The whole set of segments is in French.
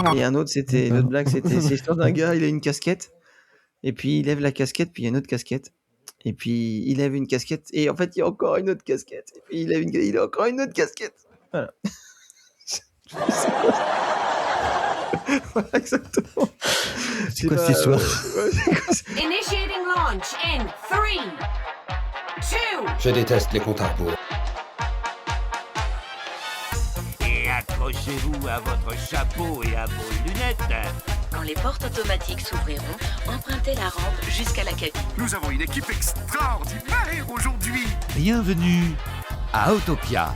Voilà. Et l'autre blague, c'était c'est l'histoire d'un gars, il a une casquette, et puis il lève la casquette, puis il y a une autre casquette, et puis il lève une casquette, et en fait il y a encore une autre casquette, et puis il a encore une autre casquette. Voilà. Voilà, exactement. C'est quoi cette histoire? Initiating launch in 3, 2. Je déteste les comptes à rebours. Et accrochez-vous à votre chapeau et à vos lunettes. Quand les portes automatiques s'ouvriront, empruntez la rampe jusqu'à la cabine. Nous avons une équipe extraordinaire aujourd'hui. Bienvenue à Autopia.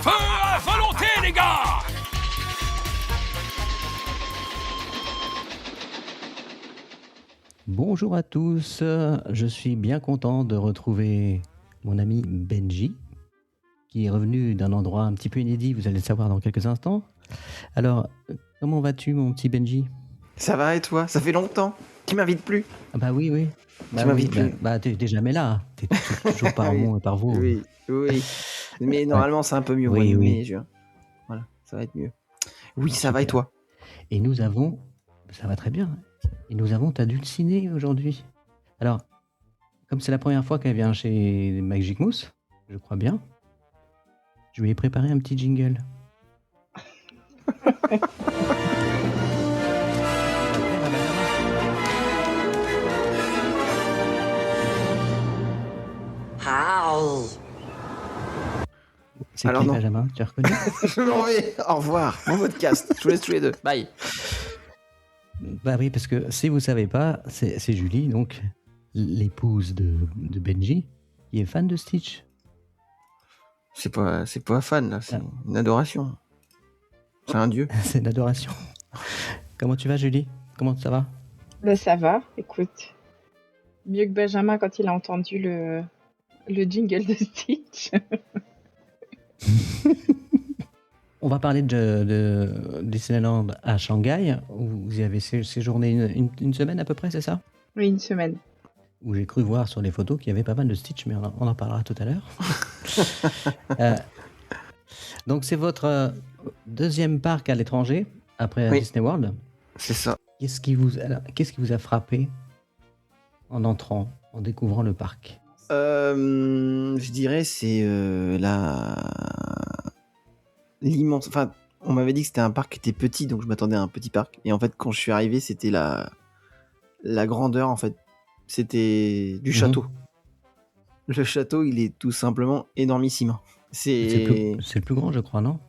Feu à volonté, les gars! Bonjour à tous, je suis bien content de retrouver mon ami Benji, qui est revenu d'un endroit un petit peu inédit, vous allez le savoir dans quelques instants. Alors, comment vas-tu mon petit Benji? Ça va et toi? Ça fait longtemps. Tu m'invites plus? Ah bah oui. Bah Tu m'invites plus. t'es jamais là, t'es toujours par Oui. moi et par vous. Oui. Mais normalement c'est un peu mieux au mois de mai, juin. Voilà, ça va être mieux. Oui, ça va et toi? Et nous avons, ça va très bien, et nous avons ta dulcinée aujourd'hui. Alors, comme c'est la première fois qu'elle vient chez Magic Mousse, je crois bien, je lui ai préparé un petit jingle. C'est Alors qui, non. Benjamin? Tu as reconnu? Je m'en vais. Au revoir. Mon podcast. Je vous laisse tous les deux. Bye. Bah oui, parce que si vous savez pas, c'est Julie, donc l'épouse de Benji, qui est fan de Stitch. C'est pas fan là, c'est une adoration. C'est un dieu. C'est une adoration. Comment tu vas, Julie? Comment ça va? Ben, ça va, écoute. Mieux que Benjamin quand il a entendu le jingle de Stitch. On va parler de Disneyland à Shanghai, où vous y avez séjourné une semaine à peu près, c'est ça? Oui, une semaine. Où j'ai cru voir sur les photos qu'il y avait pas mal de Stitch, mais on en parlera tout à l'heure. Donc c'est votre deuxième parc à l'étranger, après Disney World. C'est ça. Qu'est-ce qui vous a frappé en entrant, en découvrant le parc? Je dirais c'est l'immense. Enfin, on m'avait dit que c'était un parc qui était petit, donc je m'attendais à un petit parc. Et en fait, quand je suis arrivé, c'était la grandeur. En fait, c'était du château. Le château, il est tout simplement énormissime. C'est le plus grand, je crois, non?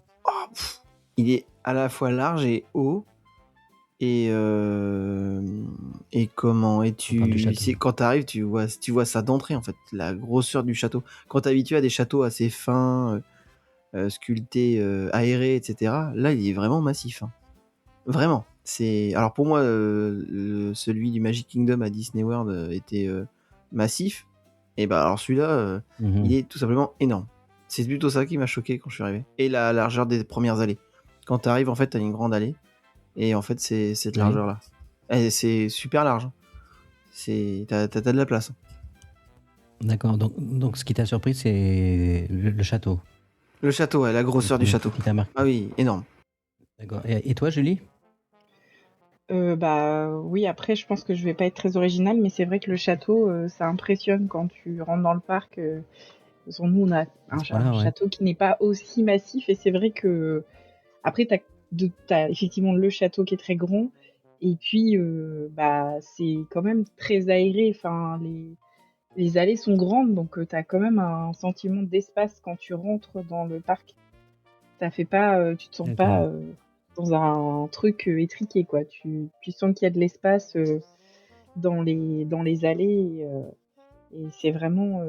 Il est à la fois large et haut. Et comment quand t'arrives, tu vois ça d'entrée en fait, la grosseur du château. Quand t'es habitué à des châteaux assez fins, sculptés, aérés, etc. Là, il est vraiment massif. Hein. Vraiment. Alors pour moi, celui du Magic Kingdom à Disney World était massif. Et bah alors celui-là, il est tout simplement énorme. C'est plutôt ça qui m'a choqué quand je suis arrivé. Et la largeur des premières allées. Quand t'arrives, en fait, t'as une grande allée. Et en fait, c'est cette largeur-là. Et c'est super large. T'as de la place. D'accord. Donc, ce qui t'a surpris, c'est le château. Le château, la grosseur du château. Qui t'a marqué. Ah oui, énorme. D'accord. Et toi, Julie? Oui, après, je pense que je vais pas être très originale, mais c'est vrai que le château, ça impressionne quand tu rentres dans le parc. Nous, on a un château qui n'est pas aussi massif, et c'est vrai que après, t'as effectivement le château qui est très grand, et puis c'est quand même très aéré. Enfin, les allées sont grandes, donc t'as quand même un sentiment d'espace quand tu rentres dans le parc. Tu te sens pas dans un truc étriqué, quoi. Tu sens qu'il y a de l'espace dans les allées, et c'est vraiment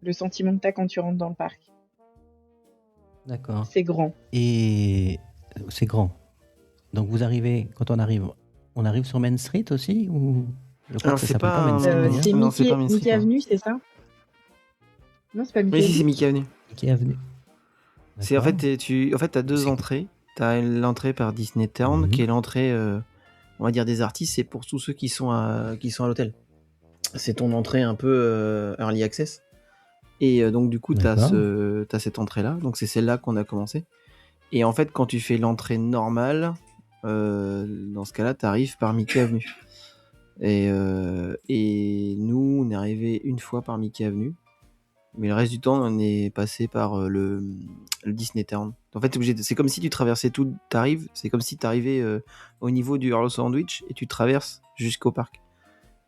le sentiment que t'as quand tu rentres dans le parc. D'accord. C'est grand. Et c'est grand. Donc quand on arrive sur Main Street aussi, ou je crois Alors, que ça c'est s'appelle pas Main Street. C'est Non, c'est pas Main Street, Mickey Avenue, c'est ça? Non, c'est pas Mickey Oui, Avenue. si, c'est Mickey Avenue. Mickey Avenue. C'est en fait, t'as deux entrées. T'as l'entrée par Disney Town, qui est l'entrée, on va dire, des artistes. C'est pour tous ceux qui sont à l'hôtel. C'est ton entrée un peu early access. Et donc du coup, t'as cette entrée-là. Donc c'est celle-là qu'on a commencé. Et en fait, quand tu fais l'entrée normale, dans ce cas-là, tu arrives par Mickey Avenue. Et nous, on est arrivé une fois par Mickey Avenue. Mais le reste du temps, on est passé par le Disney Town. En fait, c'est comme si tu traversais tout. C'est comme si tu arrivais au niveau du Earl Sandwich et tu traverses jusqu'au parc.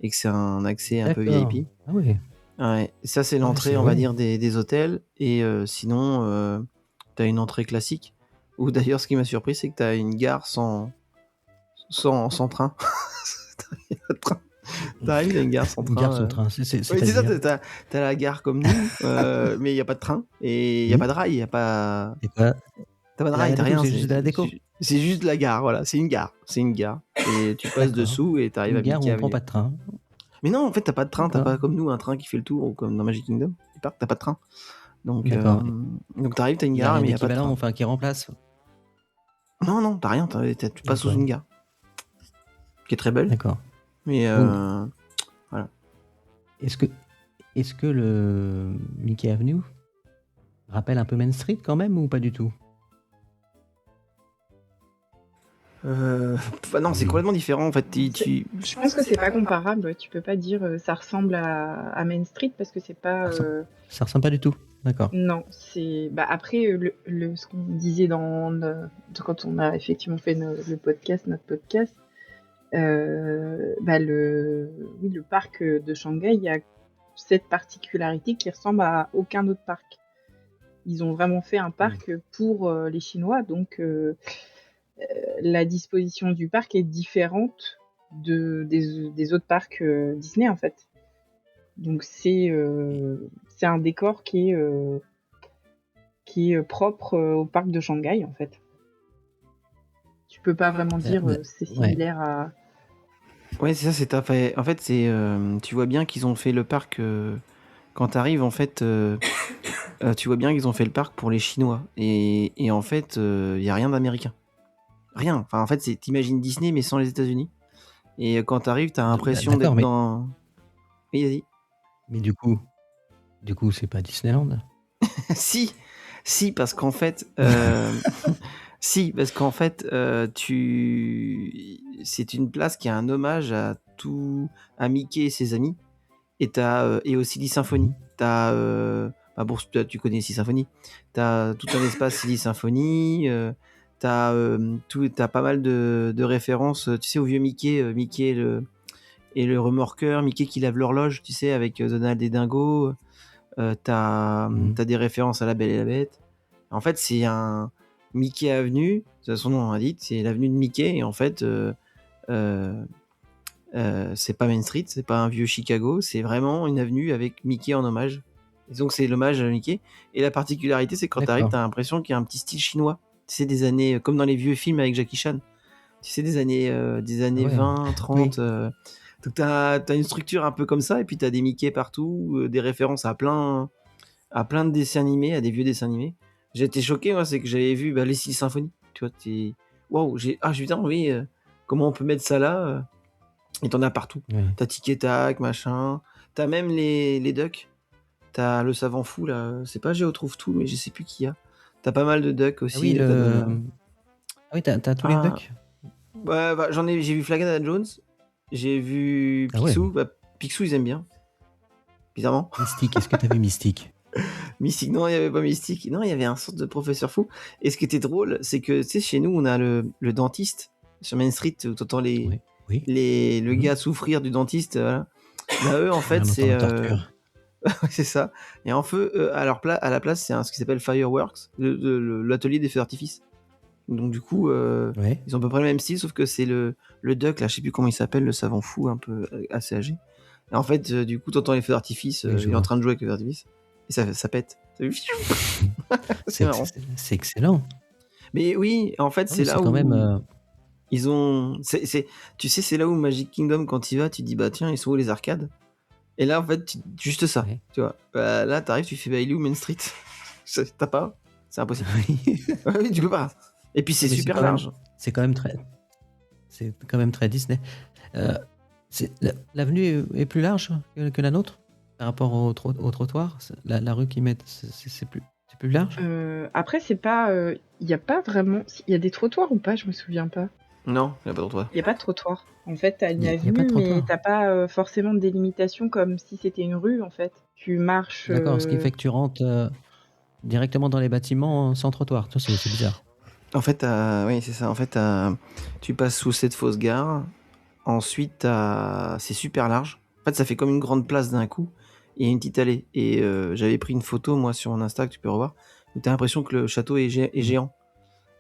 Et que c'est un accès un peu VIP. Ah oui. Ouais. Ça, c'est l'entrée, on va dire, des hôtels. Et sinon, tu as une entrée classique. Ou d'ailleurs, ce qui m'a surpris, c'est que tu as une gare sans train. T'arrives, il y a une gare sans train. Une gare sans train, c'est c'est ça, t'as la gare comme nous, mais il n'y a pas de train, et il n'y a pas de rail, il n'y a pas... T'as pas de rail, t'as rien. C'est juste de la déco. C'est juste la gare, voilà, c'est une gare. Et tu passes dessous et t'arrives à Mickey Avenue. Une gare où on prend pas de train. Mais non, en fait, t'as pas de train, t'as pas comme nous un train qui fait le tour, ou comme dans Magic Kingdom, t'as pas de train. Donc t'arrives, t'as une gare, mais il n'y a pas de train. Enfin, qui remplace. Non, t'as rien, tu passes sous une gare. Qui est très belle. D'accord. Mais voilà. Est-ce que le Mickey Avenue rappelle un peu Main Street quand même ou pas du tout? Non, c'est complètement différent en fait. Je pense que c'est pas comparable. Tu peux pas dire ça ressemble à Main Street parce que c'est pas. Ça ressemble pas du tout. D'accord. Non, c'est. Après ce qu'on disait quand on a effectivement fait notre podcast. Le parc de Shanghai, il y a cette particularité qui ressemble à aucun autre parc. Ils ont vraiment fait un parc pour les Chinois, donc la disposition du parc est différente des autres parcs Disney en fait. Donc c'est un décor qui est propre au parc de Shanghai en fait. Tu peux pas vraiment dire c'est similaire à... Ouais, c'est ça, c'est fait. En fait, c'est tu vois bien qu'ils ont fait le parc quand t'arrives en fait tu vois bien qu'ils ont fait le parc pour les Chinois et en fait, il y a rien d'américain. Rien. Enfin en fait, t'imagines Disney mais sans les États-Unis. Et quand t'arrives, t'as l'impression d'être dans... Oui, vas-y. Mais du coup, c'est pas Disneyland. Si, parce qu'en fait c'est une place qui a un hommage à Mickey et ses amis et aussi Silly Symphony. Tu connais Silly Symphony. T'as tout un espace Silly Symphony. T'as pas mal de références. Tu sais, au vieux Mickey, Mickey et le remorqueur, Mickey qui lave l'horloge, tu sais, avec Donald et Dingo. T'as des références à La Belle et la Bête. En fait, c'est un Mickey Avenue, son nom l'indique, c'est l'avenue de Mickey, et en fait, c'est pas Main Street, c'est pas un vieux Chicago, c'est vraiment une avenue avec Mickey en hommage. Et donc, c'est l'hommage à Mickey. Et la particularité, c'est que quand t'arrives, t'as l'impression qu'il y a un petit style chinois. Tu sais, des années, comme dans les vieux films avec Jackie Chan. Tu sais, des années 20, 30. Donc, t'as une structure un peu comme ça, et puis t'as des Mickey partout, des références à plein de dessins animés, à des vieux dessins animés. J'ai été choqué, moi, c'est que j'avais vu les Silly Symphony. Tu vois, waouh, putain, oui, comment on peut mettre ça là et t'en as partout. Oui. T'as Tic et Tac, machin. T'as même les ducks. T'as le savant fou, là. C'est pas Géo trouve tout, mais je sais plus qui y a. T'as pas mal de ducks aussi. T'as tous les ducks. Ouais, j'ai vu Flagada Jones. J'ai vu Picsou. Picsou, ils aiment bien. Bizarrement. Mystique, est-ce que t'as vu Mystique? Mystique, non, il n'y avait pas Mystique. Non, il y avait un sorte de professeur fou. Et ce qui était drôle, c'est que, tu sais, chez nous, on a le dentiste sur Main Street, où t'entends le gars souffrir du dentiste. Voilà. Là, eux, en fait, c'est... c'est ça. Et en feu, à la place, c'est ce qui s'appelle Fireworks, l'atelier des feux d'artifice. Donc, du coup, ils ont à peu près le même style, sauf que c'est le duck, là, je sais plus comment il s'appelle, le savant fou, un peu assez âgé. Et en fait, du coup, t'entends les feux d'artifice, il est en train de jouer avec les feux d'artifice. Et ça pète. C'est marrant. C'est excellent. Mais oui, en fait, c'est là où... Même, ils ont... Tu sais, c'est là où Magic Kingdom, quand il va, tu te dis, bah tiens, ils sont où les arcades? Et là, en fait, juste ça, tu vois. Là, t'arrives, tu fais, il est où Main Street? T'as pas? C'est impossible. Oui, tu peux pas. Et puis, c'est super large. C'est quand même très Disney. L'avenue est plus large que la nôtre par rapport au trottoir. La rue qu'ils mettent, c'est plus... C'est plus large? Après, c'est pas. Il y a pas vraiment. Il y a des trottoirs ou pas? Je me souviens pas. Non, il n'y a pas de trottoir. Il n'y a pas de trottoir. En fait, t'as une Y a pas de avenue, mais trottoir. t'as pas forcément de délimitation comme si c'était une rue, en fait. Tu marches. D'accord, ce qui fait que tu rentres directement dans les bâtiments sans trottoir. Ça, c'est bizarre. En fait, oui, c'est ça. En fait, tu passes sous cette fausse gare. Ensuite, c'est super large. En fait, ça fait comme une grande place d'un coup. Et il y a une petite allée. Et j'avais pris une photo, moi, sur mon Insta, que tu peux revoir, où tu as l'impression que le château est géant.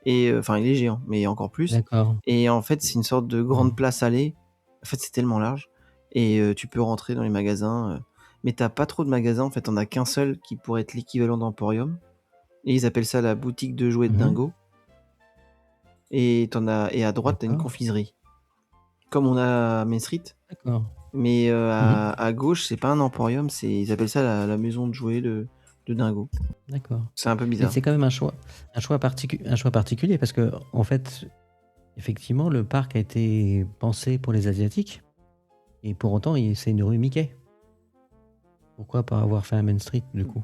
Et enfin, il est géant, mais encore plus. D'accord. Et en fait, c'est une sorte de grande place allée. En fait, c'est tellement large. Et tu peux rentrer dans les magasins. Mais t'as pas trop de magasins. En fait, t'en as qu'un seul qui pourrait être l'équivalent d'Emporium. Et ils appellent ça la boutique de jouets de Dingo. Et à droite, t'as une confiserie. Comme on a à Main Street. D'accord. Mais à gauche, c'est pas un Emporium, ils appellent ça la maison de jouets de Dingo. D'accord. C'est un peu bizarre. Mais c'est quand même un choix particulier parce que, en fait, effectivement, le parc a été pensé pour les Asiatiques et pour autant, c'est une rue Mickey. Pourquoi pas avoir fait un Main Street du coup?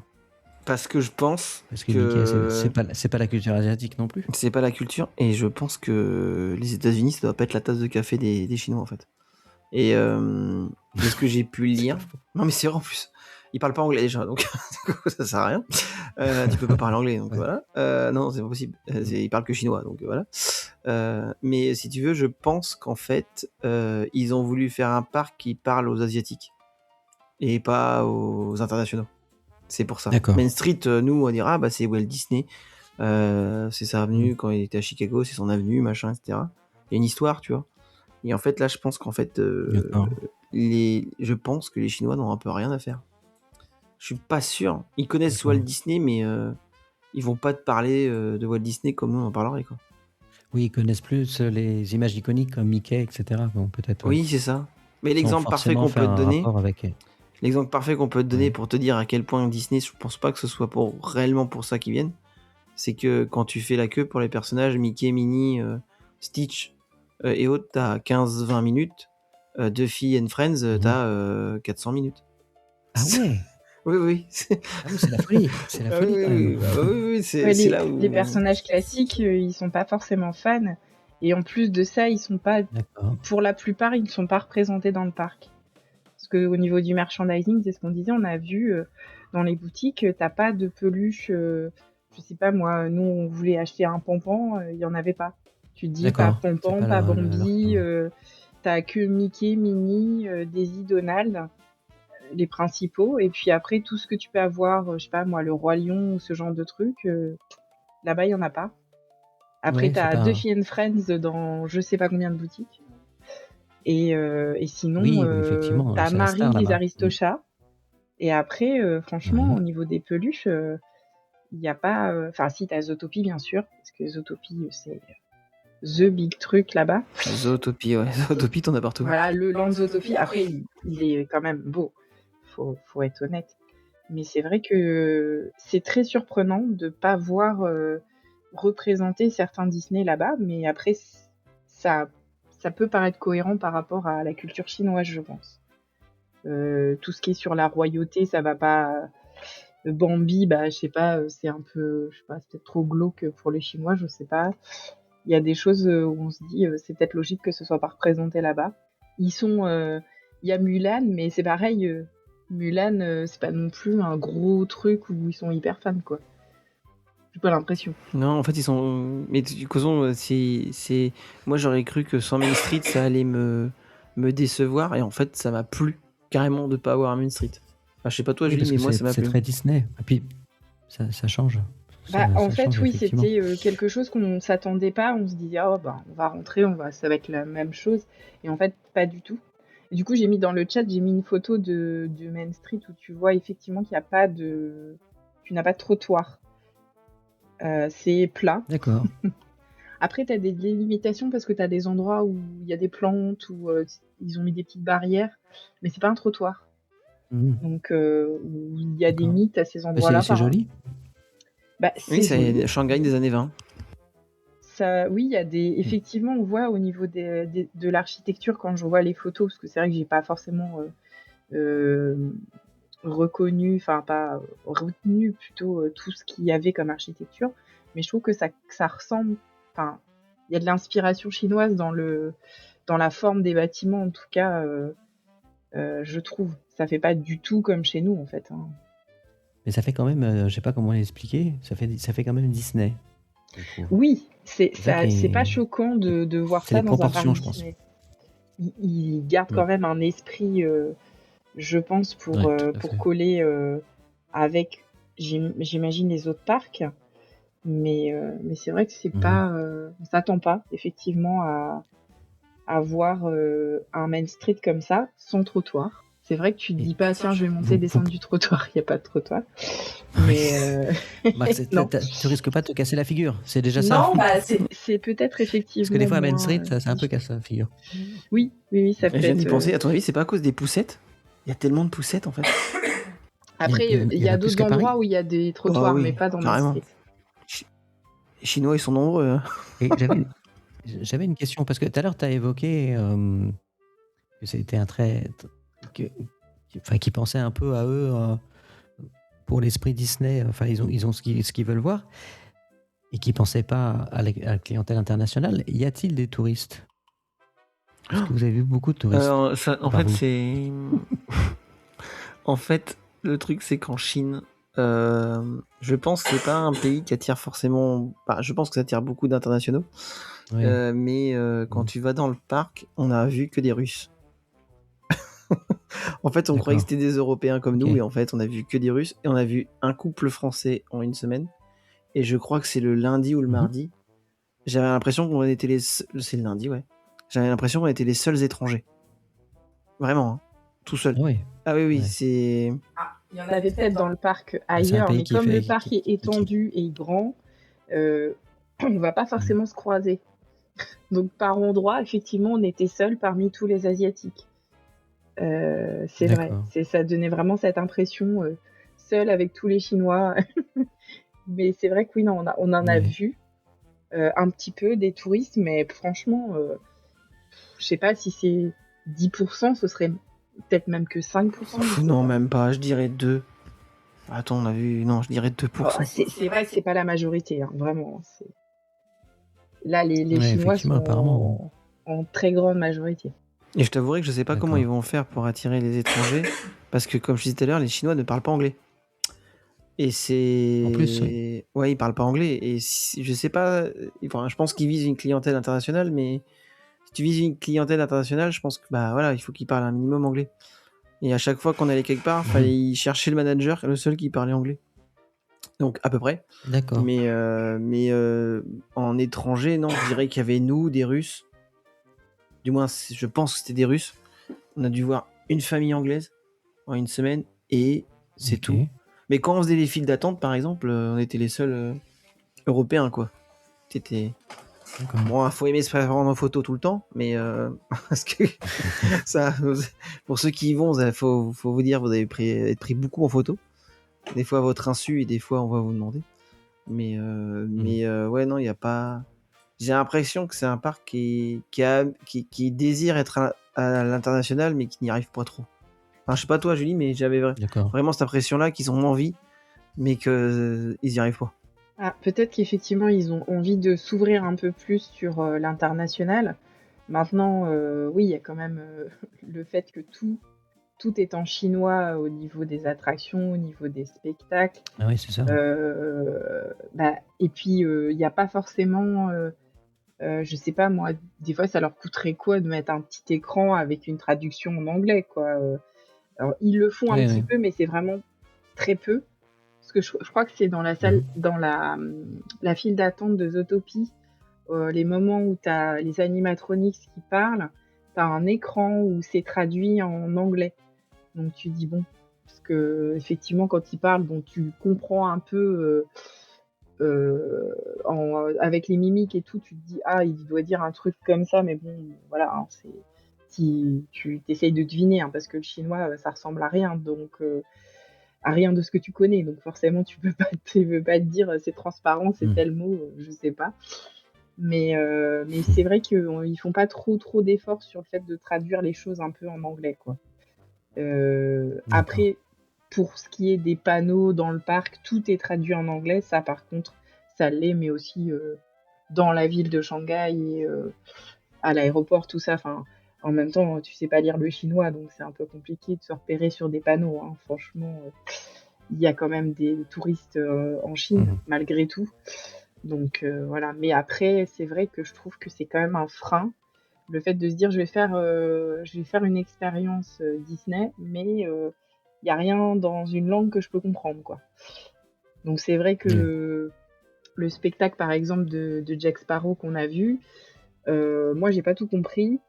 Parce que je pense Parce que Mickey, c'est pas la culture asiatique non plus. C'est pas la culture, et je pense que les États-Unis, ça doit pas être la tasse de café des Chinois en fait. Et de ce que j'ai pu lire, non mais c'est vrai en plus, ils parlent pas anglais déjà, donc ça sert à rien. Tu peux pas parler anglais, donc voilà. Non, c'est pas possible. Ils parlent que chinois, donc voilà. Mais si tu veux, je pense qu'en fait, ils ont voulu faire un parc qui parle aux Asiatiques et pas aux internationaux. C'est pour ça. D'accord. Main Street, nous, on dira, bah, c'est Walt Disney. C'est sa avenue quand il était à Chicago, c'est son avenue, machin, etc. Il y a une histoire, tu vois. Et en fait, là, je pense qu'en fait, je pense que les Chinois n'ont un peu rien à faire. Je suis pas sûr. Ils connaissent Walt Disney, mais ils vont pas te parler de Walt Disney comme nous on en parlerait, quoi. Oui, ils connaissent plus les images iconiques comme Mickey, etc. Bon, peut-être. Oui, c'est ça. Mais l'exemple parfait qu'on peut te donner. L'exemple parfait qu'on peut te donner pour te dire à quel point Disney, je pense pas que ce soit réellement pour ça qu'ils viennent, c'est que quand tu fais la queue pour les personnages Mickey, Minnie, Stitch et autres, t'as 15-20 minutes. Duffy and Friends, t'as 400 minutes. Ah ouais. Oui. C'est la folie. C'est la folie quand même. Oui, c'est là où... Les personnages classiques, ils sont pas forcément fans. Et en plus de ça, ils sont pas... Pour la plupart, ils ne sont pas représentés dans le parc. Parce qu'au niveau du merchandising, c'est ce qu'on disait, on a vu dans les boutiques, t'as pas de peluche. Je sais pas, moi, nous, on voulait acheter un Pampan, il y en avait pas. Tu te dis, pas Pampan, pas Bambi, t'as que Mickey, Minnie, Daisy, Donald, les principaux. Et puis après, tout ce que tu peux avoir, je sais pas, moi, le Roi Lion ou ce genre de truc, là-bas, il y en a pas. Après, t'as Duffy and Friends dans je sais pas combien de boutiques. Et sinon, t'as Marie les Aristochats. Et après, franchement, au niveau des peluches, il n'y a pas... Enfin, si, t'as Zootopie, bien sûr, parce que Zootopie, c'est the big truc là-bas. Zootopie, ouais. Zootopie, t'en as partout. Voilà, le land Zootopie. Après, il est quand même beau. Faut être honnête. Mais c'est vrai que c'est très surprenant de pas voir représenter certains Disney là-bas. Mais après, ça peut paraître cohérent par rapport à la culture chinoise, je pense. Tout ce qui est sur la royauté, ça va pas. Bambi, bah, je sais pas, c'est un peu, je sais pas, c'est peut-être trop glauque pour les Chinois, je sais pas. Il y a des choses où on se dit, c'est peut-être logique que ce soit pas représenté là-bas. Il y a Mulan, mais c'est pareil, Mulan, c'est pas non plus un gros truc où ils sont hyper fans, quoi. J'ai pas l'impression. Non, en fait, ils sont. Mais du coup, c'est. Moi, j'aurais cru que sans Main Street, ça allait me décevoir, et en fait, ça m'a plu carrément de pas avoir un Main Street. Enfin, je sais pas toi, Julie, mais moi, ça m'a plu. C'est très Disney. Et puis, ça change. En fait, oui, c'était quelque chose qu'on s'attendait pas. On se disait, oh, bah, on va rentrer, ça va être la même chose. Et en fait, pas du tout. Et du coup, j'ai mis dans le chat, une photo de Main Street où tu vois effectivement qu'il n'y a pas de... Tu n'as pas de trottoir. C'est plat. D'accord. Après, tu as des limitations parce que tu as des endroits où il y a des plantes, où ils ont mis des petites barrières, mais c'est pas un trottoir. Donc, où il y a des mythes à ces endroits-là. C'est joli. Oui, c'est Shanghai des années 20. Ça, oui, il y a des... Effectivement, on voit au niveau de l'architecture, quand je vois les photos, parce que c'est vrai que j'ai pas forcément reconnu, enfin pas retenu plutôt tout ce qu'il y avait comme architecture, mais je trouve que ça ressemble, enfin, il y a de l'inspiration chinoise dans la forme des bâtiments, en tout cas, je trouve. Ça fait pas du tout comme chez nous, en fait. Hein. Mais ça fait quand même, je sais pas comment l'expliquer, ça fait quand même Disney, je trouve. Oui, C'est ça qui c'est pas est... choquant de voir C'est ça les dans un parc proportions, je pense. Disney. Il garde Ouais, quand même un esprit, je pense, ouais, tout à pour fait. coller avec, j'imagine, les autres parcs. Mais c'est vrai que c'est Mhm. pas, on s'attend pas effectivement à voir un Main Street comme ça, sans trottoir. C'est vrai que tu te Et dis pas, tiens, je vais monter, vous, descendre du trottoir, il n'y a pas de trottoir. oui. Mais Max, non. tu risques pas de te casser la figure, c'est déjà ça. Non, bah c'est peut-être Parce que des effectivement fois, à Main moins Street, ça un peu difficile. casse la figure. Oui, ça Et peut je viens d'y être. penser, à ton avis, c'est pas à cause des poussettes? Il y a tellement de poussettes en fait. Après, Il il y y en a a plus d'autres qu'à Paris. endroits où il y a des Bah trottoirs, mais oui, pas dans Main carrément. Street. Les Chinois, ils sont nombreux. Hein. Et j'avais une question, parce que tout à l'heure, tu as évoqué que c'était un trait qui pensait un peu à eux pour l'esprit Disney. Enfin, ils ont ce qu'ils veulent voir et qui ne pensaient pas à la clientèle internationale. Y a-t-il des touristes? Est-ce que vous avez vu beaucoup de touristes En à part fait, vous? c'est. En fait, le truc, c'est qu'en Chine, je pense que c'est pas un pays qui attire forcément. Bah, je pense que ça attire beaucoup d'internationaux. Oui. Mais quand tu vas dans le parc, on a vu que des Russes. En fait, on croyait que D'accord. c'était des Européens comme nous, Ok. et en fait, on a vu que des Russes. Et on a vu un couple français en une semaine. Et je crois que c'est le lundi ou le Mhm. mardi. J'avais l'impression qu'on était c'est le lundi, ouais. J'avais l'impression qu'on était les seuls étrangers. Vraiment, hein. Tout seul. Ah oui. Ah oui, Ouais. c'est. Ah, il y en avait peut-être dans le parc C'est un ailleurs, pays mais qui comme fait. le parc est étendu et grand, on va pas forcément se croiser. Donc par endroit, effectivement, on était seuls parmi tous les Asiatiques. C'est vrai, D'accord. ça donnait vraiment cette impression seul avec tous les Chinois. Mais c'est vrai que oui, non, on en a Ouais. vu un petit peu des touristes, mais franchement, je sais pas si c'est 10%, ce serait peut-être même que 5%. je sais Non, pas. même pas, je dirais 2. Attends, on a vu. Non, je dirais 2%. Oh, c'est vrai que c'est pas la majorité, hein, vraiment. Là, les Ouais, Chinois effectivement, apparemment. sont en très grande majorité. Et je t'avouerai que je sais pas comment D'accord. ils vont faire pour attirer les étrangers. Parce que, comme je disais tout à l'heure, les Chinois ne parlent pas anglais. Et c'est. En plus, oui. Ouais, ils parlent pas anglais. Et je sais pas. Enfin, je pense qu'ils visent une clientèle internationale, mais si tu vises une clientèle internationale, je pense que bah voilà, il faut qu'ils parlent un minimum anglais. Et à chaque fois qu'on allait quelque part, fallait chercher le manager, le seul qui parlait anglais. Donc à peu près. D'accord. Mais en étranger, non, je dirais qu'il y avait nous, des Russes. Du moins, je pense que c'était des Russes. On a dû voir une famille anglaise en une semaine et c'est Ok. tout. Mais quand on faisait les files d'attente, par exemple, on était les seuls Européens, quoi. C'était... D'accord. Bon, faut aimer se faire prendre en photo tout le temps, mais parce que ça, pour ceux qui y vont, faut vous dire, vous allez être pris beaucoup en photo. Des fois à votre insu et des fois on va vous demander. Mais ouais, non, il n'y a pas. J'ai l'impression que c'est un parc qui désire être à l'international, mais qui n'y arrive pas trop. Enfin, je sais pas toi, Julie, mais j'avais D'accord. vraiment cette impression-là qu'ils ont envie, mais qu'ils n'y arrivent pas. Ah, peut-être qu'effectivement, ils ont envie de s'ouvrir un peu plus sur l'international. Maintenant, oui, il y a quand même le fait que tout est en chinois au niveau des attractions, au niveau des spectacles. Ah oui, c'est ça. Et puis, il n'y a pas forcément, je sais pas moi, des fois, ça leur coûterait quoi de mettre un petit écran avec une traduction en anglais, quoi. Alors, ils le font un Ouais, petit ouais. peu, mais c'est vraiment très peu. Parce que je crois que c'est dans la salle, dans la file d'attente de Zootopie, les moments où tu as les animatronics qui parlent, tu as un écran où c'est traduit en anglais. Donc tu dis bon, parce que effectivement quand ils parlent, bon tu comprends un peu avec les mimiques et tout, tu te dis ah il doit dire un truc comme ça, mais bon voilà, hein, si tu essayes de deviner, hein, parce que le chinois ça ressemble à rien, donc à rien de ce que tu connais, donc forcément tu peux pas te dire c'est transparent, c'est tel mot, je sais pas. Mais c'est vrai qu'ils font pas trop d'efforts sur le fait de traduire les choses un peu en anglais, quoi. Après, pour ce qui est des panneaux dans le parc, tout est traduit en anglais. Ça, par contre, ça l'est, mais aussi dans la ville de Shanghai et à l'aéroport, tout ça. Enfin, en même temps, tu sais pas lire le chinois, donc c'est un peu compliqué de se repérer sur des panneaux. Hein. Franchement, il y a quand même des touristes en Chine, malgré tout. Donc voilà. Mais après, c'est vrai que je trouve que c'est quand même un frein. Le fait de se dire, je vais faire une expérience Disney, mais il n'y a rien dans une langue que je peux comprendre, quoi. Donc c'est vrai que le spectacle, par exemple, de Jack Sparrow qu'on a vu, moi, j'ai pas tout compris.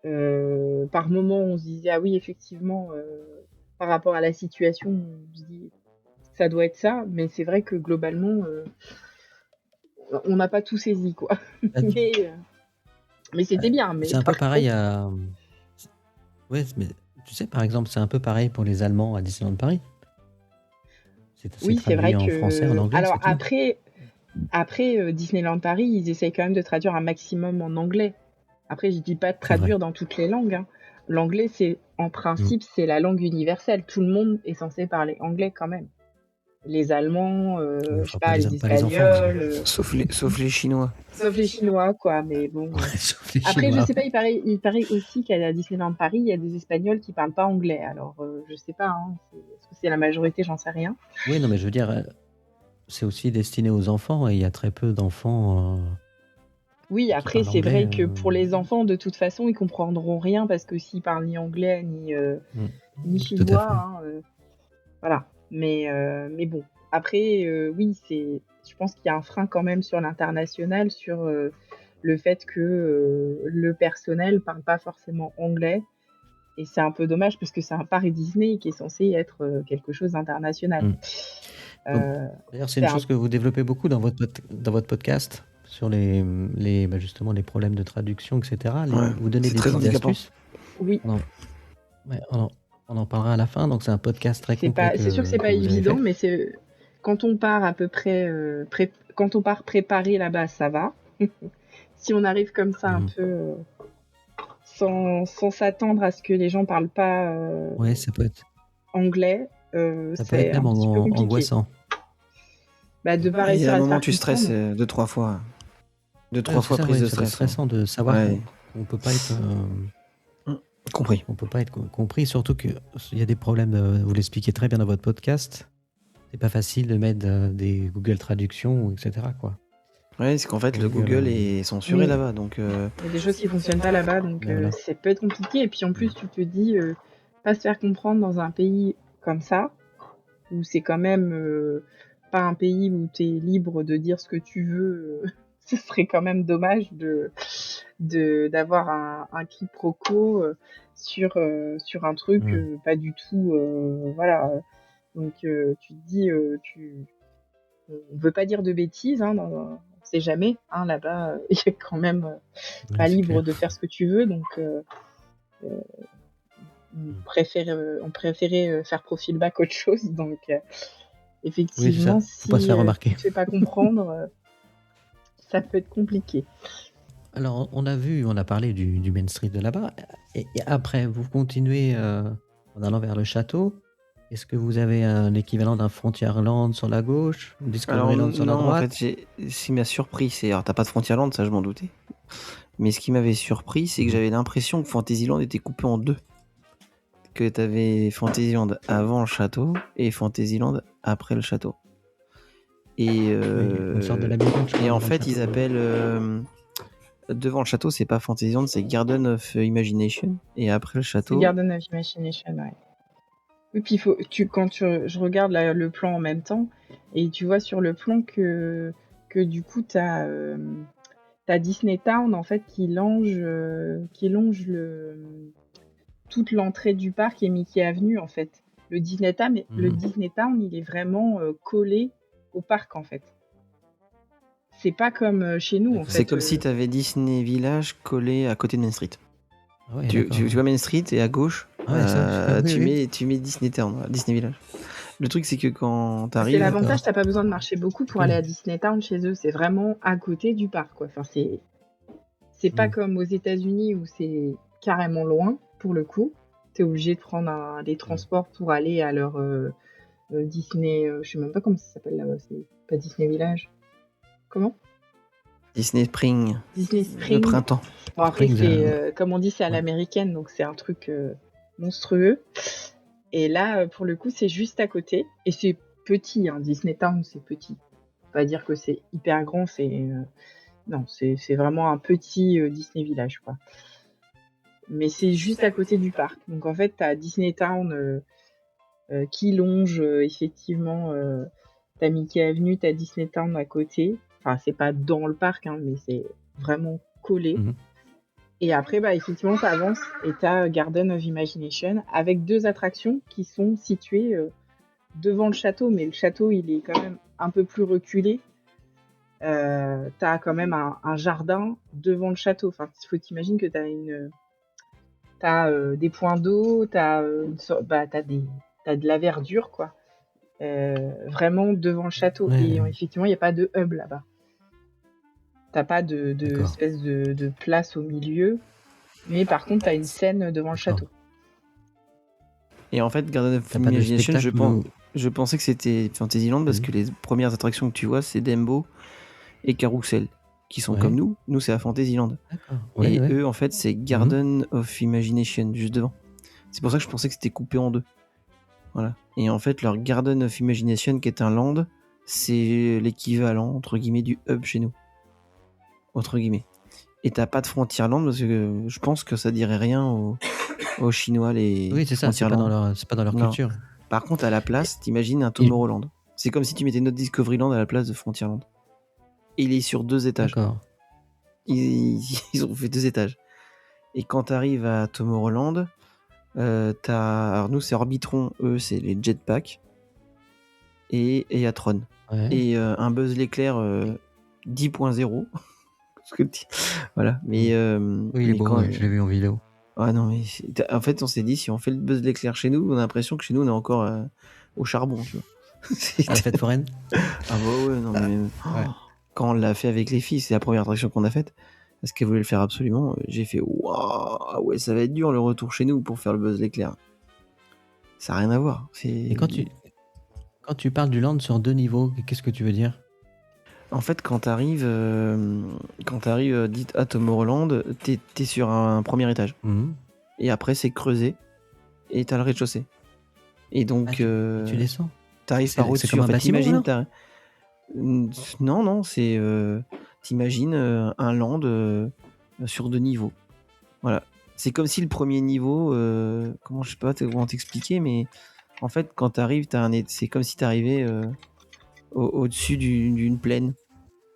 Par moments, on se disait, ah oui, effectivement, par rapport à la situation, on se dit, ça doit être ça, mais c'est vrai que globalement, on n'a pas tout saisi, quoi. Mais c'était bien. Mais c'est un peu pareil à. Ouais, mais tu sais, par exemple, c'est un peu pareil pour les Allemands à Disneyland Paris. Oui, c'est vrai en français, en anglais. Alors après Disneyland Paris, ils essayent quand même de traduire un maximum en anglais. Après, je dis pas de traduire dans toutes les langues. Hein. L'anglais, c'est en principe, c'est la langue universelle. Tout le monde est censé parler anglais quand même. Les Allemands, je sais pas, les Espagnols. Sauf les Chinois. Sauf les Chinois, quoi. Mais bon. Après, je sais pas, il paraît aussi qu'à Disneyland Paris, il y a des Espagnols qui parlent pas anglais. Alors, je sais pas, hein, est-ce que c'est la majorité, j'en sais rien. Oui, non, mais je veux dire, c'est aussi destiné aux enfants et il y a très peu d'enfants. Oui, après, c'est vrai que pour les enfants, de toute façon, ils comprendront rien parce que s'ils parlent ni anglais ni chinois, hein, voilà. Mais bon, après, oui, je pense qu'il y a un frein quand même sur l'international, sur le fait que le personnel parle pas forcément anglais. Et c'est un peu dommage parce que c'est un parc Disney qui est censé être quelque chose d'international. D'ailleurs, c'est une chose que vous développez beaucoup dans votre podcast sur justement les problèmes de traduction, etc. Vous donnez des petites astuces. Oui. On en parlera à la fin, donc c'est un podcast très complet. C'est sûr que c'est pas évident, mais quand on part à peu près, quand on part préparé là-bas, ça va. Si on arrive comme ça un peu sans s'attendre à ce que les gens parlent pas ça peut être anglais, ça peut être même angoissant. Bah, de pas réussir à se faire tu stresses 2-3 fois. 2-3 fois prise de stress. C'est stressant de savoir qu'on peut pas être compris. On peut pas être compris, surtout qu'il y a des problèmes, vous l'expliquez très bien dans votre podcast. C'est pas facile de mettre des Google Traductions, etc. quoi. Ouais, c'est qu'en fait, le Google est censuré là-bas. Donc, il y a des choses qui fonctionnent pas là-bas, donc ça peut être compliqué. Et puis en plus, tu te dis, pas se faire comprendre dans un pays comme ça, où c'est quand même pas un pays où tu es libre de dire ce que tu veux. Ce serait quand même dommage d'avoir un quiproquo sur un truc pas du tout. Voilà. Donc tu te dis, on veut pas dire de bêtises, hein, on sait jamais. Hein, là-bas, il est quand même pas libre de faire ce que tu veux, donc on préférait faire profil bas qu'autre chose. Donc effectivement, si tu ne fais pas comprendre, ça peut être compliqué. Alors, on a parlé du Main Street de là-bas. Et après, vous continuez en allant vers le château. Est-ce que vous avez l'équivalent d'un Frontierland sur la gauche, Discoveryland sur la droite? En fait, ce qui m'a surpris, c'est... Alors, t'as pas de Frontierland, ça je m'en doutais. Mais ce qui m'avait surpris, c'est que j'avais l'impression que Fantasyland était coupé en deux. Que t'avais Fantasyland avant le château et Fantasyland après le château. Et, une sorte de labyrinthe, et en fait, ils appellent... devant le château, c'est pas Fantasyland, c'est Garden of Imagination. Et après le château... C'est Garden of Imagination, ouais. Oui, puis quand je regarde le plan en même temps, et tu vois sur le plan que du coup, t'as Disney Town, en fait, qui longe toute l'entrée du parc et Mickey Avenue, en fait. Le Disney Town, il est vraiment collé au parc, en fait. C'est pas comme chez nous, en fait. C'est comme si tu avais Disney Village collé à côté de Main Street. Ouais, tu vois Main Street et à gauche, tu mets Disney Town, Disney Village. Le truc, c'est que quand t'arrives... C'est l'avantage, t'as pas besoin de marcher beaucoup pour aller à Disney Town chez eux. C'est vraiment à côté du parc, quoi. Enfin, c'est pas comme aux États-Unis où c'est carrément loin, pour le coup. tu es obligé de prendre des transports pour aller à leur Disney. Je sais même pas comment ça s'appelle là-bas. C'est pas Disney Village. Comment? Disney Spring. Disney Le Spring. printemps. Bon, après, Spring, c'est comme on dit, c'est à l'américaine, donc c'est un truc monstrueux. Et là, pour le coup, c'est juste à côté. Et c'est petit, hein. Disney Town, c'est petit. Faut pas dire que c'est hyper grand, non, c'est vraiment un petit Disney Village, quoi. Mais c'est juste à côté du parc. Donc en fait, t'as Disney Town qui longe effectivement. T'as Mickey Avenue, t'as Disney Town à côté. Enfin, c'est pas dans le parc, hein, mais c'est vraiment collé. Mhm. Et après, bah, effectivement, t'avances et t'as Garden of Imagination avec 2 attractions qui sont situées devant le château. Mais le château, il est quand même un peu plus reculé. T'as quand même un jardin devant le château. Enfin, il faut t'imaginer que t'as des points d'eau, t'as de la verdure, quoi. Vraiment devant le château. Ouais, Et ouais. effectivement, il n'y a pas de hub là-bas. T'as pas D'accord. espèce de place au milieu. Mais par contre, t'as une scène devant le D'accord. château. Et en fait, Garden of T'as pas de Imagination, spectacle je pensais que c'était Fantasyland parce Vas-y. que les premières attractions que tu vois, c'est Dumbo et Carousel, qui sont Ouais. comme nous. Nous, c'est à Fantasyland. D'accord. Et Ouais. eux, en fait, c'est Garden of Imagination, juste devant. C'est pour ça que je pensais que c'était coupé en 2. Voilà. Et en fait, leur Garden of Imagination, qui est un land, c'est l'équivalent, entre guillemets, du hub chez nous. Entre guillemets. Et t'as pas de Frontierland parce que je pense que ça dirait rien aux Chinois, les Oui, c'est ça, c'est pas Frontierland. dans leur Non. culture. Par contre, à la place, t'imagines un Tomorrowland. C'est comme si tu mettais notre Discoveryland à la place de Frontierland. Et il est sur 2 étages. D'accord. Ils ont fait 2 étages. Et quand t'arrives à Tomorrowland, alors nous c'est Orbitron, eux c'est les jetpacks. Et il y a Tron. Ouais. Et un Buzz l'éclair 10.0. Parce que voilà. Mais, Oui, il est mais beau, quand, ouais, je l'ai vu en vidéo. Ah non, mais en fait, on s'est dit, si on fait le Buzz l'éclair chez nous, on a l'impression que chez nous, on est encore au charbon, tu vois. À la fête foraine. Ah bah ouais, non, mais quand on l'a fait avec les filles, c'est la première attraction qu'on a faite, parce qu'elles voulaient le faire absolument, j'ai fait, waouh, ouais, ça va être dur le retour chez nous pour faire le Buzz l'éclair. Ça n'a rien à voir. Et quand tu parles du land sur 2 niveaux, qu'est-ce que tu veux dire? En fait, quand t'arrives à Tomorrowland, t'es sur un premier étage. Mhm. Et après, c'est creusé. Et t'as le rez-de-chaussée. Et donc... Tu descends. T'arrives par au-dessus. C'est comme un bâtiment, t'imagines, alors Non, c'est... t'imagines un land sur 2 niveaux. Voilà. C'est comme si le premier niveau... comment je sais pas comment t'expliquer, mais en fait, quand t'arrives, c'est comme si t'arrivais au-dessus d'une plaine.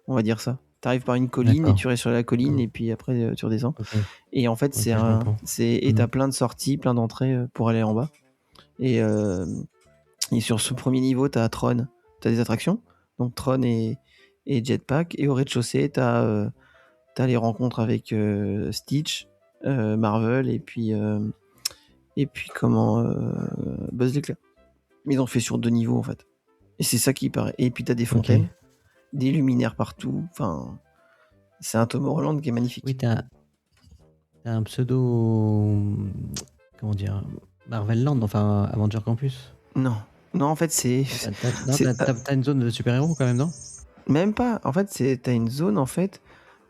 On va dire ça. T'arrives par une colline. D'accord. Et tu restes sur la colline et puis après tu redescends. Okay. Et en fait, je comprends. et t'as plein de sorties, plein d'entrées pour aller en bas. Et sur ce premier niveau, t'as Tron, t'as des attractions, donc Tron et Jetpack. Et au rez-de-chaussée, t'as les rencontres avec Stitch, Marvel et puis Buzz l'éclair. Mais ils ont fait sur 2 niveaux en fait. Et c'est ça qui paraît. Et puis t'as des fontaines, des luminaires partout. Enfin, c'est un Tomorrowland qui est magnifique. Oui, t'as un pseudo... Comment dire? Marvel Land, enfin Avenger Campus. Non, en fait c'est... T'as une zone de super-héros quand même, non? Même pas. En fait, t'as une zone en fait.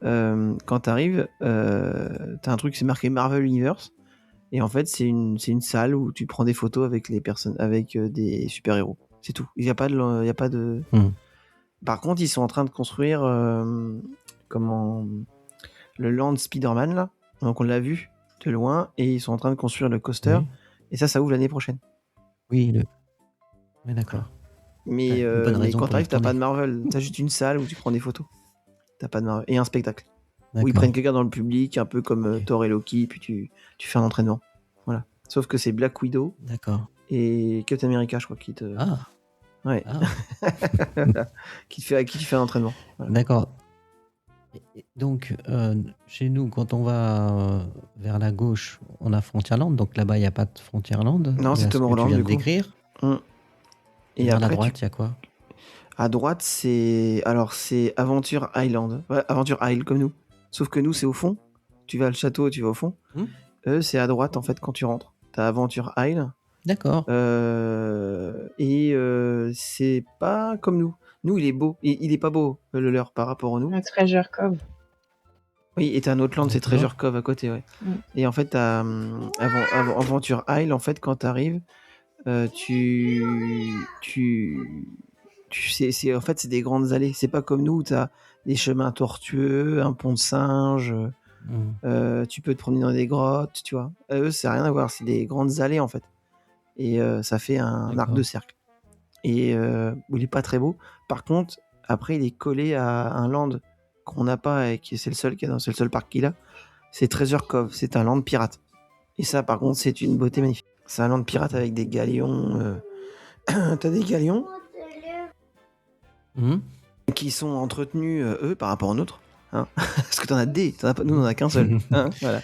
Quand t'arrives, t'as un truc, c'est marqué Marvel Universe. Et en fait, c'est une salle où tu prends des photos avec les personnes, avec des super-héros. C'est tout. Il y a pas de. Par contre, ils sont en train de construire le land Spider-Man là. Donc on l'a vu de loin et ils sont en train de construire le coaster. Oui. Et ça ouvre l'année prochaine. Oui, mais d'accord. Mais quand t'arrives, t'as pas de Marvel. T'as juste une salle où tu prends des photos. T'as pas de Marvel. Et un spectacle. Où ils prennent quelqu'un dans le public, un peu comme Thor et Loki, puis tu fais un entraînement. Voilà. Sauf que c'est Black Widow. D'accord. Et Captain America, je crois, qui te. Ah. Ouais. qui te fait un entraînement. Voilà. D'accord. Et donc, chez nous, quand on va vers la gauche, on a Frontierland. Donc là-bas, il n'y a pas de Frontierland. Non, c'est Tomorrowland. Tu viens de décrire. Et vers la droite, il y a quoi? À droite, c'est Adventure Island. Ouais, Adventure Isle, comme nous. Sauf que nous, c'est au fond. Tu vas au château, tu vas au fond. Eux, c'est à droite, en fait, quand tu rentres. T'as Adventure Isle. D'accord. C'est pas comme nous. Nous, il est beau. Il est pas beau, le leur, par rapport à nous. Treasure Cove. Oui, et t'as un autre land, c'est D'accord. Treasure Cove à côté, ouais. Et en fait, t'as Adventure Isle, en fait, quand t'arrives, en fait, c'est des grandes allées. C'est pas comme nous où t'as des chemins tortueux, un pont de singe. Tu peux te promener dans des grottes, tu vois. Eux, ça n'a rien à voir. C'est des grandes allées, en fait. Et ça fait un arc de cercle. Et il est pas très beau. Par contre, après, il est collé à un land qu'on n'a pas et c'est le seul c'est le seul parc qu'il a. C'est Treasure Cove. C'est un land pirate. Et ça, par contre, c'est une beauté magnifique. C'est un land pirate avec des galions. T'as des galions qui sont entretenus, eux, par rapport aux nôtres. Hein. Parce que t'en as des. Nous, on en a qu'un seul. Hein, voilà.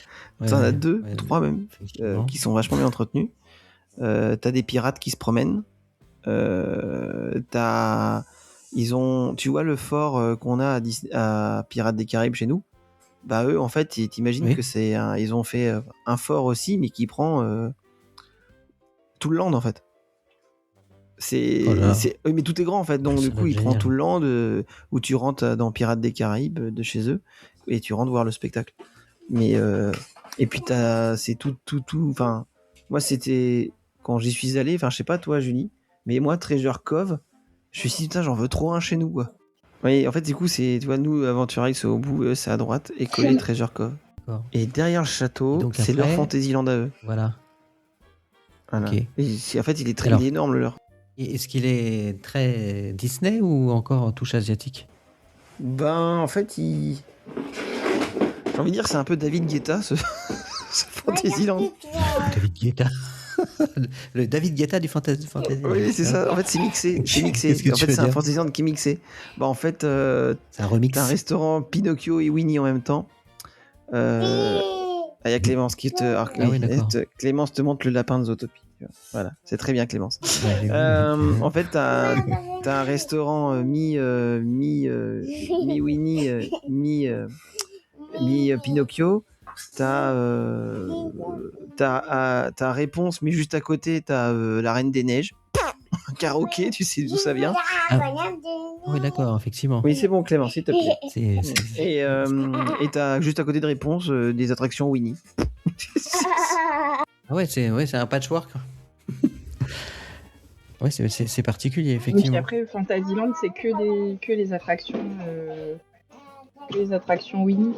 T'en as 2, 3 même, qui sont vachement bien entretenus. T'as des pirates qui se promènent. Tu vois le fort qu'on a à Pirates des Caraïbes chez nous. Bah eux, en fait, t'imagines que ils ont fait un fort aussi, mais qui prend tout le land en fait. Mais tout est grand en fait, donc du coup il prend tout le land où tu rentres dans Pirates des Caraïbes de chez eux et tu rentres voir le spectacle. Mais et puis c'est tout. Enfin, moi c'était quand j'y suis allé. Enfin, je sais pas toi, Julie, mais moi Treasure Cove, je me suis dit putain, j'en veux trop un chez nous quoi. Oui, en fait du coup tu vois, nous Adventure Isle c'est au bout, c'est à droite et collé Treasure Cove. D'accord. Et derrière le château, c'est leur Fantasyland à eux. Voilà. Okay. En fait, il est énorme le leur. Est-ce qu'il est très Disney ou encore en touche asiatique? Ben, en fait, j'ai envie de dire, c'est un peu David Guetta, ce Fantasyland. David Guetta. Le David Guetta du Fantasyland. Oui, c'est ça. En fait, c'est mixé. En fait, c'est un Fantasyland qui est mixé. Bah, en fait, c'est un remix. T'as un restaurant Pinocchio et Winnie en même temps. Il y a Clémence qui Clémence te montre le lapin de Zootopie. Voilà, c'est très bien Clémence. En fait, t'as un restaurant mi-Winnie, mi-Pinocchio. T'as Réponse, mais juste à côté, t'as la Reine des Neiges. Un karaoké, tu sais d'où ça vient. Oui, d'accord, effectivement. Oui, c'est bon, Clément, s'il te plaît. Et t'as juste à côté de Réponse des attractions Winnie. C'est un patchwork. Ouais, c'est particulier, effectivement. Et après, Fantasyland, c'est que les attractions, Winnie.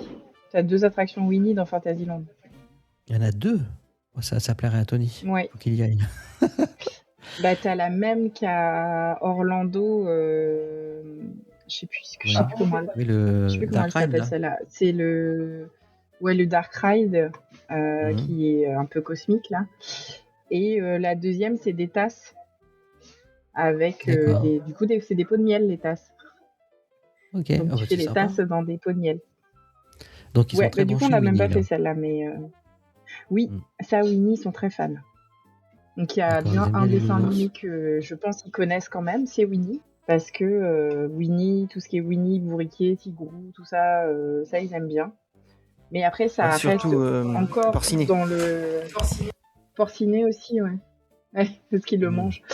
T'as 2 attractions Winnie dans Fantasyland. Il y en a 2. Ça plairait à Tony. Ouais. Faut qu'il y aille. Bah, t'as la même qu'à Orlando. Je sais plus comment. Oui, le je sais plus comment elle s'appelle celle-là. C'est le Dark Ride qui est un peu cosmique là. Et la deuxième, c'est des tasses avec c'est des pots de miel les tasses. Ok. Donc tu fais les tasses dans des pots de miel. Donc ils sont très du coup on n'a même pas fait celle-là, mais oui, ça Winnie, ils sont très fans. Donc il y a bien un dessin animé que je pense qu'ils connaissent quand même, c'est Winnie, parce que Winnie, tout ce qui est Winnie, Bourriquet, Tigrou, tout ça, ça ils aiment bien. Mais après ça reste encore Porcinet. Dans le Porcinet aussi, ouais. Parce qu'ils le mangent.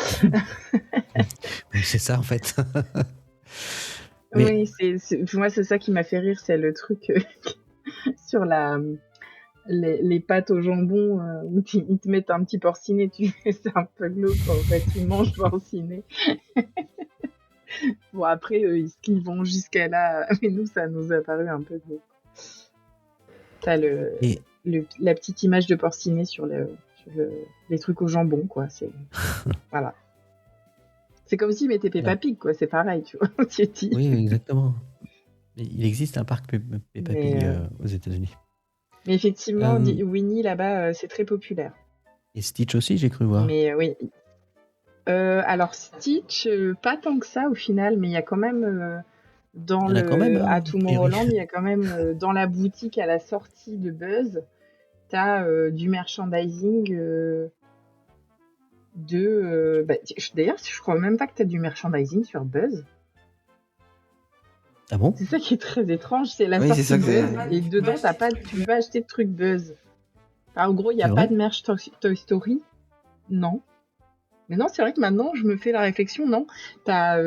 C'est ça en fait. Oui, moi c'est ça qui m'a fait rire, c'est le truc sur les pâtes au jambon où ils te mettent un petit porcinet, c'est un peu glauque en fait, ils mangent porcinet. Bon après ce qu'ils vont jusqu'à là, mais nous ça nous a paru un peu glauque. T'as la petite image de porcinet sur les trucs au jambon quoi, c'est voilà. C'est comme s'ils mettaient Peppa Pig quoi, c'est pareil tu vois. Oui exactement. Il existe un parc Peppa Pig aux États-Unis. Mais effectivement, Winnie là-bas, c'est très populaire. Et Stitch aussi, j'ai cru voir. Mais oui. Alors Stitch, pas tant que ça au final, mais il y a quand même à Tomorrowland, il y a quand même dans la boutique à la sortie de Buzz, t'as du merchandising d'ailleurs, je crois même pas que t'as du merchandising sur Buzz. Ah bon? C'est ça qui est très étrange, c'est la sortie Buzz et dedans tu peux pas acheter de trucs Buzz. En gros, il n'y C'est a pas vrai? de merch Toy Story. Non. Mais non, c'est vrai que maintenant, je me fais la réflexion, non. T'as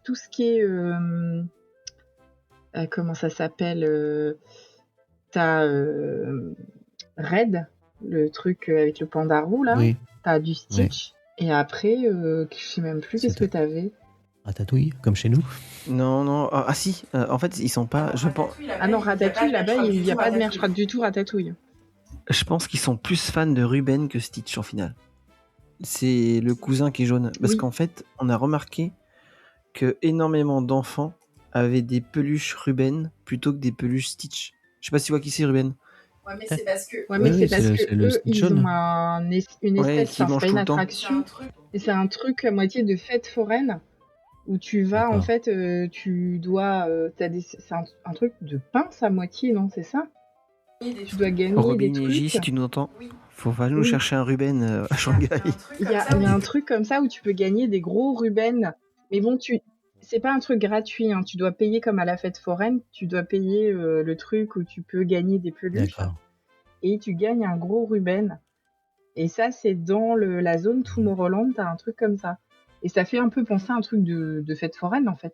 tout ce qui est... comment ça s'appelle T'as Red, le truc avec le panda roux, là. Oui. T'as du Ouais. Stitch. Et après, je sais même plus, C'est qu'est-ce que t'avais Ratatouille, comme chez nous. Non. Ah si, en fait, ils sont pas. Je pense, Ah non, Ratatouille, là-bas, il n'y a pas de merch du tout Ratatouille. je pense qu'ils sont plus fans de Ruben que Stitch en final. C'est le cousin qui est jaune. Parce Oui. qu'en fait, on a remarqué que énormément d'enfants avaient des peluches Ruben plutôt que des peluches Stitch. Je sais pas si tu vois qui c'est Ruben. Ouais, mais c'est parce que. Ouais, mais Oui, c'est oui, parce c'est que le eux, Stitch ils jaune. ont une Ouais, espèce, qui enfin, mange c'est pas tout une le temps. C'est un attraction, truc. mais c'est un truc à moitié de fête foraine où tu vas, en D'accord. fait, tu dois, c'est un truc de pince à moitié, non, c'est ça? Tu dois gagner des Robin et J, trucs. si tu nous entends, Oui. faut pas nous Oui. chercher un Ruben à Shanghai. Il y a un truc comme ça où tu peux gagner des gros Ruben. Mais bon, c'est pas un truc gratuit, hein. Tu dois payer comme à la fête foraine. Tu dois payer le truc où tu peux gagner des peluches. D'accord. Et tu gagnes un gros Ruben. Et ça, c'est dans la zone Tomorrowland, t'as un truc comme ça. Et ça fait un peu penser à un truc de fête foraine, en fait.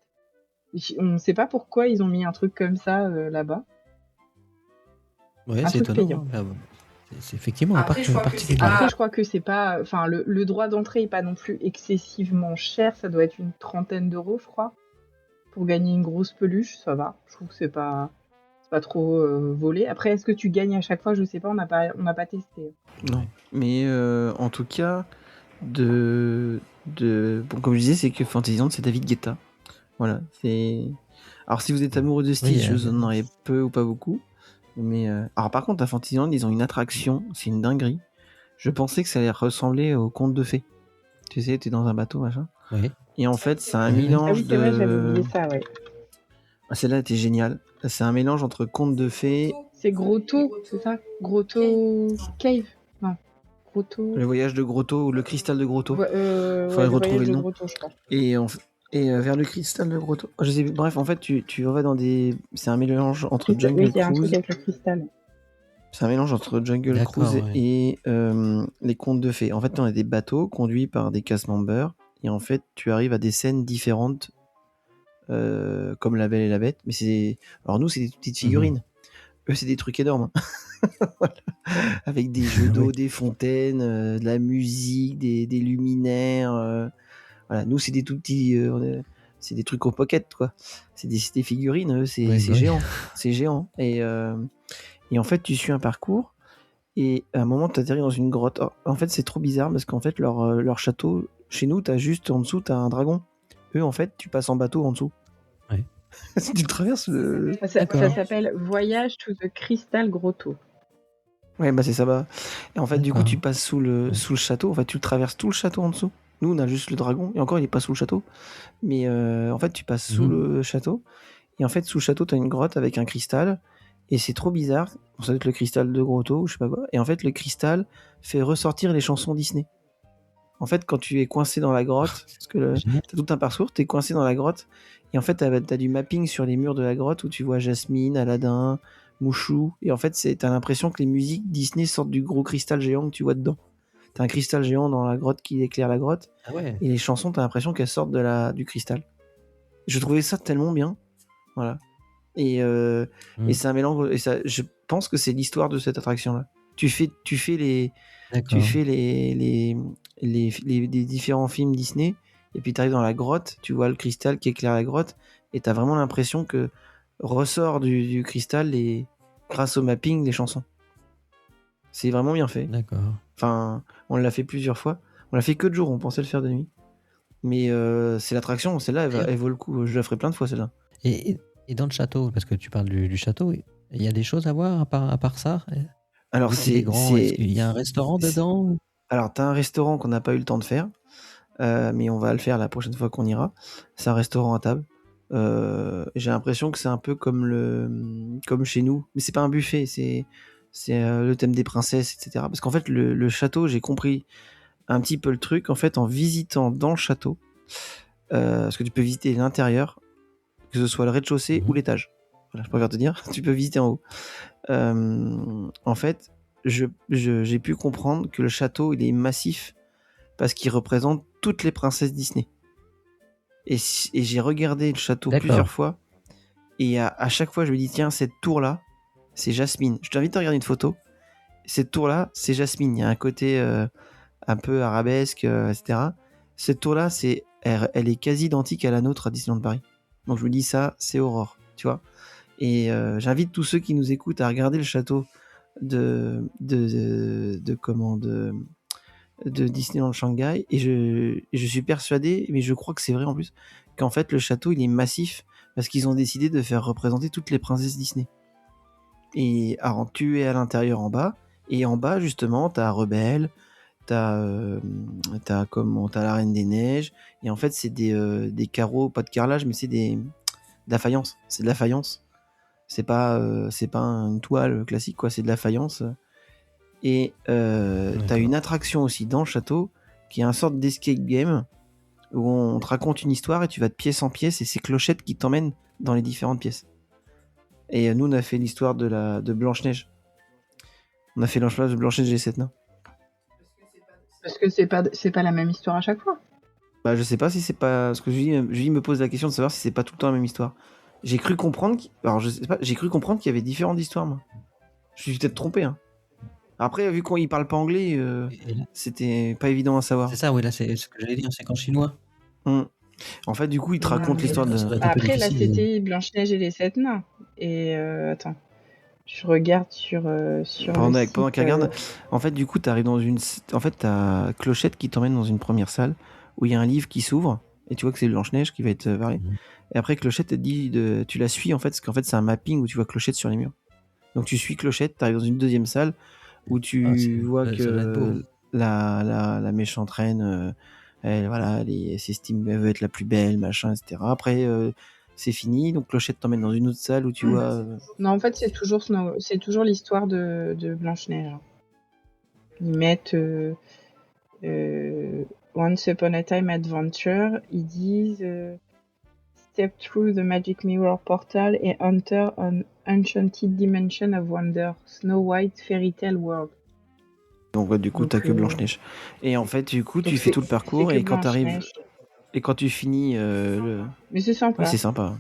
On sait pas pourquoi ils ont mis un truc comme ça là-bas. Ouais, Un c'est truc étonnant. payant. Hein. C'est effectivement un Après, parc je crois que c'est particulier. pas- Après, je crois que c'est pas... Enfin, le droit d'entrée est pas non plus excessivement cher. Ça doit être une 30aine d'euros, je crois. Pour gagner une grosse peluche, ça va. Je trouve que c'est pas trop volé. Après, est-ce que tu gagnes à chaque fois? Je sais pas, on n'a pas testé. Non. Mais en tout cas, bon, comme je disais, c'est que Fantasyland, c'est David Guetta. Voilà. Alors, si vous êtes amoureux de Stitch, vous en aurez peu ou pas beaucoup. Mais alors, par contre, à Fantasyland, ils ont une attraction, c'est une dinguerie. Je pensais que ça allait ressembler au conte de fées. Tu sais, t'es dans un bateau, machin. Oui. Et en fait, c'est un Ah mélange oui, c'est vrai, j'avais oublié ça, ouais. Ah, celle-là était géniale. C'est un mélange entre conte de fées, C'est Grotto, c'est ça? Grotto Cave? Non. Grotto... le voyage de Grotto ou le cristal de Grotto. Ouais, Faudrait le retrouver voyage le de nom. Grotto, je crois. Et vers le cristal de Grotto. Je sais, bref, en fait, tu vas dans des. C'est un mélange entre Oui, Jungle il y a un truc Cruise. avec le cristal. C'est un mélange entre Jungle D'accord, Cruise ouais. et les contes de fées. En fait, on a des bateaux conduits par des cast members. Et en fait, tu arrives à des scènes différentes, comme La Belle et la Bête. Mais c'est. Alors, nous, c'est des petites figurines. Eux, c'est des trucs énormes. Voilà. Avec des jeux d'eau, des fontaines, de la musique, des luminaires. Voilà. Nous, c'est des tout petits. C'est des trucs au pocket, quoi. C'est des figurines, eux, c'est géant. C'est géant. Et en fait, tu suis un parcours. Et à un moment, tu atterris dans une grotte. Alors, en fait, c'est trop bizarre parce qu'en fait, leur château, chez nous, t'as juste en dessous, t'as un dragon. Eux, en fait, tu passes en bateau en dessous. Ouais. Tu traverses le. Ça s'appelle Voyage to the Crystal Grotto. Ouais, bah c'est ça. Bah. Et en fait, du coup, D'accord. tu passes sous le château. En fait, tu traverses tout le château en dessous. Nous, on a juste le dragon. Et encore, il est pas sous le château. Mais en fait, tu passes sous le château. Et en fait, sous le château, tu as une grotte avec un cristal. Et c'est trop bizarre. Ça doit être le cristal de Grotto ou je sais pas quoi. Et en fait, le cristal fait ressortir les chansons Disney. En fait, quand tu es coincé dans la grotte, parce que t'as tout un parcours, t'es coincé dans la grotte. Et en fait, t'as du mapping sur les murs de la grotte où tu vois Jasmine, Aladdin, Mouchou. Et en fait, t'as l'impression que les musiques Disney sortent du gros cristal géant que tu vois dedans. T'as un cristal géant dans la grotte qui éclaire la grotte. Ah ouais. Et les chansons, t'as l'impression qu'elles sortent du cristal. Je trouvais ça tellement bien. Voilà. Et c'est un mélange. Et ça, je pense que c'est l'histoire de cette attraction-là. Tu fais les différents films Disney. Et puis t'arrives dans la grotte, tu vois le cristal qui éclaire la grotte. Et t'as vraiment l'impression que ressort du cristal grâce au mapping les chansons. C'est vraiment bien fait. D'accord. Enfin, on l'a fait plusieurs fois. On l'a fait que de jour, on pensait le faire de nuit. Mais c'est l'attraction, celle-là, elle vaut le coup. Je la ferai plein de fois, celle-là. Et dans le château, parce que tu parles du château, il y a des choses à voir à part ça? Alors, il y a un restaurant dedans? Alors, t'as un restaurant qu'on n'a pas eu le temps de faire, mais on va le faire la prochaine fois qu'on ira. C'est un restaurant à table. J'ai l'impression que c'est un peu comme chez nous, mais c'est pas un buffet, c'est le thème des princesses, etc. Parce qu'en fait, le château, j'ai compris un petit peu le truc, en fait, en visitant dans le château, parce que tu peux visiter l'intérieur, que ce soit le rez-de-chaussée ou l'étage. Voilà, je préfère te dire, tu peux visiter en haut. En fait, j'ai pu comprendre que le château, il est massif parce qu'il représente toutes les princesses Disney. Et j'ai regardé le château plusieurs fois. Et à chaque fois, je me dis, tiens, cette tour-là, c'est Jasmine. Je t'invite à regarder une photo. Cette tour-là, c'est Jasmine. Il y a un côté un peu arabesque, etc. Cette tour-là, elle est quasi identique à la nôtre à Disneyland Paris. Donc je me dis, ça, c'est Aurore, tu vois. Et j'invite tous ceux qui nous écoutent à regarder le château de Disneyland Shanghai. Et je suis persuadé, mais je crois que c'est vrai en plus, qu'en fait, le château, il est massif parce qu'ils ont décidé de faire représenter toutes les princesses Disney. Et alors, tu es à l'intérieur en bas, et en bas, justement, t'as Rebelle, t'as la Reine des Neiges, et en fait, c'est des carreaux, pas de carrelage, mais c'est de la faïence. C'est de la faïence. C'est pas une toile classique, quoi, c'est de la faïence. Et t'as une attraction aussi dans le château, qui est une sorte d'escape game, où on te raconte une histoire et tu vas de pièce en pièce et c'est Clochette qui t'emmène dans les différentes pièces. Et nous, on a fait l'histoire de Blanche-Neige. On a fait l'histoire de Blanche-Neige et les 7 nains. Parce que c'est pas la même histoire à chaque fois. Bah, je sais pas si c'est pas... Parce que Julie me pose la question de savoir si c'est pas tout le temps la même histoire. J'ai cru comprendre j'ai cru comprendre qu'il y avait différentes histoires, moi. Je suis peut-être trompé, hein. Après, vu qu'il parle pas anglais, c'était pas évident à savoir. C'est ça, oui, là, c'est ce que j'allais dire, c'est qu'en chinois. En fait, du coup, il te raconte l'histoire de... Après, là, c'était Blanche-Neige et les 7 nains. Et attends, je regarde sur pendant qu'elle regarde, en fait, du coup, t'arrives dans une... En fait, t'as Clochette qui t'emmène dans une première salle où il y a un livre qui s'ouvre et tu vois que c'est Blanche-Neige qui va être parlé. Et après, Clochette te dit tu la suis, en fait, parce qu'en fait, c'est un mapping où tu vois Clochette sur les murs. Donc, tu suis Clochette, t'arrives dans une deuxième salle où tu vois que la méchante reine, elle s'estime, elle veut être la plus belle, machin, etc. Après, c'est fini, donc Clochette t'emmène dans une autre salle où tu vois... Non, en fait, c'est toujours l'histoire de Blanche-Neige. Ils mettent Once Upon a Time Adventure, ils disent Step through the Magic Mirror Portal and enter an enchanted dimension of wonder, Snow White Fairy Tale World. Donc du coup, t'as que Blanche-Neige. Et en fait, du coup, tu fais tout le parcours et quand t'arrives... Et quand tu finis Mais c'est sympa. Ouais, c'est sympa.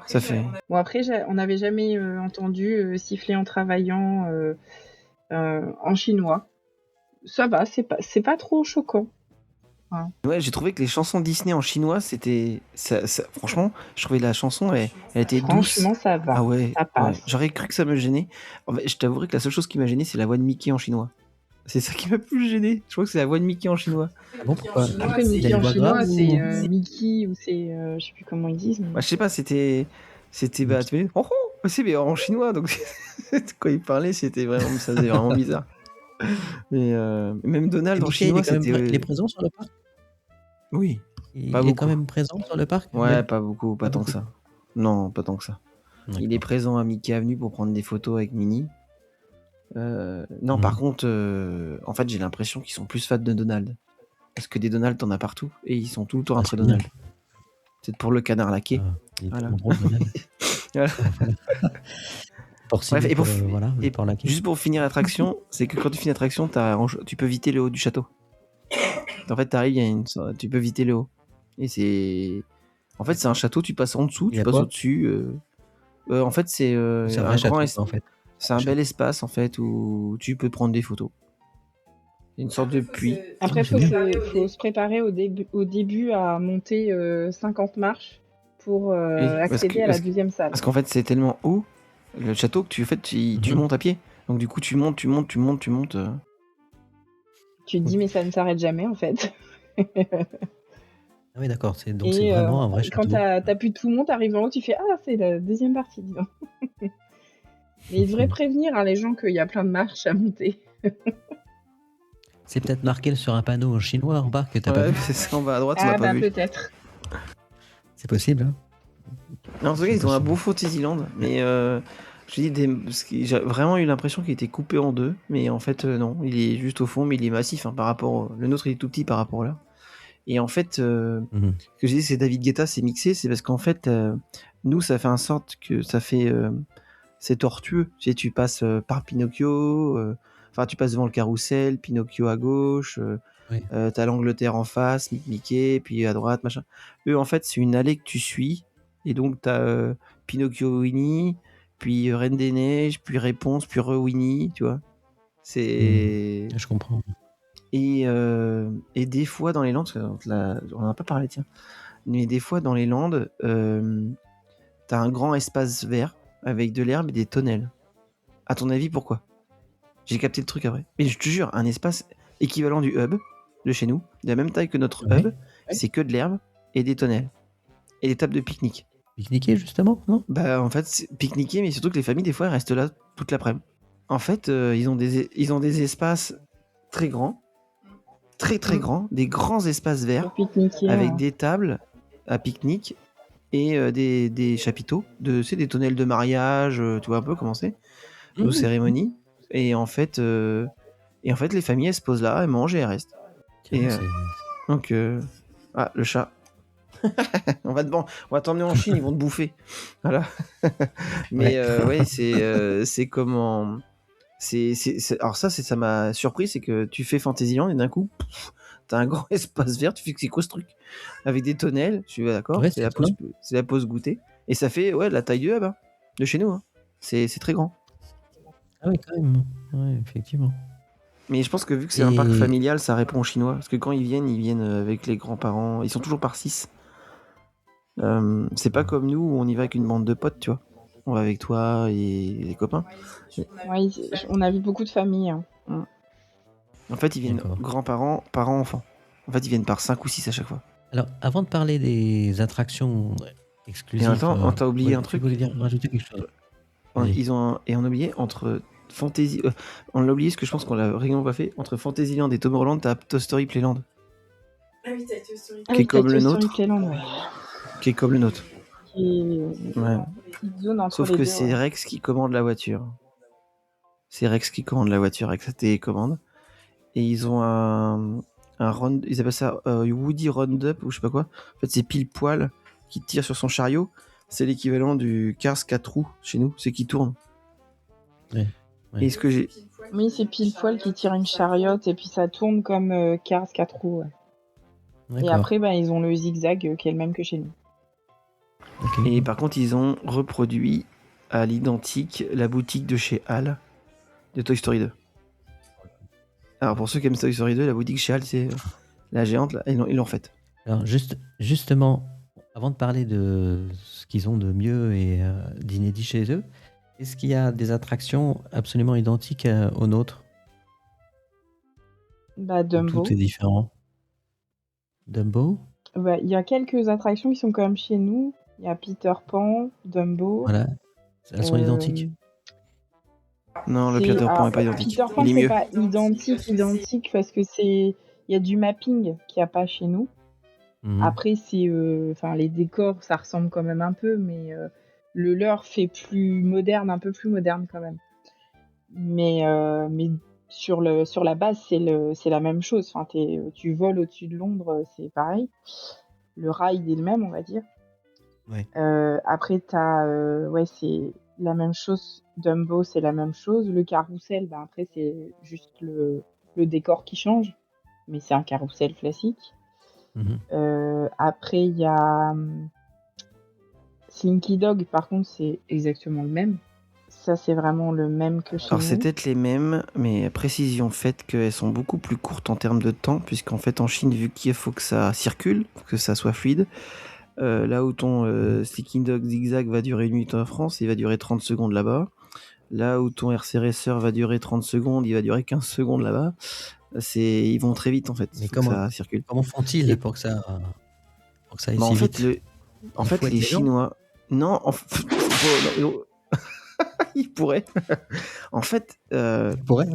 Ça fait... Bon, après, on n'avait jamais entendu siffler en travaillant en chinois. Ça va, c'est pas trop choquant. Ouais, j'ai trouvé que les chansons Disney en chinois, c'était... Franchement, je trouvais la chanson, elle était douce. Franchement, ça va. Ah ouais, ça passe. Ouais. J'aurais cru que ça me gênait. En fait, je t'avouerai que la seule chose qui m'a gêné, c'est la voix de Mickey en chinois. C'est ça qui m'a plus gêné. Je crois que c'est la voix de Mickey en chinois. Bon, pourquoi Après, Mickey en chinois, c'est Mickey ou c'est... je sais plus comment ils disent. Mais... Bah, je sais pas, c'était oh, c'est bien en chinois, donc quand il parlait, c'était vraiment... Ça faisait vraiment bizarre. Mais même Donald en chinois, c'était... Il est présent sur le parc? Oui. Il est quand même présent sur le parc? Ouais, pas beaucoup, pas tant que ça. Non, pas tant que ça. D'accord. Il est présent à Mickey Avenue pour prendre des photos avec Minnie. Non, par contre, en fait, j'ai l'impression qu'ils sont plus fans de Donald. Parce que des Donald, t'en as partout. Et ils sont tout le temps après Donald. C'est pour le canard laqué. Voilà. Drôle, voilà. Bref, juste pour finir l'attraction, c'est que quand tu finis l'attraction, tu peux visiter le haut du château. En fait, t'arrives, tu peux visiter le haut. Et c'est... En fait, c'est un château, tu passes en dessous, tu passes au-dessus. En fait, c'est un vrai château, en fait. C'est un bel espace, en fait, où tu peux prendre des photos. C'est une sorte de puits. Après, il faut se préparer au début à monter 50 marches pour accéder à la deuxième salle. Parce qu'en fait, c'est tellement haut, le château, que tu montes à pied. Donc du coup, tu montes. Tu te dis, mais ça ne s'arrête jamais, en fait. Ah oui, d'accord. Donc c'est vraiment un vrai château. Quand t'as plus de poumons, t'arrives en haut, tu fais « Ah, c'est la deuxième partie, dis donc. » Mais ils devraient prévenir les gens qu'il y a plein de marches à monter. C'est peut-être marqué sur un panneau en chinois en bas que t'as pas vu. C'est ça, en bas à droite, on n'a pas vu. Peut-être. C'est possible, hein. Non, en tout cas, ils ont un beau Fantasyland, mais j'ai vraiment eu l'impression qu'il était coupé en deux, mais en fait, non, il est juste au fond, mais il est massif, hein, par rapport... Le nôtre, il est tout petit par rapport là. Et en fait, ce que je dis, c'est David Guetta, c'est mixé, c'est parce qu'en fait, nous, ça fait en sorte que ça fait... c'est tortueux. Tu sais, tu passes par Pinocchio, Enfin, tu passes devant le carrousel, Pinocchio à gauche, t'as l'Angleterre en face, Mickey, puis à droite, machin. Eux, en fait, c'est une allée que tu suis, et donc t'as Pinocchio, Winnie, puis Reine des Neiges, puis Réponse, puis Winnie, tu vois. C'est... Je comprends. Et des fois dans les Landes, parce on n'en a pas parlé, tiens, mais des fois dans les Landes, t'as un grand espace vert avec de l'herbe et des tonnelles. À ton avis, pourquoi ? J'ai capté le truc après. Mais je te jure, un espace équivalent du hub de chez nous, de la même taille que notre hub, c'est que de l'herbe et des tonnelles. Et des tables de pique-nique. Pique-niquer, justement, non ? Bah, en fait, c'est pique-niquer, mais surtout que les familles, des fois, elles restent là toute l'après-midi. En fait, ils ont des espaces très grands, très grands, des grands espaces verts, avec des tables à pique-nique et des chapiteaux, des tonnelles de mariage, tu vois un peu comment c'est, aux cérémonies. Et en fait, les familles, elles se posent là, elles mangent et elles restent. Donc, le chat. on va t'emmener en Chine, ils vont te bouffer. Voilà. Mais c'est comment. Alors ça m'a surpris, c'est que tu fais Fantasyland et d'un coup, t'as un grand espace vert. Tu fais que c'est quoi ce truc avec des tonnelles. Je suis d'accord. C'est la pause goûter et ça fait la taille du hub de chez nous. Hein. C'est très grand. Ah oui, quand même. Ouais, effectivement. Mais je pense que vu que c'est un parc familial, ça répond aux Chinois. Parce que quand ils viennent avec les grands-parents. Ils sont toujours par 6. C'est pas comme nous où on y va avec une bande de potes, tu vois. On va avec toi et les copains. Ouais, on a vu beaucoup de familles. Hein. En fait, ils viennent grands-parents, parents-enfants. En fait, ils viennent par 5 ou 6 à chaque fois. Alors, avant de parler des attractions exclusives... Et attends, on t'a oublié un truc. Tu voulais rajouter quelque chose ? On a oublié entre Fantasy... on l'a oublié parce que je pense qu'on l'a régulièrement pas fait. Entre Fantasyland et Tomorrowland, t'as Toy Story Playland. Ah oui, t'as Toy Story. Qui est comme le nôtre. Qui est comme le nôtre. Sauf que c'est Rex qui commande la voiture. C'est Rex qui commande la voiture avec sa télécommande. Et ils ont ils appellent ça Woody Roundup ou je sais pas quoi. En fait, c'est pile poil qui tire sur son chariot. C'est l'équivalent du Cars 4 roues chez nous, c'est qui tourne. Et ce que j'ai... Oui, c'est pile poil qui tire une chariote et puis ça tourne comme Cars 4 roues. Ouais. Et après, ils ont le zigzag qui est le même que chez nous. Et par contre, ils ont reproduit à l'identique la boutique de chez Hal de Toy Story 2. Alors pour ceux qui aiment Toy Story 2, la boutique chez Hal, c'est la géante, là, ils l'ont faite. Alors justement, avant de parler de ce qu'ils ont de mieux et d'inédit chez eux, est-ce qu'il y a des attractions absolument identiques aux nôtres ? Dumbo. Tout est différent. Dumbo ? Il y a quelques attractions qui sont quand même chez nous. Il y a Peter Pan, Dumbo. Voilà, elles sont identiques. Non, le Peter Pan n'est pas identique. Peter Pan, c'est pas identique parce que il y a du mapping qu'il n'y a pas chez nous. Après, c'est, les décors, ça ressemble quand même un peu, mais le leur fait un peu plus moderne quand même. Mais sur la base, c'est la même chose. Enfin, tu voles au-dessus de Londres, c'est pareil. Le ride est le même, on va dire. Ouais. Après, c'est la même chose. Dumbo, c'est la même chose. Le carrousel, après, c'est juste le décor qui change. Mais c'est un carrousel classique. Après, il y a Slinky Dog, par contre, c'est exactement le même. Ça, c'est vraiment le même que chez nous. Alors, c'est peut-être les mêmes, mais précision faite qu'elles sont beaucoup plus courtes en termes de temps, puisqu'en fait, en Chine, vu qu'il faut que ça circule, que ça soit fluide, là où ton Slinky Dog Zigzag va durer 1 minute en France, il va durer 30 secondes là-bas. Là où ton RC Racer va durer 30 secondes, il va durer 15 secondes là-bas. Ils vont très vite en fait. Mais comment ça circule ? Comment font-ils pour que ça aille si vite ? En fait, les Chinois. Non, ils pourraient. En fait, ils pourraient.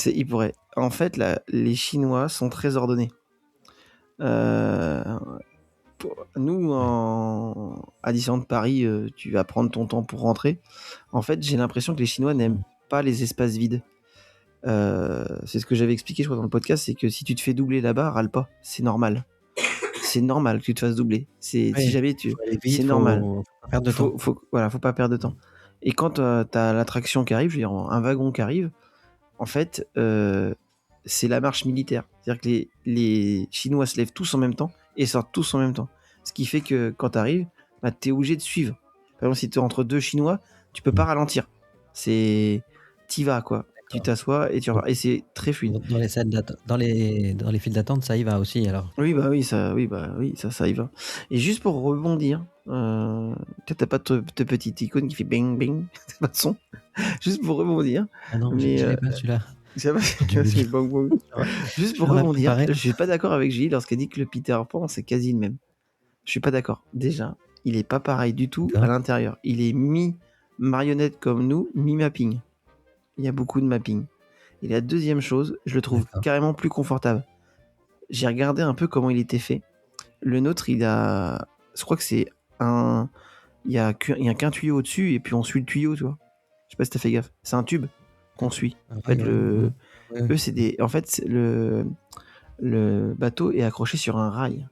Ils pourraient. En fait, les Chinois sont très ordonnés. Nous, à Disneyland Paris, tu vas prendre ton temps pour rentrer. En fait, j'ai l'impression que les Chinois n'aiment pas les espaces vides. C'est ce que j'avais expliqué, je crois, dans le podcast, c'est que si tu te fais doubler là-bas, râle pas, c'est normal. C'est normal que tu te fasses doubler. Si jamais c'est normal. Faut pas perdre de temps. Faut pas perdre de temps. Et quand t'as l'attraction qui arrive, je veux dire, un wagon qui arrive, en fait, c'est la marche militaire. C'est-à-dire que les Chinois se lèvent tous en même temps et sortent tous en même temps. Ce qui fait que quand tu arrives, bah, tu es obligé de suivre. Par exemple, si tu es entre deux Chinois, tu peux pas ralentir. T'y vas, quoi. Tu t'assois et tu repars. Et c'est très fluide. Dans les salles dans les files d'attente, ça y va aussi alors. Oui, ça y va. Et juste pour rebondir, t'as pas de petite icône qui fait bing bing, t'as pas de son. Juste pour rebondir. Ah non, je l'ai pas celui-là. C'est bang bang. Juste pour rebondir, je suis pas d'accord avec Gilles lorsqu'elle dit que le Peter Pan c'est quasi le même. Je suis pas d'accord. Déjà, il est pas pareil du tout à l'intérieur. Il est mi-marionnette comme nous, mi-mapping. Il y a beaucoup de mapping. Et la deuxième chose, je le trouve carrément plus confortable. J'ai regardé un peu comment il était fait. Le nôtre, je crois que c'est un... Il y a qu'un tuyau au-dessus et puis on suit le tuyau, tu vois. Je sais pas si t'as fait gaffe. C'est un tube qu'on suit. En fait, eux, c'est des... En fait, le bateau est accroché sur un rail.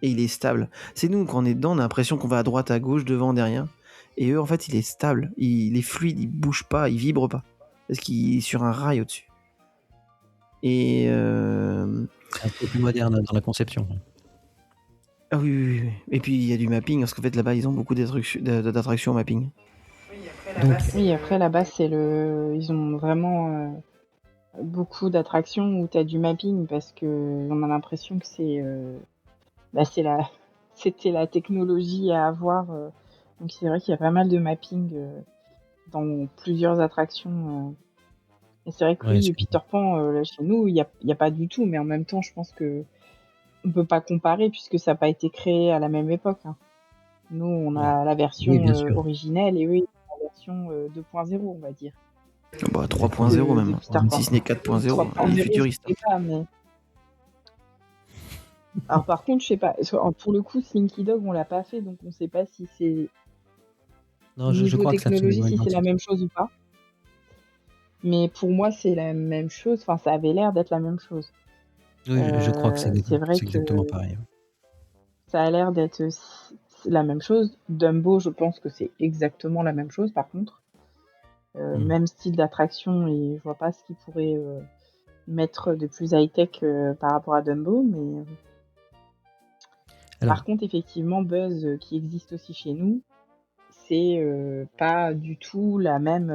Et il est stable. C'est nous, quand on est dedans, on a l'impression qu'on va à droite, à gauche, devant, derrière. Et eux, en fait, il est stable. Il est fluide, il bouge pas, il vibre pas. Parce qu'il est sur un rail au-dessus. Et... C'est un peu plus moderne dans la conception. Ah oui. Et puis, il y a du mapping, parce qu'en fait, là-bas, ils ont beaucoup d'attractions mapping. Après, là-bas, ils ont vraiment beaucoup d'attractions où tu as du mapping, parce qu'on a l'impression que c'était la technologie à avoir. Donc c'est vrai qu'il y a pas mal de mapping dans plusieurs attractions. Et c'est vrai que Peter Pan, là, chez nous, il y a pas du tout. Mais en même temps, je pense que on peut pas comparer puisque ça n'a pas été créé à la même époque. Hein. Nous, on a la version originelle et eux, ils ont la version 2.0, on va dire. Bah 3.0 même. Si ce n'est 4.0, il est futuriste. Alors par contre, je sais pas. Pour le coup, Slinky Dog, on l'a pas fait, donc on sait pas si c'est je crois technologie, si c'est la même chose ou pas. Mais pour moi, c'est la même chose. Enfin, ça avait l'air d'être la même chose. Oui, je crois que c'est exactement pareil. Ça a l'air d'être la même chose. Dumbo, je pense que c'est exactement la même chose. Par contre, même style d'attraction, et je vois pas ce qu'ils pourraient mettre de plus high-tech par rapport à Dumbo, mais par contre, effectivement, Buzz, qui existe aussi chez nous, c'est pas du tout la même,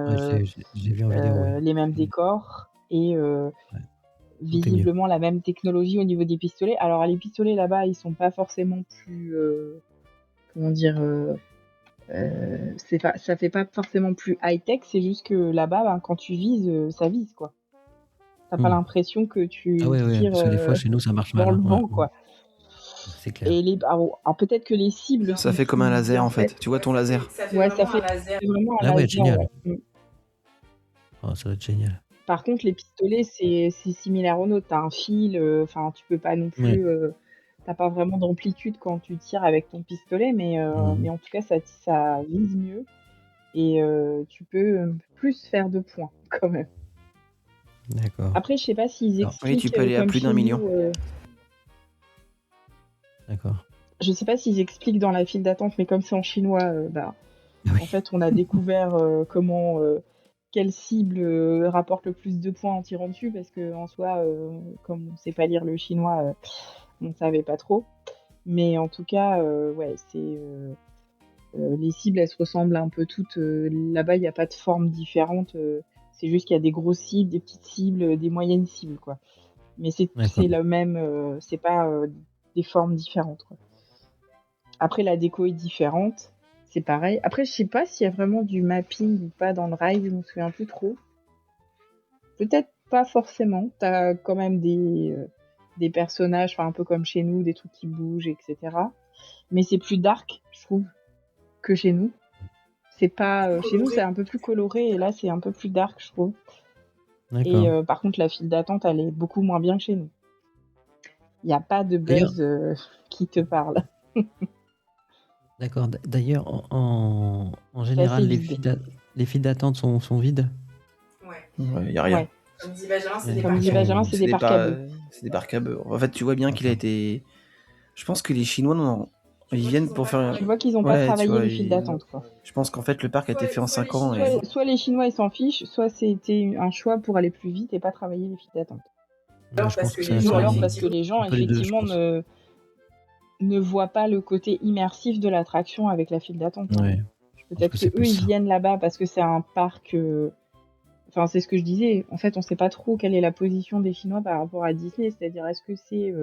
j'ai vu en vidéo, les mêmes décors et visiblement la même technologie au niveau des pistolets. Alors les pistolets là-bas, ils sont pas forcément plus, comment dire, ça fait pas forcément plus high-tech, c'est juste que là-bas, quand tu vises, ça vise, quoi. T'as pas l'impression que tu tires parce que des fois chez nous ça marche mal. Dans le vent, quoi. C'est clair. Et alors peut-être que les cibles... Ça fait comme un laser, en fait. Tu vois ton laser. Ça fait vraiment un laser. Génial. Oh, ça va être génial. Par contre, les pistolets, c'est similaire au nôtre. T'as un fil, enfin, tu peux pas non plus... t'as pas vraiment d'amplitude quand tu tires avec ton pistolet, mais en tout cas, ça vise mieux. Et tu peux plus faire de points, quand même. D'accord. Après, je sais pas s'ils expliquent... Oui, tu peux aller à plus d'1 million. D'accord. Je sais pas s'ils expliquent dans la file d'attente, mais comme c'est en chinois, en fait, on a découvert comment... quelle cible rapporte le plus de points en tirant dessus, parce que en soi, comme on sait pas lire le chinois, on savait pas trop. Mais en tout cas, c'est les cibles, elles se ressemblent un peu toutes. Là-bas, il n'y a pas de forme différente. C'est juste qu'il y a des grosses cibles, des petites cibles, des moyennes cibles, quoi. Mais c'est le même. C'est pas des formes différentes, quoi. Après, la déco est différente. C'est pareil. Après, je sais pas s'il y a vraiment du mapping ou pas dans le ride, je me souviens plus trop. Peut-être pas forcément. T'as quand même des personnages, un peu comme chez nous, des trucs qui bougent, etc. Mais c'est plus dark, je trouve, que chez nous. C'est pas chez nous, c'est un peu plus coloré, et là, c'est un peu plus dark, je trouve. Et par contre, la file d'attente, elle est beaucoup moins bien que chez nous. Il n'y a pas de Buzz qui te parle. D'accord. D'ailleurs, en général, les files d'attente sont vides. Il n'y a rien. Ouais. Comme dit Benjamin, c'est des parcs à bœufs. C'est des parcs à bœufs. En fait, tu vois bien qu'il a été... Je pense que les Chinois, Ils viennent pour faire. Tu vois qu'ils n'ont pas travaillé les files d'attente, quoi. Je pense qu'en fait, le parc a été fait en 5 ans. Soit les Chinois, ils s'en fichent, soit c'était un choix pour aller plus vite et pas travailler les files d'attente. Ouais, je pense que ça, Ou alors parce que les gens, effectivement, ne voient pas le côté immersif de l'attraction avec la file d'attente. Ouais. Peut-être que eux, ils viennent là-bas parce que c'est un parc... Enfin, c'est ce que je disais. En fait, on sait pas trop quelle est la position des Chinois par rapport à Disney. C'est-à-dire, est-ce que c'est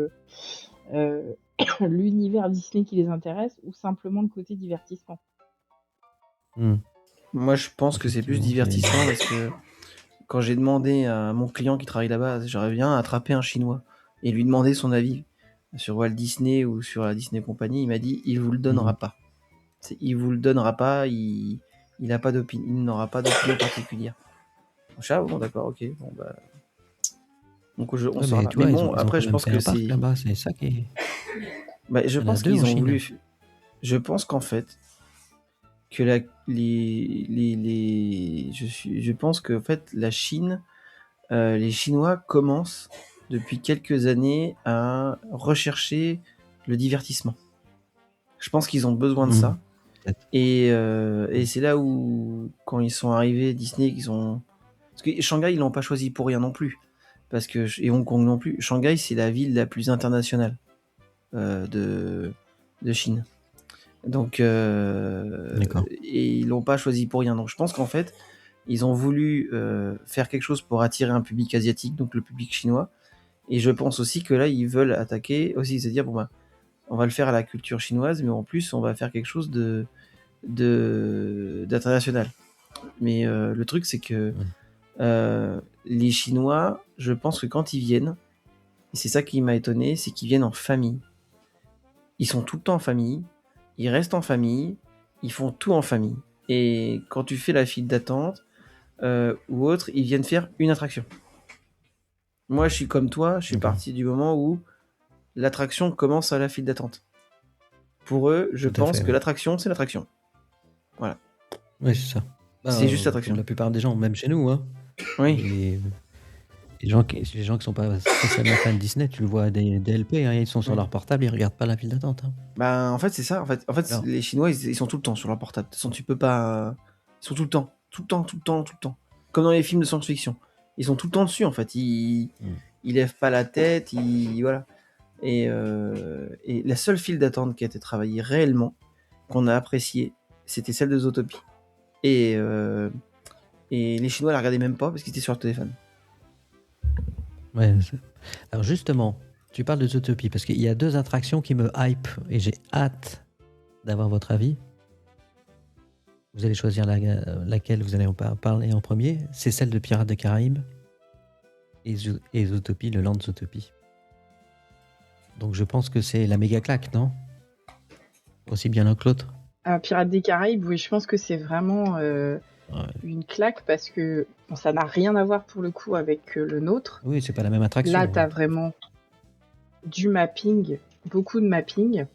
l'univers Disney qui les intéresse ou simplement le côté divertissement? Moi, je pense que c'est plus divertissement parce que quand j'ai demandé à mon client qui travaille là-bas, j'aurais bien attraper un Chinois et lui demander son avis sur Walt Disney ou sur la Disney Company, il m'a dit il vous le donnera pas. Il vous le donnera pas, il a pas d'opinion, il n'aura pas d'opinion particulière. Bon, d'accord, ok, bon bah. Donc on sort là. Mais bon, après je pense que c'est là-bas, c'est ça qui est. Bah, je pense qu'ils ont voulu. Je pense qu'en fait que je pense que en fait la Chine, les Chinois commencent depuis quelques années à rechercher le divertissement. Je pense qu'ils ont besoin de ça. Et c'est là où, quand ils sont arrivés, Disney, parce que Shanghai, ils l'ont pas choisi pour rien non plus. Et Hong Kong non plus. Shanghai, c'est la ville la plus internationale de Chine. Donc, et ils l'ont pas choisi pour rien. Donc, je pense qu'en fait, ils ont voulu faire quelque chose pour attirer un public asiatique, donc le public chinois. Et je pense aussi que là, ils veulent attaquer aussi, c'est-à-dire, bon, bah, on va le faire à la culture chinoise, mais en plus, on va faire quelque chose d'international. Mais le truc, c'est que les Chinois, je pense que quand ils viennent, et c'est ça qui m'a étonné, c'est qu'ils viennent en famille. Ils sont tout le temps en famille, ils restent en famille, ils font tout en famille. Et quand tu fais la file d'attente ou autre, ils viennent faire une attraction. Moi, je suis comme toi, je suis parti du moment où l'attraction commence à la file d'attente. Pour eux, je pense que l'attraction, c'est l'attraction. Voilà. Oui, c'est ça. C'est juste l'attraction. La plupart des gens, même chez nous, hein. Oui. Les gens qui sont pas spécialement fans de Disney, tu le vois des DLP, hein, ils sont sur leur portable, ils regardent pas la file d'attente. Hein. Bah, en fait, c'est ça. En fait, les Chinois, ils sont tout le temps sur leur portable. De toute façon, tu peux pas. Ils sont tout le temps. Comme dans les films de science-fiction. Ils sont tout le temps dessus, en fait. Ils lèvent pas la tête, voilà. Et la seule file d'attente qui a été travaillée réellement, qu'on a appréciée, c'était celle de Zootopie. Et les Chinois la regardaient même pas parce qu'ils étaient sur leur téléphone. Ouais. Alors justement, tu parles de Zootopie parce qu'il y a 2 attractions qui me hype et j'ai hâte d'avoir votre avis. Vous allez choisir laquelle vous allez en parler en premier. C'est celle de Pirates des Caraïbes et Zootopie, le Land Zootopie. Donc je pense que c'est la méga claque, non? Aussi bien l'un que l'autre. Pirates des Caraïbes, oui, je pense que c'est vraiment une claque parce que ça n'a rien à voir pour le coup avec le nôtre. Oui, c'est pas la même attraction. Là, t'as vraiment du mapping, beaucoup de mapping.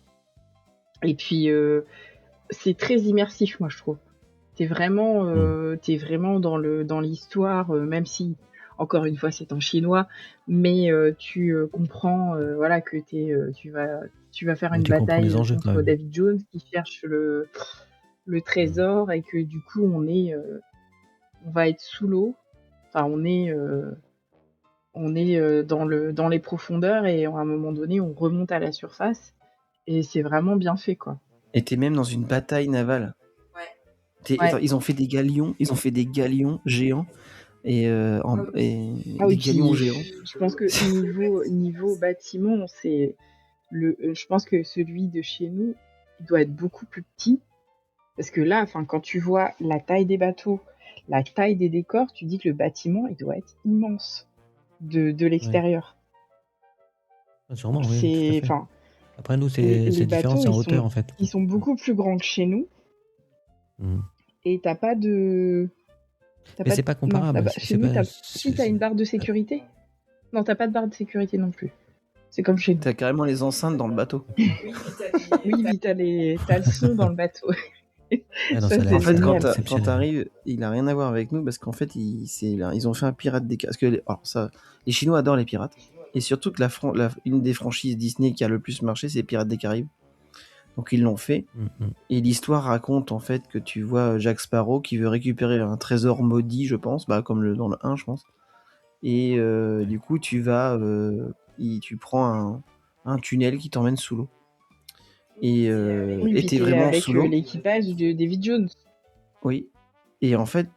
Et puis, c'est très immersif, moi, je trouve. T'es vraiment dans l'histoire, même si, encore une fois, c'est en chinois, mais tu comprends voilà, que tu vas faire une bataille contre David Jones qui cherche le trésor et que du coup, on va être sous l'eau. Enfin, on est dans les profondeurs et à un moment donné, on remonte à la surface et c'est vraiment bien fait, quoi. Et t'es même dans une bataille navale. Ouais. Attends, ils ont fait des galions géants et des galions géants. Je pense que niveau bâtiment, je pense que celui de chez nous, il doit être beaucoup plus petit parce que là, quand tu vois la taille des bateaux, la taille des décors, tu dis que le bâtiment, il doit être immense de l'extérieur. Ouais. Sûrement, oui. Après, nous, c'est différent, c'est en hauteur, en fait. Ils sont beaucoup plus grands que chez nous. Et t'as pas de... Mais c'est pas comparable. Chez nous, t'as une barre de sécurité. Non, t'as pas de barre de sécurité non plus. C'est comme chez nous. T'as carrément les enceintes dans le bateau. Oui, t'as le son dans le bateau. Non, en fait, quand t'arrives, il a rien à voir avec nous parce qu'en fait, ils ont fait un pirate des Caraïbes. Les Chinois adorent les pirates et surtout que une des franchises Disney qui a le plus marché, c'est Pirates des Caraïbes. Donc ils l'ont fait. Et l'histoire raconte en fait que tu vois Jack Sparrow qui veut récupérer un trésor maudit, je pense, comme dans le 1, je pense. Et du coup, tu prends un tunnel qui t'emmène sous l'eau. Et t'es vraiment sous l'eau. Avec l'équipage de Davy Jones. Oui. Et en fait,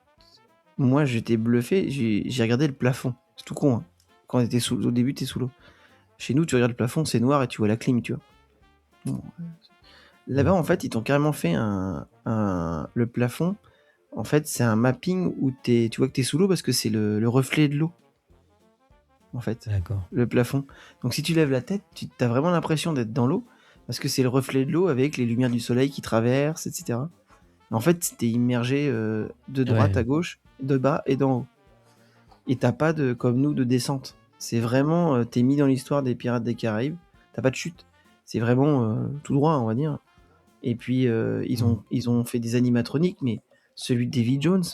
moi, j'étais bluffé. J'ai regardé le plafond. C'est tout con. Hein. Quand on était au début, t'es sous l'eau. Chez nous, tu regardes le plafond, c'est noir et tu vois la clim, tu vois. Bon. Là-bas, en fait, ils t'ont carrément fait le plafond. En fait, c'est un mapping où tu vois que t'es sous l'eau parce que c'est le reflet de l'eau. En fait, le plafond. Donc, si tu lèves la tête, tu as vraiment l'impression d'être dans l'eau parce que c'est le reflet de l'eau avec les lumières du soleil qui traversent, etc. En fait, t'es immergé de droite à gauche, de bas et d'en haut. Et t'as pas comme nous, de descente. C'est vraiment, t'es mis dans l'histoire des Pirates des Caraïbes. T'as pas de chute. C'est vraiment tout droit, on va dire. Et puis, ils ont fait des animatroniques, mais celui de Davy Jones...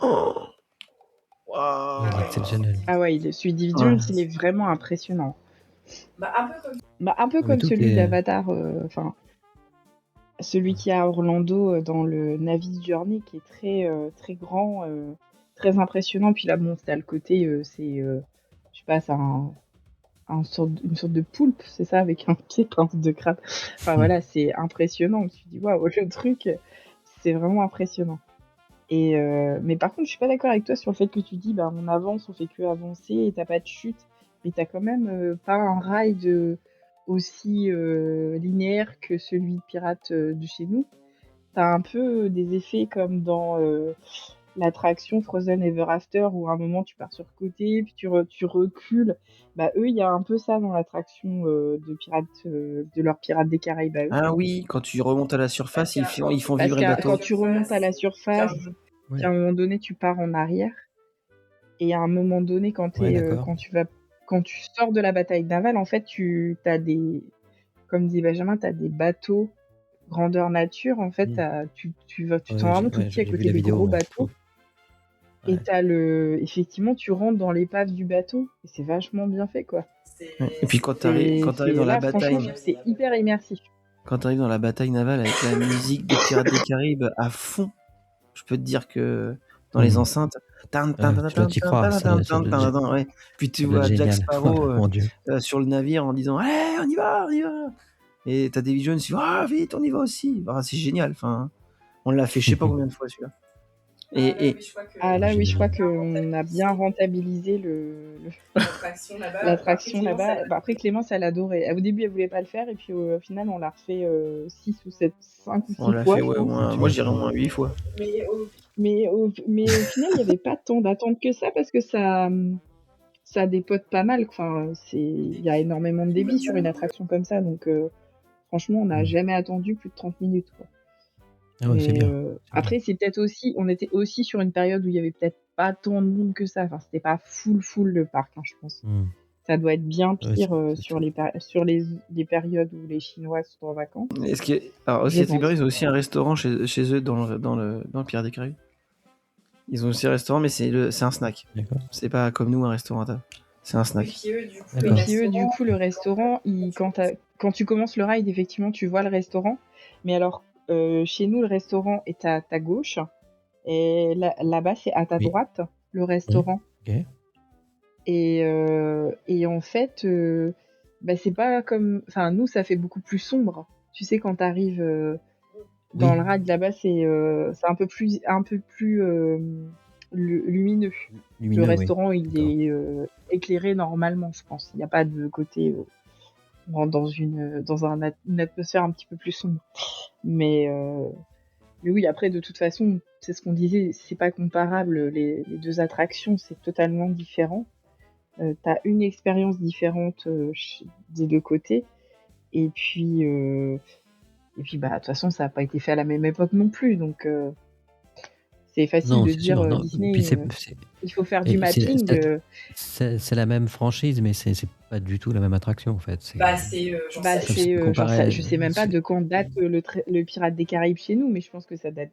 Oh wow. Il est exceptionnel. Ah ouais, celui de Davy Jones, il est vraiment impressionnant. Un peu comme celui d'Avatar, celui qui a Orlando dans le Navi's Journey, qui est très, très grand, très impressionnant. Puis là, bon, c'est à le côté, je sais pas, c'est une sorte de poulpe, c'est ça, avec un pied pince de crabe. Enfin voilà, c'est impressionnant. Tu te dis, waouh, le truc, c'est vraiment impressionnant. Et mais par contre, je suis pas d'accord avec toi sur le fait que tu dis, on avance, on fait que avancer et t'as pas de chute. Mais t'as quand même pas un ride aussi linéaire que celui de Pirates de chez nous. T'as un peu des effets comme dans l'attraction Frozen Ever After où à un moment tu pars sur le côté puis tu recules. Eux, il y a un peu ça dans l'attraction de leurs Pirates des Caraïbes à eux. Ah oui, quand tu remontes à la surface, ils font vibrer le bateau. Quand tu remontes à la surface, à un moment donné tu pars en arrière et à un moment donné quand tu sors de la bataille navale, en fait t'as des, comme dit Benjamin, t'as des bateaux grandeur nature, en fait tu te sens vraiment tout petit à côté des gros bateaux. Et effectivement, tu rentres dans l'épave du bateau et c'est vachement bien fait, quoi. Et puis quand t'arrives dans la bataille, c'est hyper immersif. Quand t'arrives dans la bataille navale avec la musique des Pirates des Caraïbes à fond, je peux te dire que dans les enceintes, puis tu vois Jack Sparrow sur le navire en disant allez, on y va. Et t'as Davy Jones qui dit vite, on y va aussi. C'est génial. Enfin, on l'a fait je sais pas combien de fois celui-là. Je crois qu'on a bien rentabilisé l'attraction là-bas. Après, Clémence, elle adorait. Au début, elle voulait pas le faire, et puis au final, on l'a refait 6 ou 7, 5 ou 6 fois. On l'a fait, moi je dirais au moins 8 fois. Mais au final, il n'y avait pas tant d'attente que ça, parce que ça dépote pas mal. Enfin, il y a énormément de débit sur une attraction comme ça, donc franchement, on n'a jamais attendu plus de 30 minutes, quoi. Ah ouais, c'est bien. Après, c'est peut-être aussi, on était aussi sur une période où il y avait peut-être pas tant de monde que ça. Enfin, c'était pas full le parc, je pense. Ça doit être bien pire sur les périodes où les Chinois sont en vacances. Alors aussi, ils ont aussi un restaurant chez eux dans le Pirates des Caraïbes. Ils ont aussi un restaurant, mais c'est un snack. D'accord. C'est pas comme nous un restaurant. C'est un snack. Et puis eux, du coup, le restaurant, quand tu commences le ride, effectivement, tu vois le restaurant. Mais alors, chez nous, le restaurant est à ta gauche. Et là-bas, c'est à ta droite, le restaurant. Okay. Et en fait, c'est pas comme... Enfin, nous, ça fait beaucoup plus sombre. Tu sais, quand t'arrives dans le ride, là-bas, c'est un peu plus lumineux. Le restaurant, il est éclairé normalement, je pense. Il n'y a pas de côté... dans une atmosphère un petit peu plus sombre. Mais oui, après, de toute façon, c'est ce qu'on disait, c'est pas comparable, les deux attractions, c'est totalement différent. T'as une expérience différente des deux côtés. Et puis, de toute façon, ça n'a pas été fait à la même époque non plus, donc c'est facile de dire Disney, il faut faire du mapping. C'est la même franchise, mais c'est pas du tout la même attraction en fait. Je sais même pas de quand date le Pirate des Caraïbes chez nous, mais je pense que ça date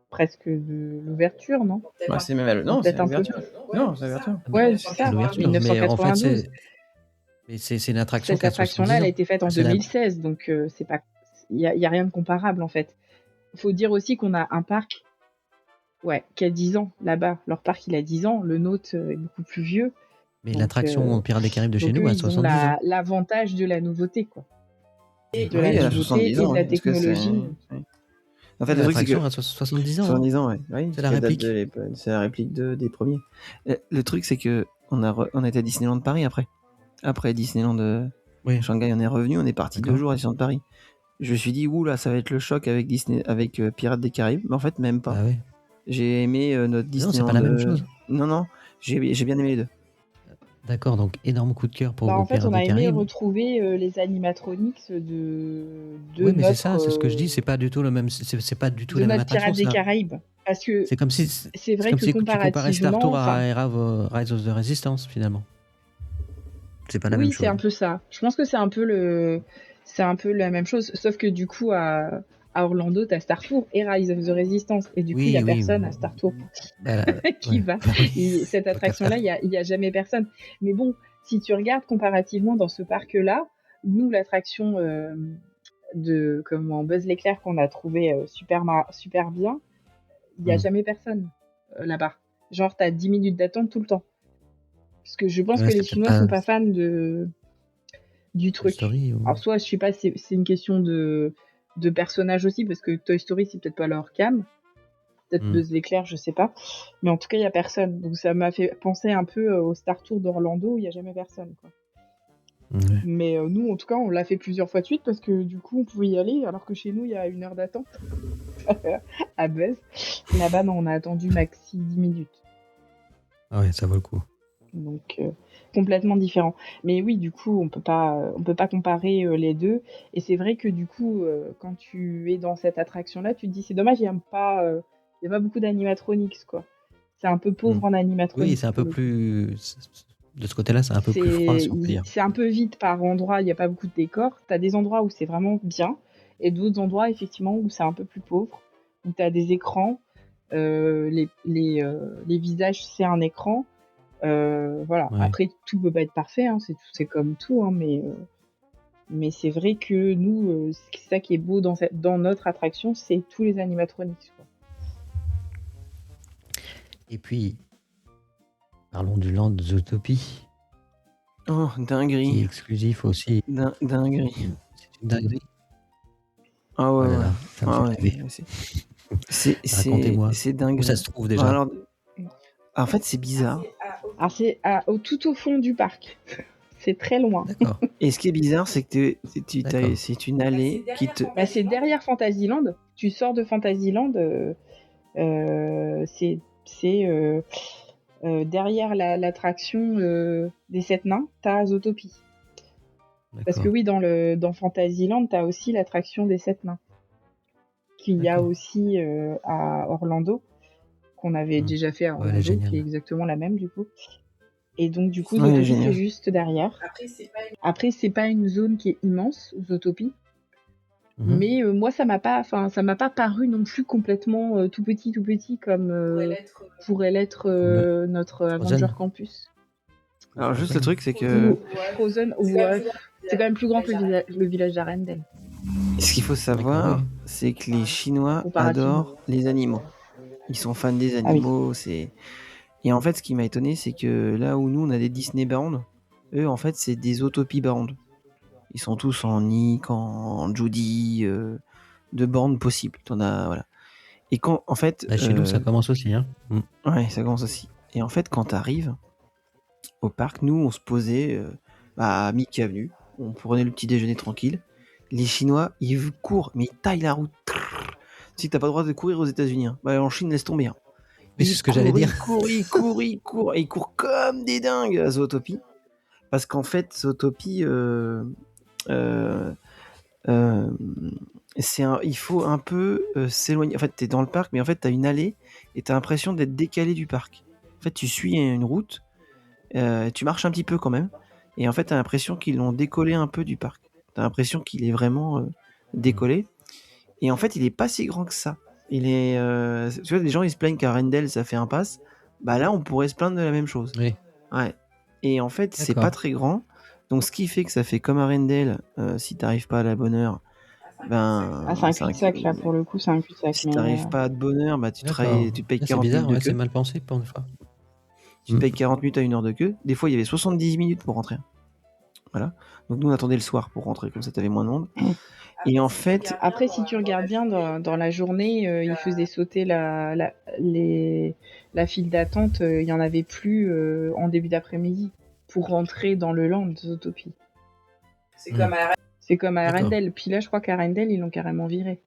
presque de l'ouverture, non? C'est même c'est l'ouverture. Non, c'est l'ouverture. Ouais, c'est ça, 1992. Mais c'est une attraction. Cette attraction-là, elle a été faite en 2016, donc c'est pas il y a rien de comparable en fait. Il faut dire aussi qu'on a un parc qui a 10 ans là-bas. Leur parc, il a 10 ans. Le nôtre est beaucoup plus vieux. Mais l'attraction Pirates des Caraïbes de chez nous a 70 ans. L'avantage de la nouveauté, quoi. De la nouveauté et de la technologie. En fait, le truc, c'est que... a 70 ans. 70 ans, ouais. Oui, c'est la réplique. C'est la réplique des premiers. Le truc, c'est que on était à Disneyland Paris après. Après Disneyland Shanghai, on est revenu, on est parti 2 jours à Disneyland Paris. Je me suis dit, là, ça va être le choc avec Pirates des Caraïbes. Mais en fait, même pas. Ah ouais. J'ai aimé notre Disneyland. Non, c'est pas la même chose. Non, j'ai bien aimé les deux. D'accord, donc énorme coup de cœur pour en fait, Pirates on a des Caraïbes. aimé retrouver les animatronics de oui, mais notre, c'est ça, c'est ce que je dis, c'est pas du tout le même, c'est pas du tout la même attraction. Pirates des Caraïbes, parce que c'est comme si c'est vrai que tu comparais Star Tour à Rise of the Resistance finalement. C'est pas la même chose. Oui, c'est un peu ça. Je pense que c'est un peu la même chose, sauf que du coup à Orlando, t'as Star Tour et Rise of the Resistance, et du coup il y a personne à Star Tour qui va. Cette attraction-là, il y a jamais personne. Mais bon, si tu regardes comparativement dans ce parc-là, nous l'attraction de Buzz l'éclair qu'on a trouvé super bien, il y a jamais personne là-bas. Genre t'as 10 minutes d'attente tout le temps. Parce que je pense que les Chinois sont pas fans du truc. Story, Alors soit je sais pas, c'est une question de personnages aussi, parce que Toy Story c'est peut-être pas leur cam, peut-être Buzz l'éclair, je sais pas, mais en tout cas il y a personne, donc ça m'a fait penser un peu au Star Tour d'Orlando où il y a jamais personne, quoi. Mais nous en tout cas on l'a fait plusieurs fois de suite parce que du coup on pouvait y aller, alors que chez nous il y a 1 heure d'attente à Buzz. Là-bas non, on a attendu maxi 10 minutes. Ah ouais, ça vaut le coup. Donc complètement différent. Mais oui, du coup, on peut pas comparer les deux. Et c'est vrai que du coup, quand tu es dans cette attraction-là, tu te dis c'est dommage, il y a pas beaucoup d'animatronics, quoi. C'est un peu pauvre en animatronics. Oui, c'est un peu plus. De ce côté-là, c'est un peu plus froid, si on peut dire. C'est un peu vide par endroits. Il y a pas beaucoup de décors. T'as des endroits où c'est vraiment bien, et d'autres endroits effectivement où c'est un peu plus pauvre. Où t'as des écrans, les visages c'est un écran. Voilà. Ouais. Après, tout peut pas être parfait, hein, c'est comme tout, hein, mais c'est vrai que nous, c'est ça qui est beau dans notre attraction, c'est tous les animatronics, quoi. Et puis, parlons du Land Zootopie. Oh, dinguerie. Qui est exclusif aussi. Dinguerie. C'est une dinguerie. Ah ouais, voilà, ça me fait rêver. Racontez-moi. C'est dingue. Où ça se trouve déjà? Alors, en fait, c'est bizarre. Alors, c'est tout au fond du parc. C'est très loin. D'accord. Et ce qui est bizarre, c'est que c'est une allée qui te... c'est derrière Fantasyland. Tu sors de Fantasyland, c'est derrière l'attraction des 7 nains, t'as Zootopie. Parce que oui, dans Fantasyland, t'as aussi l'attraction des 7 nains. Qu'il y a aussi à Orlando, qu'on avait déjà fait à Orlando, qui est exactement la même du coup. Et donc du coup, Zootopie c'est juste derrière. Après, c'est pas une zone qui est immense, Zootopie. Mais moi, ça m'a pas paru non plus complètement tout petit comme pourrait l'être notre Avenger Campus. Alors juste le truc, c'est que Frozen, c'est quand même plus grand que le village d'Arendelle. Ce qu'il faut savoir, c'est que les Chinois adorent les animaux. Ils sont fans des animaux. Et en fait, ce qui m'a étonné, c'est que là où nous on a des Disney Bound, eux en fait c'est des Zootopie Bound. Ils sont tous en Nick, en Judy, de bornes possibles. T'en as, voilà. Et quand, en fait... chez nous, ça commence aussi. Hein. Ouais, ça commence aussi. Et en fait, quand t'arrives au parc, nous, on se posait à Mickey Avenue. On prenait le petit déjeuner tranquille. Les Chinois, ils courent, mais ils taillent la route. Si t'as pas le droit de courir aux États-Unis, hein. Bah, en Chine, laisse tomber. Hein. Mais c'est ce que j'allais dire. Ils courent. Et ils courent comme des dingues à Zootopie. Parce qu'en fait, Zootopie... il faut un peu s'éloigner. En fait, t'es dans le parc, mais en fait, t'as une allée et t'as l'impression d'être décalé du parc. En fait, tu suis une route, tu marches un petit peu quand même, et en fait, t'as l'impression qu'ils l'ont décollé un peu du parc. T'as l'impression qu'il est vraiment décollé, et en fait, il est pas si grand que ça. Il est, tu vois, les gens ils se plaignent qu'à Arendelle ça fait un pass. Bah là, on pourrait se plaindre de la même chose. Oui. Ouais. Et en fait, c'est pas très grand. Donc, ce qui fait que ça fait comme Arendelle, si t'arrives pas à la bonne heure, c'est un cul-de-sac là, pour le coup, c'est un cul-de-sac. Si t'arrives pas à de bonne heure, tu te payes 40 minutes de queue. C'est mal pensé pour une fois. Tu te payes 40 minutes à 1 heure de queue. Des fois, il y avait 70 minutes pour rentrer. Voilà. Donc nous, on attendait le soir pour rentrer, comme ça, t'avais moins de monde. Et en fait... Après, si tu regardes bien, dans la journée, ils faisaient sauter la file d'attente. Il y en avait plus en début d'après-midi pour rentrer dans le land de Zootopie. C'est comme à Arendelle. Puis là, je crois qu'à Arendelle, ils l'ont carrément viré.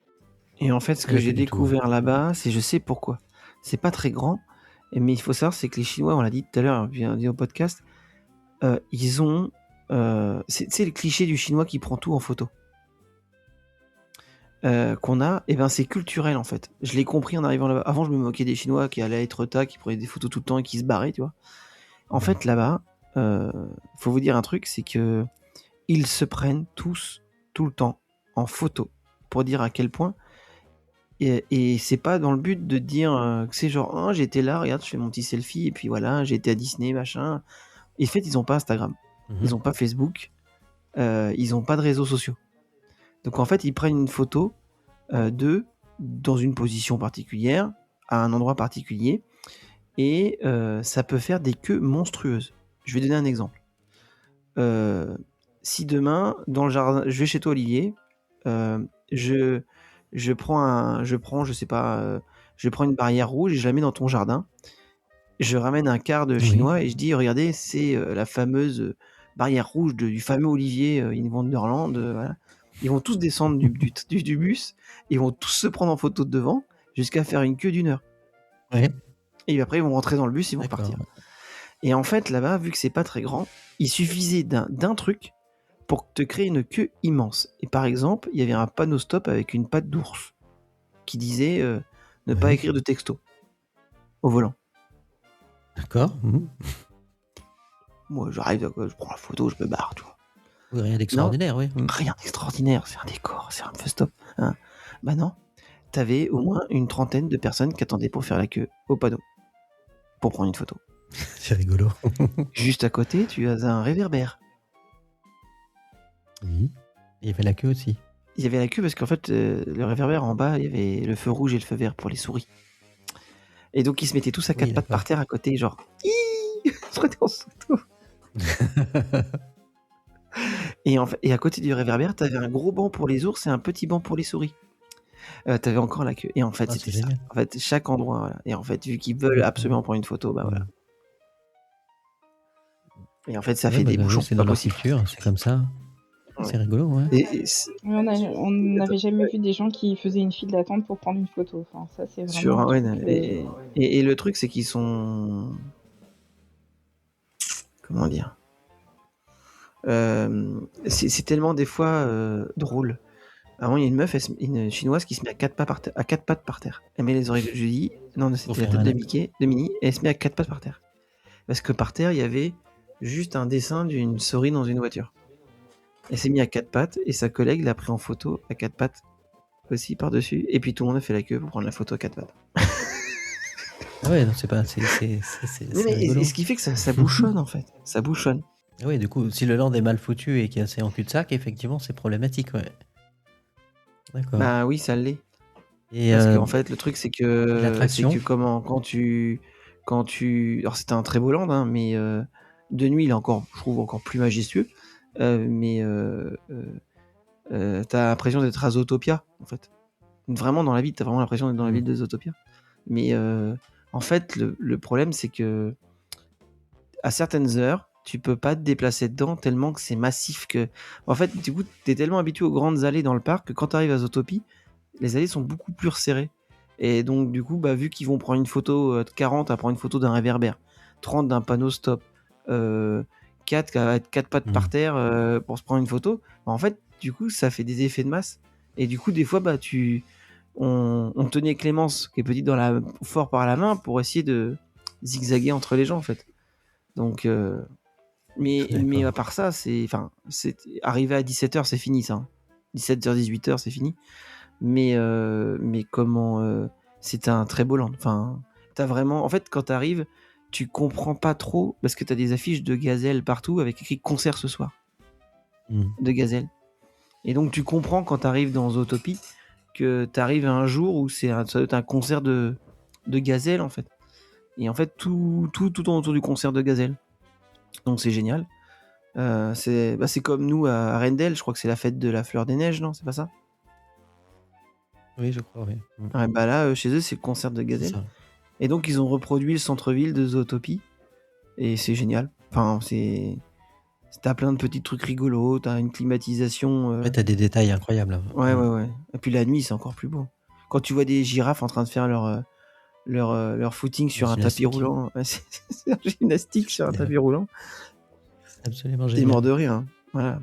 Et en fait, ce que j'ai découvert là-bas, c'est je sais pourquoi. C'est pas très grand, mais il faut savoir, c'est que les Chinois, on l'a dit tout à l'heure, on dit au podcast, ils ont... c'est le cliché du Chinois qui prend tout en photo. Qu'on a, et c'est culturel en fait. Je l'ai compris en arrivant là-bas. Avant, je me moquais des Chinois qui allaient être tas, qui prenaient des photos tout le temps et qui se barraient, tu vois. En fait, là-bas, faut vous dire un truc, c'est que ils se prennent tous, tout le temps, en photo, pour dire à quel point. Et c'est pas dans le but de dire que c'est genre, j'étais là, regarde, je fais mon petit selfie, et puis voilà, j'ai été à Disney, machin. Et en fait, ils ont pas Instagram, ils ont pas Facebook, ils ont pas de réseaux sociaux. Donc en fait, ils prennent une photo d'eux dans une position particulière, à un endroit particulier, et ça peut faire des queues monstrueuses. Je vais donner un exemple. Si demain, dans le jardin, je vais chez toi, Olivier, je prends une barrière rouge et je la mets dans ton jardin. Je ramène un quart de chinois et je dis, regardez, c'est la fameuse barrière rouge du fameux Olivier in Wonderland. Voilà. Ils vont tous descendre du bus, ils vont tous se prendre en photo de devant jusqu'à faire une queue d'1 heure. Ouais. Et après, ils vont rentrer dans le bus, ils vont repartir. Et en fait, là-bas, vu que c'est pas très grand, il suffisait d'un truc pour te créer une queue immense. Et par exemple, il y avait un panneau stop avec une patte d'ours qui disait ne pas écrire de texto au volant. D'accord. Moi, j'arrive, je prends la photo, je me barre, tu vois. Oui, rien d'extraordinaire, oui. Rien d'extraordinaire, c'est un décor, c'est un feu stop. Hein. Bah non, t'avais au moins une trentaine de personnes qui attendaient pour faire la queue au panneau, pour prendre une photo. C'est rigolo. Juste à côté, tu as un réverbère. Oui. Il y avait la queue aussi. Il y avait la queue parce qu'en fait, le réverbère en bas, il y avait le feu rouge et le feu vert pour les souris. Et donc, ils se mettaient tous à quatre pattes par terre à côté, genre... Ils se mettaient en photo. Et à côté du réverbère, t'avais un gros banc pour les ours et un petit banc pour les souris. T'avais encore la queue. Et en fait, c'était ça. En fait, chaque endroit, voilà. Et en fait, vu qu'ils veulent absolument prendre une photo, bah voilà. Et en fait, ça fait des bouchons. C'est dans leur culture, c'est comme ça. C'est rigolo, ouais. On n'avait jamais vu des gens qui faisaient une file d'attente pour prendre une photo. Enfin, ça, c'est vraiment... Et le truc, c'est qu'ils sont... Comment dire ? C'est tellement des fois drôle. Avant, il y a une meuf, une chinoise qui se met à quatre pattes par terre. Elle met les oreilles de Julie. Non, c'était la tête de Mickey, de Minnie, et elle se met à 4 pattes par terre. Parce que par terre, il y avait juste un dessin d'une souris dans une voiture. Elle s'est mise à 4 pattes et sa collègue l'a pris en photo à 4 pattes aussi par-dessus. Et puis tout le monde a fait la queue pour prendre la photo à 4 pattes. Ah ouais, non, c'est pas. C'est et ce qui fait que ça bouchonne en fait. Ça bouchonne. Oui, du coup, si le land est mal foutu et qu'il y a assez en cul-de-sac, effectivement, c'est problématique, ouais. D'accord. Bah oui, ça l'est. Et parce qu'en fait, le truc, c'est que quand tu... Alors, c'était un très beau land, hein, mais de nuit, il est encore, je trouve, encore plus majestueux. Mais t'as l'impression d'être à Zootopia, en fait. Vraiment, dans la ville, t'as vraiment l'impression d'être dans la ville de Zootopia. Mais en fait, le problème, c'est que à certaines heures, tu peux pas te déplacer dedans tellement que c'est massif que... En fait, du coup, t'es tellement habitué aux grandes allées dans le parc que quand t'arrives à Zootopie, les allées sont beaucoup plus resserrées. Et donc, du coup, vu qu'ils vont prendre une photo de 40 à prendre une photo d'un réverbère, 30 d'un panneau stop, 4 à être 4 pattes par terre pour se prendre une photo, en fait, du coup, ça fait des effets de masse. Et du coup, des fois, on tenait Clémence, qui est petite fort par la main, pour essayer de zigzaguer entre les gens, en fait. Donc... Mais à part ça, c'est arrivé à 17h, c'est fini ça. 17h, 18h, c'est fini. Mais c'était un très beau land. Enfin, t'as vraiment... En fait, quand t'arrives, tu comprends pas trop parce que t'as des affiches de gazelle partout avec écrit concert ce soir. De gazelle. Et donc tu comprends quand tu arrives dans Zootopie que tu arrives à un jour où ça doit être un concert de gazelles en fait. Et en fait tout autour du concert de gazelles. Donc c'est génial. C'est comme nous à Arendelle, je crois que c'est la fête de la fleur des neiges, non? C'est pas ça? Oui, je crois, oui. Ouais, là, chez eux, c'est le concert de gazelles. Et donc ils ont reproduit le centre-ville de Zootopie. Et c'est génial. Enfin, t'as plein de petits trucs rigolos, t'as une climatisation. Ouais, t'as des détails incroyables. Ouais. Et puis la nuit, c'est encore plus beau. Quand tu vois des girafes en train de faire leur footing sur un tapis roulant, c'est un gymnastique sur un tapis roulant. C'est absolument T'es génial. mort de rire. Hein. Voilà.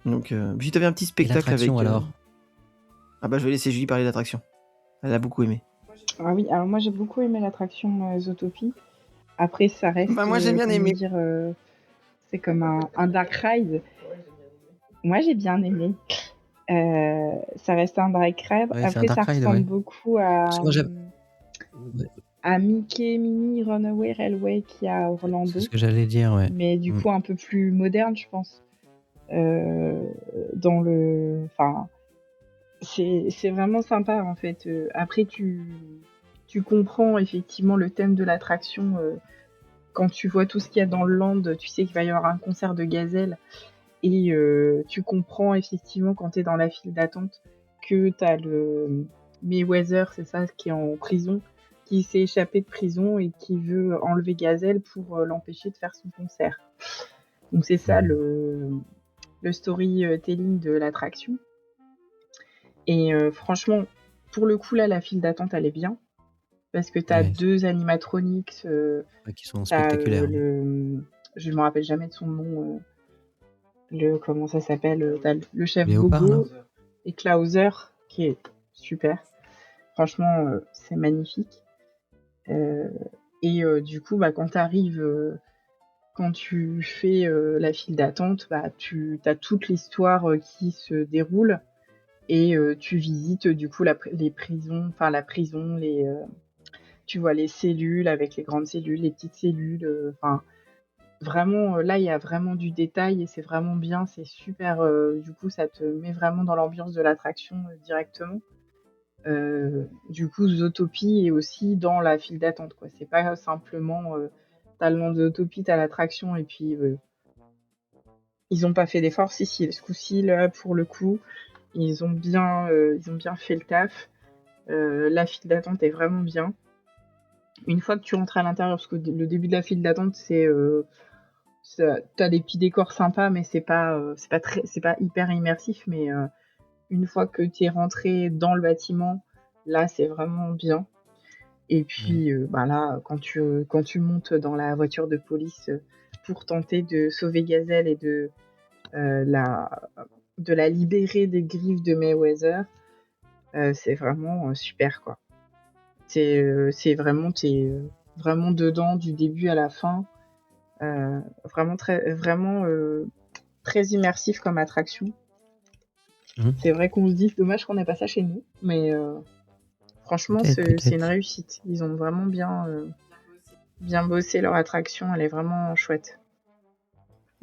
Donc, puis t'avais un petit spectacle avec. Alors Ah bah, je vais laisser Julie parler d'attraction. Elle a beaucoup aimé. Ah oui, alors moi j'ai beaucoup aimé l'attraction Zootopie. Après, ça reste. Moi j'ai bien aimé. C'est comme un dark ride. Moi j'ai bien aimé. Ça reste un dark ride. Ouais, après, ça ressemble beaucoup à Mickey Mini Runaway Railway qu'il y a à Orlando. C'est ce que j'allais dire, ouais. Mais du coup un peu plus moderne, je pense. C'est vraiment sympa en fait. Après, tu comprends effectivement le thème de l'attraction. Quand tu vois tout ce qu'il y a dans le land, tu sais qu'il va y avoir un concert de gazelles. Et tu comprends effectivement quand tu es dans la file d'attente que tu as le Mayweather, c'est ça, qui est en prison, qui s'est échappé de prison et qui veut enlever Gazelle pour l'empêcher de faire son concert. Donc c'est ça le storytelling de l'attraction. Et franchement, pour le coup là, la file d'attente elle est bien parce que tu as 2 animatronics qui sont spectaculaires. Je me rappelle jamais de son nom. Comment ça s'appelle, le chef Léopard, Bobo et Klauser qui est super. Franchement, c'est magnifique. Et du coup, quand tu arrives, quand tu fais la file d'attente, tu as toute l'histoire qui se déroule et tu visites du coup les prisons, enfin la prison, tu vois les cellules avec les grandes cellules, les petites cellules, vraiment, là, il y a vraiment du détail et c'est vraiment bien, c'est super. Du coup, ça te met vraiment dans l'ambiance de l'attraction directement. Du coup, Zootopie est aussi dans la file d'attente, quoi. C'est pas simplement t'as le nom de Zootopie, t'as l'attraction et puis ils ont pas fait d'efforts. Si, ce coup-ci, là, pour le coup, ils ont bien fait le taf. La file d'attente est vraiment bien. Une fois que tu rentres à l'intérieur, parce que le début de la file d'attente, t'as des petits décors sympas, mais c'est pas hyper immersif. Mais une fois que tu es rentré dans le bâtiment, là, c'est vraiment bien. Et puis, là, quand tu montes dans la voiture de police pour tenter de sauver Gazelle et de la libérer des griffes de Mayweather, c'est vraiment super, quoi. T'es vraiment dedans du début à la fin. Vraiment très immersif comme attraction. C'est vrai qu'on se dit c'est dommage qu'on n'ait pas ça chez nous, mais franchement c'est une réussite. Ils ont vraiment bien bossé leur attraction, elle est vraiment chouette.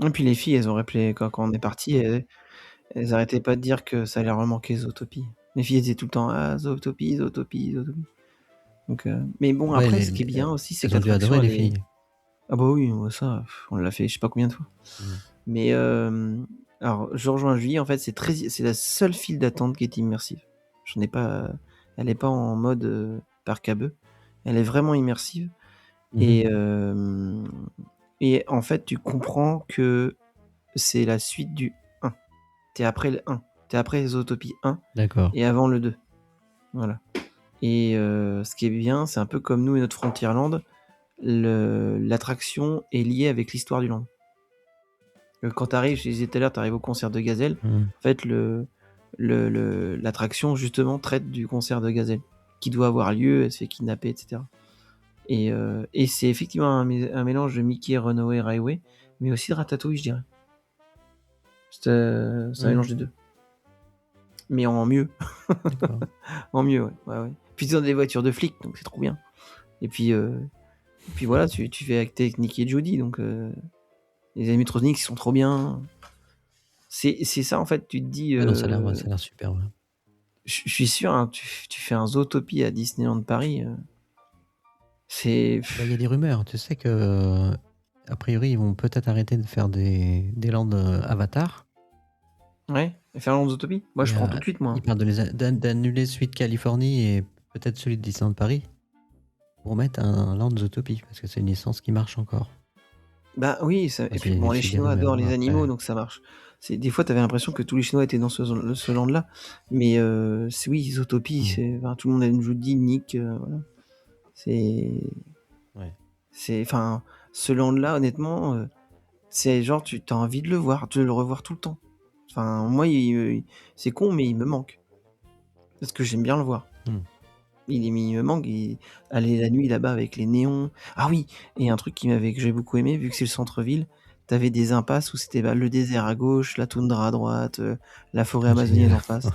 Et puis les filles, elles ont rappelé quand on est parti, elles arrêtaient pas de dire que ça allait leur manquer Zootopie. Les filles étaient tout le temps Zootopie. Donc, mais bon, après, ce qui est bien aussi, c'est que l'attraction, les filles. Ah bah oui, ça, on l'a fait je sais pas combien de fois. Mais alors, je rejoins Julie, en fait, c'est la seule file d'attente qui est immersive. Elle est pas en mode parc à bœufs. Elle est vraiment immersive. Et en fait, tu comprends que c'est la suite du 1. T'es après le 1. T'es après Zootopie 1. D'accord. Et avant le 2. Voilà. Et ce qui est bien, c'est un peu comme nous et notre Frontierland, l'attraction est liée avec l'histoire du land. Quand t'arrives, je disais tout à l'heure, t'arrives au concert de Gazelle, en fait, l'attraction, justement, traite du concert de Gazelle, qui doit avoir lieu, elle se fait kidnapper, etc. Et c'est effectivement un mélange de Mickey, Runaway Railway, mais aussi de Ratatouille, je dirais. C'est un mélange des deux. Mais en mieux. En mieux, ouais. Puis ils ont des voitures de flics, donc c'est trop bien. Et puis voilà, tu fais acter avec Nicky et Jody, donc les animatronics ils sont trop bien. C'est ça, en fait, tu te dis. Non, ça a l'air super. Ouais. Je suis sûr, hein, tu fais un Zootopie à Disneyland Paris. C'est. Il y a des rumeurs. Tu sais que, a priori, ils vont peut-être arrêter de faire des lands Avatar. Ouais, et faire un Zootopie. Moi, je prends tout de suite, moi. Ils parlent d'annuler celui de Californie et peut-être celui de Disneyland Paris pour mettre un land Zootopie parce que c'est une licence qui marche encore. Bah oui, et puis bon, les Chinois adorent les animaux, donc ça marche. Des fois, t'avais l'impression que tous les Chinois étaient dans ce land-là, mais oui, Zootopie, tout le monde a une jolie Nick, voilà. Enfin, ce land-là, honnêtement, c'est genre, tu as envie de le voir, de le revoir tout le temps. Enfin, moi, c'est con, mais il me manque. Parce que j'aime bien le voir. Il me manque. Aller la nuit là-bas avec les néons. Ah oui, et un truc que j'ai beaucoup aimé, vu que c'est le centre-ville, t'avais des impasses où c'était le désert à gauche, la toundra à droite, la forêt amazonienne en face.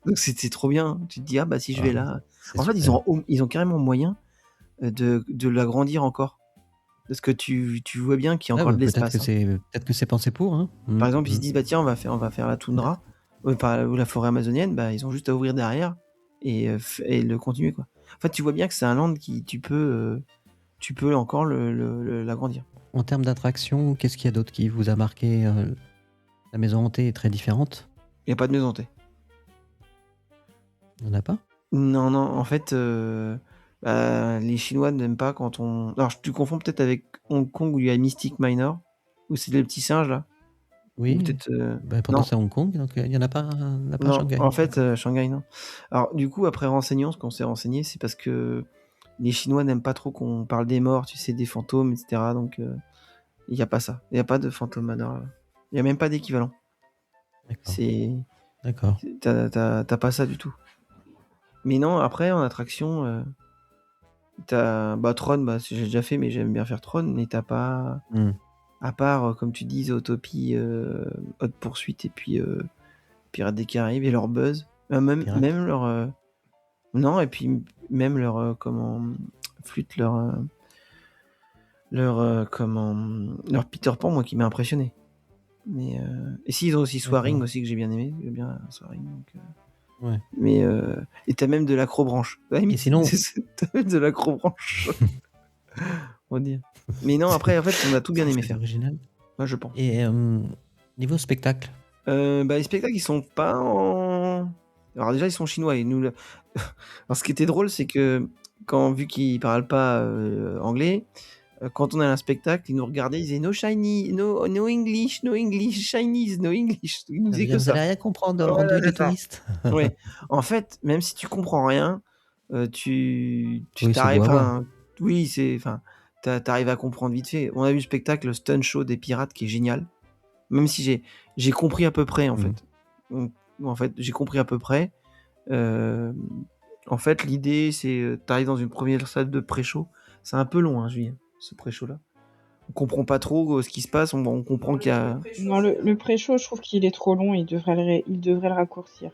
Donc c'était trop bien. Tu te dis, si je vais là. En fait, ils ont carrément moyen de l'agrandir encore. Parce que tu vois bien qu'il y a encore de l'espace. Peut-être que c'est pensé pour. Hein. Par exemple, ils se disent, tiens, on va faire la toundra ou la forêt amazonienne, ils ont juste à ouvrir derrière et le continuer, quoi. En fait, tu vois bien que c'est un land qui tu peux encore l'agrandir. En termes d'attraction, qu'est-ce qu'il y a d'autre qui vous a marqué? La maison hantée est très différente. Il n'y a pas de maison hantée. Il n'y en a pas? Non, en fait, les Chinois n'aiment pas quand on... Alors, tu confonds peut-être avec Hong Kong où il y a Mystic Manor, où c'est les petits singes, là. Oui, pourtant c'est Hong Kong, donc il n'y en a pas à Shanghai. En fait, Shanghai, non. Alors, du coup, après renseignement, ce qu'on s'est renseigné, c'est parce que les Chinois n'aiment pas trop qu'on parle des morts, tu sais, des fantômes, etc. Donc, il n'y a pas ça. Il n'y a pas de fantôme manor. Il n'y a même pas d'équivalent. D'accord. T'as pas ça du tout. Mais non, après, en attraction, t'as Tron, j'ai déjà fait, mais j'aime bien faire Tron, mais t'as pas... À part, comme tu dis, Zootopie, Haute Poursuite et puis Pirates des Caraïbes et leur buzz. Même leur... Non, et puis même leur... Flûte, leur Peter Pan, moi, qui m'a impressionné. Mais... Et si, ils ont aussi Soaring aussi, que j'ai bien aimé. J'aime bien Soaring, donc... Ouais. Mais et t'as même de l'acrobranche. Et sinon... t'as même de l'acrobranche. On va dire. Mais non, après, en fait, on a tout bien aimé faire. Original. Moi, je pense. Et niveau spectacle, les spectacles, ils sont pas en... Alors déjà, ils sont chinois. Et nous, alors, ce qui était drôle, c'est que vu qu'ils parlent pas anglais, quand on a un spectacle, ils nous regardaient, ils disaient no Chinese, no English, no English, Chinese, no English. Ils nous disaient que ça. Vous n'allez rien comprendre en deux touristes. Ouais. En fait, même si tu comprends rien, tu oui, t'arrives à... Oui, c'est... Enfin, t'arrives à comprendre vite fait. On a vu le spectacle, le Stun Show des pirates, qui est génial. Même si j'ai compris à peu près, en fait. Donc, en fait, j'ai compris à peu près. En fait, l'idée, c'est... T'arrives dans une première salle de pré-show. C'est un peu long, Julien, ce pré-show-là. On comprend pas trop ce qui se passe. On comprend qu'il y a... Non, le pré-show, je trouve qu'il est trop long. Il devrait le raccourcir.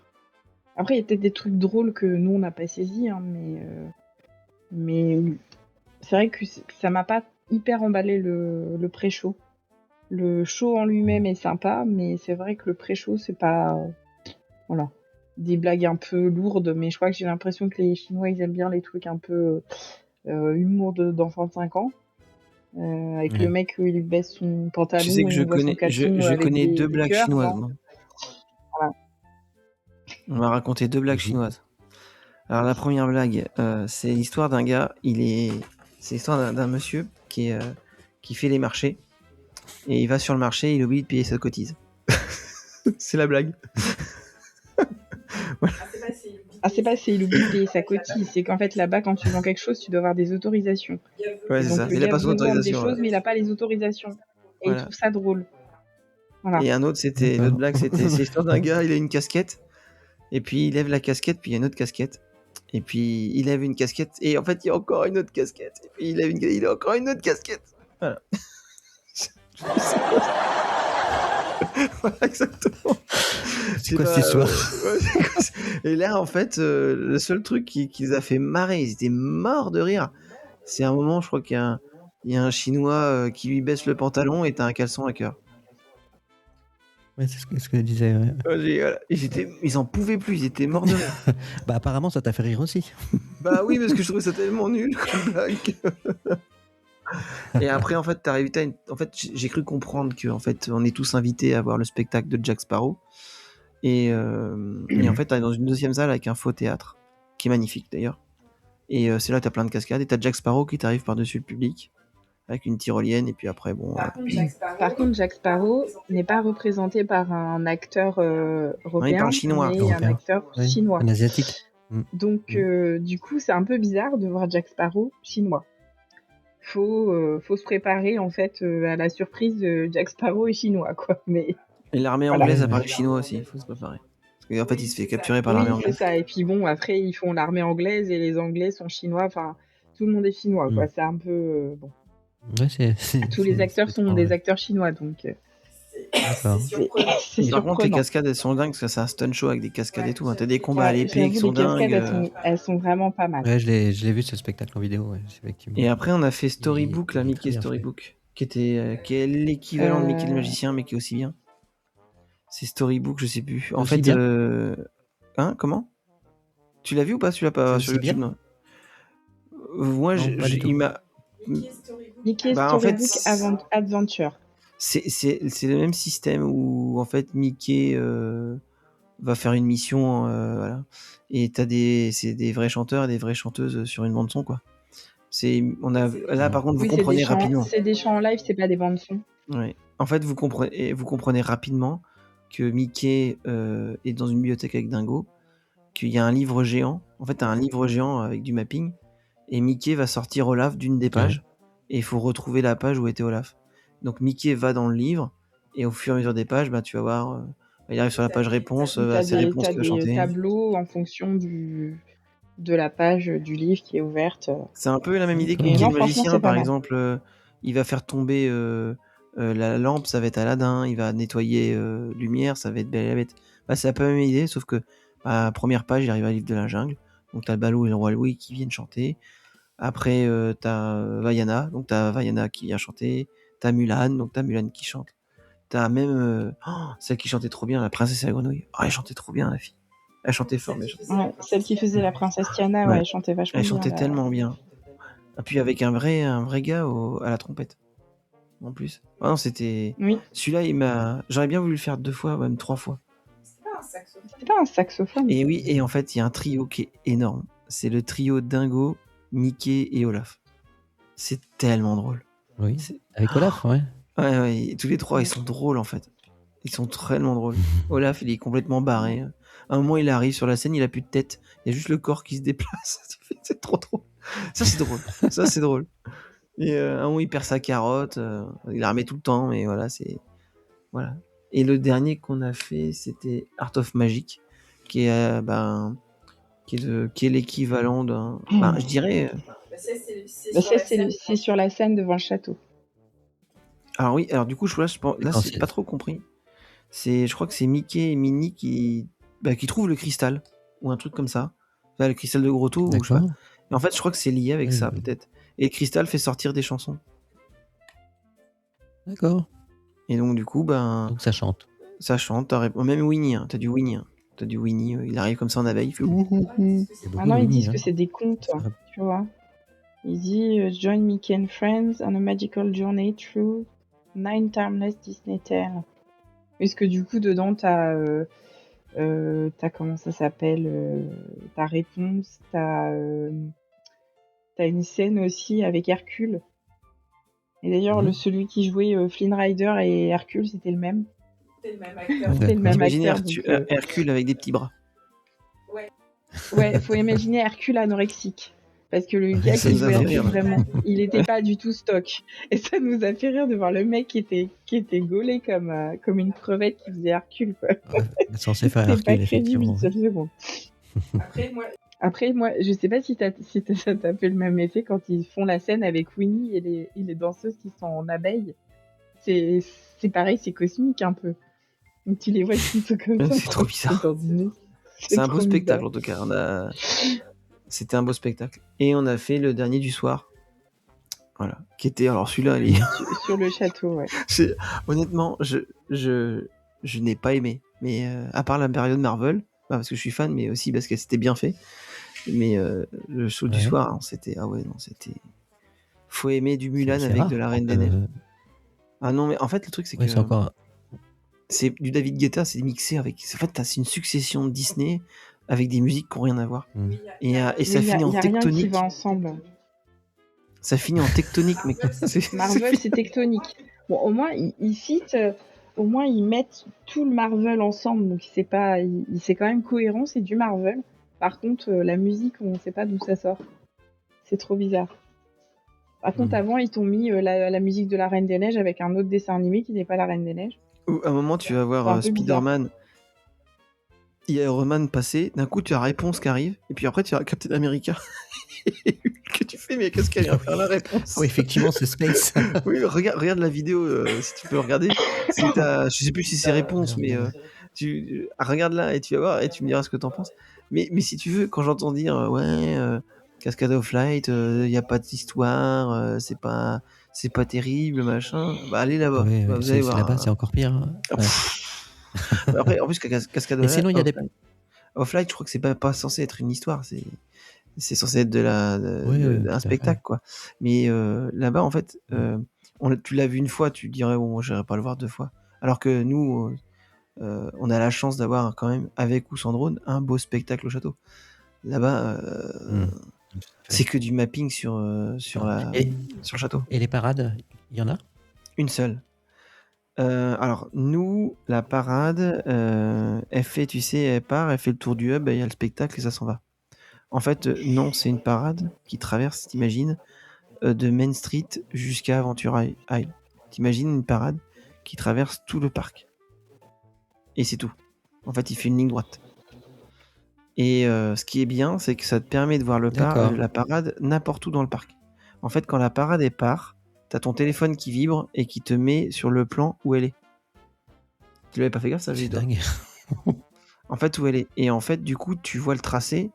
Après, il y a peut-être des trucs drôles que nous, on n'a pas saisis, hein, mais c'est vrai que ça m'a pas hyper emballé le pré-show. Le show en lui-même est sympa, mais c'est vrai que le pré-show, c'est pas... Voilà. Des blagues un peu lourdes, mais je crois que j'ai l'impression que les Chinois, ils aiment bien les trucs un peu humour d'enfant de 5 ans. Avec le mec où il baisse son pantalon. Tu sais que je connais 2 blagues chinoises. Voilà. On m'a raconté 2 blagues chinoises. Alors la première blague, c'est l'histoire d'un gars. C'est l'histoire d'un monsieur qui fait les marchés et il va sur le marché, il oublie de payer sa cotise. C'est la blague. Voilà. C'est pas il oublie de payer sa cotise, c'est qu'en fait là-bas quand tu vends quelque chose, tu dois avoir des autorisations. Ouais, c'est ça. Il a pas son autorisation. Des choses, mais il a pas les autorisations. Et il trouve ça drôle. Voilà. Et l'autre blague, c'est l'histoire d'un gars, il a une casquette. Et puis il lève la casquette, puis il y a une autre casquette. Et puis il lève une casquette, et en fait il y a encore une autre casquette. Et puis il a encore une autre casquette. Voilà. Voilà, exactement. C'est quoi cette histoire? Et là, en fait, le seul truc qui les a fait marrer, ils étaient morts de rire. C'est un moment, je crois qu'il y a un Chinois qui lui baisse le pantalon et t'as un caleçon à cœur. Ouais, c'est ce que je disais. Ouais. Voilà. Ils en pouvaient plus, ils étaient morts de rire. Bah apparemment ça t'a fait rire aussi. Bah oui, parce que je trouvais ça tellement nul comme blague. Et après, en fait, en fait, j'ai cru comprendre que, en fait, on est tous invités à voir le spectacle de Jack Sparrow. Et en fait, t'es dans une deuxième salle avec un faux théâtre, qui est magnifique d'ailleurs. Et c'est là, t'as plein de cascades. Et t'as Jack Sparrow qui t'arrive par-dessus le public, avec une tyrolienne. Et puis après, bon. Par contre, Jack Sparrow n'est pas représenté par un acteur européen, il parle chinois. mais un acteur chinois. Un asiatique. Donc, du coup, c'est un peu bizarre de voir Jack Sparrow chinois. Faut se préparer en fait à la surprise de Jack Sparrow et chinois, quoi. Mais et l'armée anglaise a parlé chinois aussi. Il faut se préparer. Parce qu'en fait, il se fait capturer par l'armée anglaise. C'est ça. Et puis bon, après, ils font l'armée anglaise et les Anglais sont chinois. Enfin, tout le monde est chinois, quoi. C'est un peu bon. Ouais, tous les acteurs sont des acteurs chinois, donc. D'accord. Par contre, les cascades, elles sont dingues parce que c'est un stun show avec des cascades et tout. T'as des combats à l'épée qui sont dingues. Elles sont vraiment pas mal. Ouais, je l'ai vu ce spectacle en vidéo. Ouais, effectivement. Et après, on a fait Storybook, la Mickey Storybook, qui est l'équivalent de Mickey le magicien, mais qui est aussi bien. C'est Storybook, je sais plus. En fait, hein, comment ? Tu l'as vu ou pas ? Tu l'as pas sur YouTube ? Non. Moi, il m'a. Mickey Storybook Adventure. C'est le même système où en fait Mickey va faire une mission, voilà. Et c'est des vrais chanteurs et des vraies chanteuses sur une bande son, quoi. Là par contre vous comprenez rapidement. C'est des chants en live, c'est pas des bandes son. Ouais. En fait vous comprenez rapidement que Mickey est dans une bibliothèque avec Dingo, qu'il y a un livre géant. En fait t'as un livre géant avec du mapping et Mickey va sortir Olaf d'une des pages et il faut retrouver la page où était Olaf. Donc Mickey va dans le livre et au fur et à mesure des pages, tu vas voir, il arrive sur la page réponse, c'est réponse qu'il va chanter. T'as des tableaux en fonction de la page du livre qui est ouverte. C'est un peu la même idée que Mickey le magicien, par exemple. Il va faire tomber la lampe, ça va être Aladdin. Il va nettoyer Lumière, ça va être Belle et la Bête. C'est un peu la même idée, sauf que première page, il arrive à Livre de la Jungle. Donc t'as le Balou et le Roi Louis qui viennent chanter. Après, t'as Vaiana, donc t'as Vaiana qui vient chanter. T'as Mulan, donc t'as Mulan qui chante. T'as même celle qui chantait trop bien, la princesse et la grenouille. Elle chantait trop bien, la fille. Elle chantait fort, mais celle qui faisait la princesse Tiana, elle chantait vachement bien. Elle chantait tellement bien. Et puis avec un vrai gars à la trompette. En plus. Ah non, c'était. Oui. Celui-là, j'aurais bien voulu le faire 2 fois, même 3 fois. C'est pas un saxophone. Et oui, et en fait, il y a un trio qui est énorme. C'est le trio Dingo, Mickey et Olaf. C'est tellement drôle. Oui. Avec Olaf, ouais. Ouais, tous les trois, ils sont drôles en fait. Ils sont tellement drôles. Olaf, il est complètement barré. À un moment, il arrive sur la scène, il a plus de tête. Il y a juste le corps qui se déplace. C'est trop drôle. Ça, c'est drôle. Et à un moment, il perd sa carotte. Il la remet tout le temps, mais voilà, c'est. Voilà. Et le dernier qu'on a fait, c'était Art of Magic, qui est l'équivalent d'un. Je dirais. C'est sur la scène devant le château. Alors oui, du coup, c'est pas trop compris. Je crois que c'est Mickey et Minnie qui trouvent le cristal, ou un truc comme ça. Là, le cristal de Grotto, ou je sais pas. Mais en fait, je crois que c'est lié avec ça, peut-être. Et le cristal fait sortir des chansons. D'accord. Et donc, du coup, donc ça chante. Ça chante, même Winnie, t'as du Winnie. T'as du Winnie, il arrive comme ça en abeille, il fait Maintenant, ils disent que c'est des contes, tu vois. Il dit Join Mickey and Friends on a magical journey through 9 timeless Disney Tales. Puisque du coup, dedans, t'as comment ça s'appelle, ta réponse, t'as une scène aussi avec Hercule. Et d'ailleurs, celui qui jouait Flynn Rider et Hercule, c'était le même. C'était le même acteur. Imaginez Hercule avec des petits bras. Ouais, faut imaginer Hercule anorexique. Parce que le gars qui jouait Hercule, vraiment, il était pas du tout stock. Et ça nous a fait rire de voir le mec qui était gaulé comme une crevette qui faisait Hercule, quoi. Censé faire Hercule, effectivement. C'est pas crédible, une seule seconde. Après, moi, je sais pas si ça t'a fait le même effet quand ils font la scène avec Winnie et les danseuses qui sont en abeille. C'est pareil, c'est cosmique un peu. Donc tu les vois qui sont comme ça. C'est trop bizarre. C'est un beau spectacle, en tout cas. C'était un beau spectacle. Et on a fait le dernier du soir. Voilà. Qui était, alors celui-là, il est... sur le château, ouais. Honnêtement, je n'ai pas aimé. Mais à part la période Marvel, parce que je suis fan, mais aussi parce que c'était bien fait. Mais le show du soir, c'était... Ah ouais, non, c'était... Faut aimer du Mulan avec rare, de la Reine des Neiges. Ah non, mais en fait, le truc, c'est que... c'est encore... C'est du David Guetta, c'est mixé avec... En fait, c'est une succession de Disney avec des musiques qui n'ont rien à voir. Et ça finit en tectonique. Rien qui va ensemble. Ça finit en tectonique, mec. Marvel, c'est tectonique. Bon, au moins, ils citent... Au moins, ils mettent tout le Marvel ensemble, donc c'est quand même cohérent, c'est du Marvel. Par contre, la musique, on ne sait pas d'où ça sort. C'est trop bizarre. Par contre, avant, ils t'ont mis la musique de la Reine des Neiges avec un autre dessin animé qui n'est pas la Reine des Neiges. Ou à un moment, tu vas voir Spider-Man, il y a Iron Man passer, d'un coup, tu as la réponse qui arrive, et puis après, tu as Captain America. Que tu fais, mais qu'est-ce qu'elle vient faire la réponse? Oui, effectivement, c'est Space. Oui, regarde la vidéo, si tu peux regarder. Je sais plus si c'est réponse, mais regarde là et tu vas voir et tu me diras ce que t'en penses. Mais si tu veux, quand j'entends dire Cascade of Light, y a pas d'histoire, c'est pas terrible, machin, bah allez là-bas. Oui, vous allez voir. Là-bas, c'est encore pire. Hein. Après, en plus, Cascade of Light, sinon, il y a des... Of Light, je crois que c'est pas censé être une histoire, c'est censé être un spectacle, quoi. Mais là-bas, en fait, tu l'as vu une fois, tu dirais, bon, moi, j'irai pas le voir 2 fois. Alors que nous, on a la chance d'avoir quand même, avec ou sans drone, un beau spectacle au château. Là-bas, c'est que du mapping sur le château. Et les parades, il y en a? Une seule. Alors, nous, la parade, elle fait, tu sais, elle part, elle fait le tour du hub, il y a le spectacle et ça s'en va. En fait, non, c'est une parade qui traverse, t'imagines, de Main Street jusqu'à Aventure Isle. T'imagines une parade qui traverse tout le parc. Et c'est tout. En fait, il fait une ligne droite. Et ce qui est bien, c'est que ça te permet de voir la parade n'importe où dans le parc. En fait, quand la parade elle part, t'as ton téléphone qui vibre et qui te met sur le plan où elle est. Tu l'avais pas fait gaffe, ça? C'est dingue. En fait, où elle est. Et en fait, du coup, tu vois le tracé.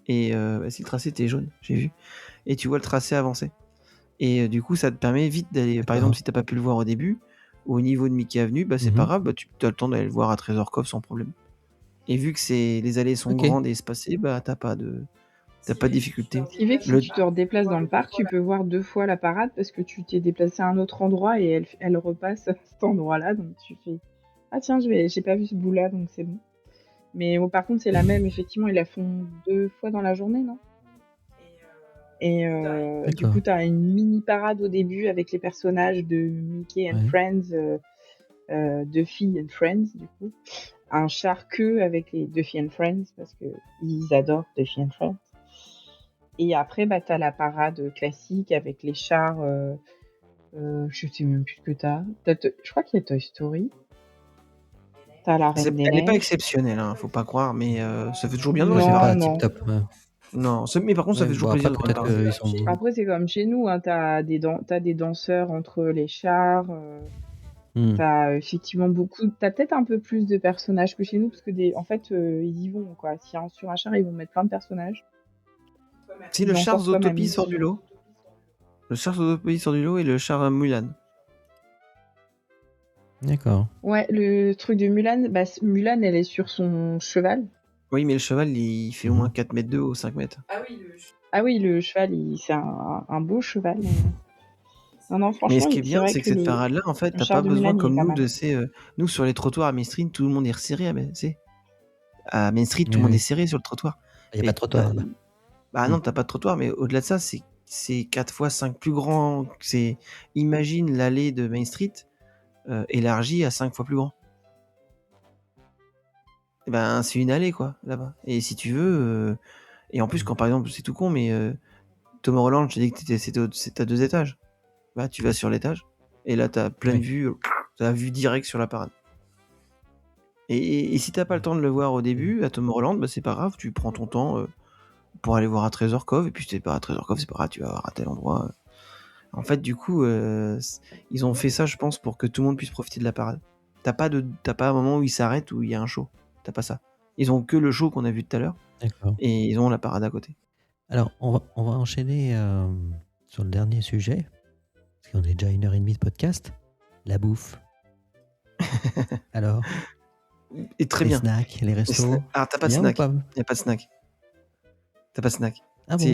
Et si le tracé était jaune, j'ai vu. Et tu vois le tracé avancer. Et du coup, ça te permet vite d'aller. Par exemple, si t'as pas pu le voir au début, au niveau de Mickey Avenue, bah c'est pas grave, bah, tu as le temps d'aller le voir à Trésor Cove sans problème. Et vu que les allées sont grandes et espacées, bah t'as pas de difficulté. Ce qui fait que si tu te redéplaces dans le parc, tu peux voir 2 fois la parade parce que tu t'es déplacé à un autre endroit et elle repasse à cet endroit-là. Donc tu fais ah tiens, j'ai pas vu ce bout-là, donc c'est bon. Mais par contre, c'est la même, effectivement, ils la font 2 fois dans la journée, non? Et du coup, tu as une mini parade au début avec les personnages de Mickey and Friends, Duffy and Friends, du coup. Un char queue avec les Duffy and Friends, parce qu'ils adorent Duffy and Friends. Et après, bah, tu as la parade classique avec les chars. Je sais même plus ce que tu as. Je crois qu'il y a Toy Story. T'as la Reine des Neiges. Elle n'est pas exceptionnelle, hein, faut pas croire, mais ça fait toujours bien de voir. C'est pas tip-top. Non, mais par contre, ça fait toujours plaisir. Après, c'est comme chez nous, hein, t'as des danseurs entre les chars. T'as effectivement t'as peut-être un peu plus de personnages que chez nous, parce que en fait, ils y vont, quoi. Sur un char, ils vont mettre plein de personnages. Si le char Zootopie sort du lot. Le char Zootopie sort du lot et le char Mulan. D'accord. Ouais, le truc de Mulan, Mulan, elle est sur son cheval. Oui, mais le cheval, il fait au moins 4 mètres 2 ou 5 mètres. Ah oui, le cheval, c'est un beau cheval. Non, franchement, mais ce qui est bien, c'est que cette parade-là, en fait, t'as pas besoin comme nous de nous sur les trottoirs à Main Street, tout le monde est resserré à Main Street, tout le monde est serré sur le trottoir. Il n'y a pas de trottoir. Non, t'as pas de trottoir, mais au-delà de ça, c'est 4 fois 5 plus grand. Imagine l'allée de Main Street élargie à 5 fois plus grand. Et c'est une allée, quoi, là-bas. Et si tu veux, et en plus, quand par exemple, c'est tout con, mais Tomorrowland, je t'ai dit que c'était à 2 étages. Bah, tu vas sur l'étage, et là, t'as plein de vues, t'as vue directe sur la parade. Et si t'as pas le temps de le voir au début, à Tomorrowland, bah, c'est pas grave, tu prends ton temps pour aller voir à Trésor Cove, et puis si t'es pas à Trésor Cove, c'est pas grave, tu vas voir à tel endroit. En fait, du coup, ils ont fait ça, je pense, pour que tout le monde puisse profiter de la parade. T'as pas un moment où ils s'arrêtent, où il y a un show. T'as pas ça. Ils ont que le show qu'on a vu tout à l'heure. D'accord. Et ils ont la parade à côté. Alors, on va enchaîner sur le dernier sujet, parce qu'on est déjà à 1h30 de podcast, la bouffe. Alors, Et très les bien. snacks, les restos. Alors, t'as pas de Bien ou snack. pas? Il n'y a pas de snack. T'as pas de snack. Ah bon?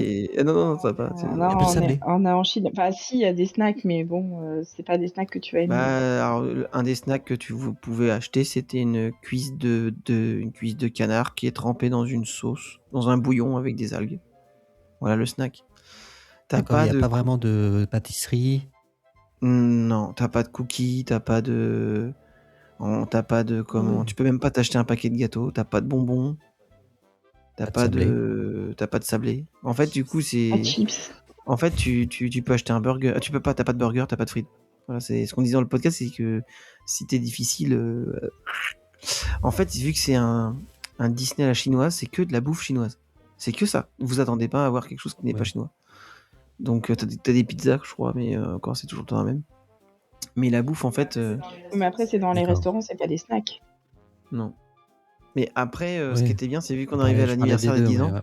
Non, ça va pas. Y a pas de sablé. on est en Chine. Enfin, si, il y a des snacks, mais bon, c'est pas des snacks que tu vas aimer. Alors, un des snacks que vous pouvez acheter, c'était une cuisse de canard qui est trempée dans une sauce, dans un bouillon avec des algues. Voilà le snack. D'accord, il n'y a pas vraiment de pâtisserie. Non, t'as pas de cookies, t'as pas de comment. Tu peux même pas t'acheter un paquet de gâteaux, t'as pas de bonbons, t'as pas de sablé. En fait, du coup, c'est. Pas de chips. En fait, tu peux acheter un burger. T'as pas de burger, t'as pas de frites. Voilà, c'est ce qu'on disait dans le podcast, c'est que si t'es difficile. En fait, vu que c'est un Disney à la chinoise, c'est que de la bouffe chinoise. C'est que ça. Vous attendez pas à avoir quelque chose qui n'est pas chinois. Donc, t'as des pizzas, je crois, mais encore, c'est toujours le temps même. Mais la bouffe, en fait. Mais après, c'est dans les restaurants, c'est pas des snacks. Non. Mais après, ce qui était bien, c'est vu qu'on arrivait à je l'anniversaire parlais des des 10 deux, ans. ouais.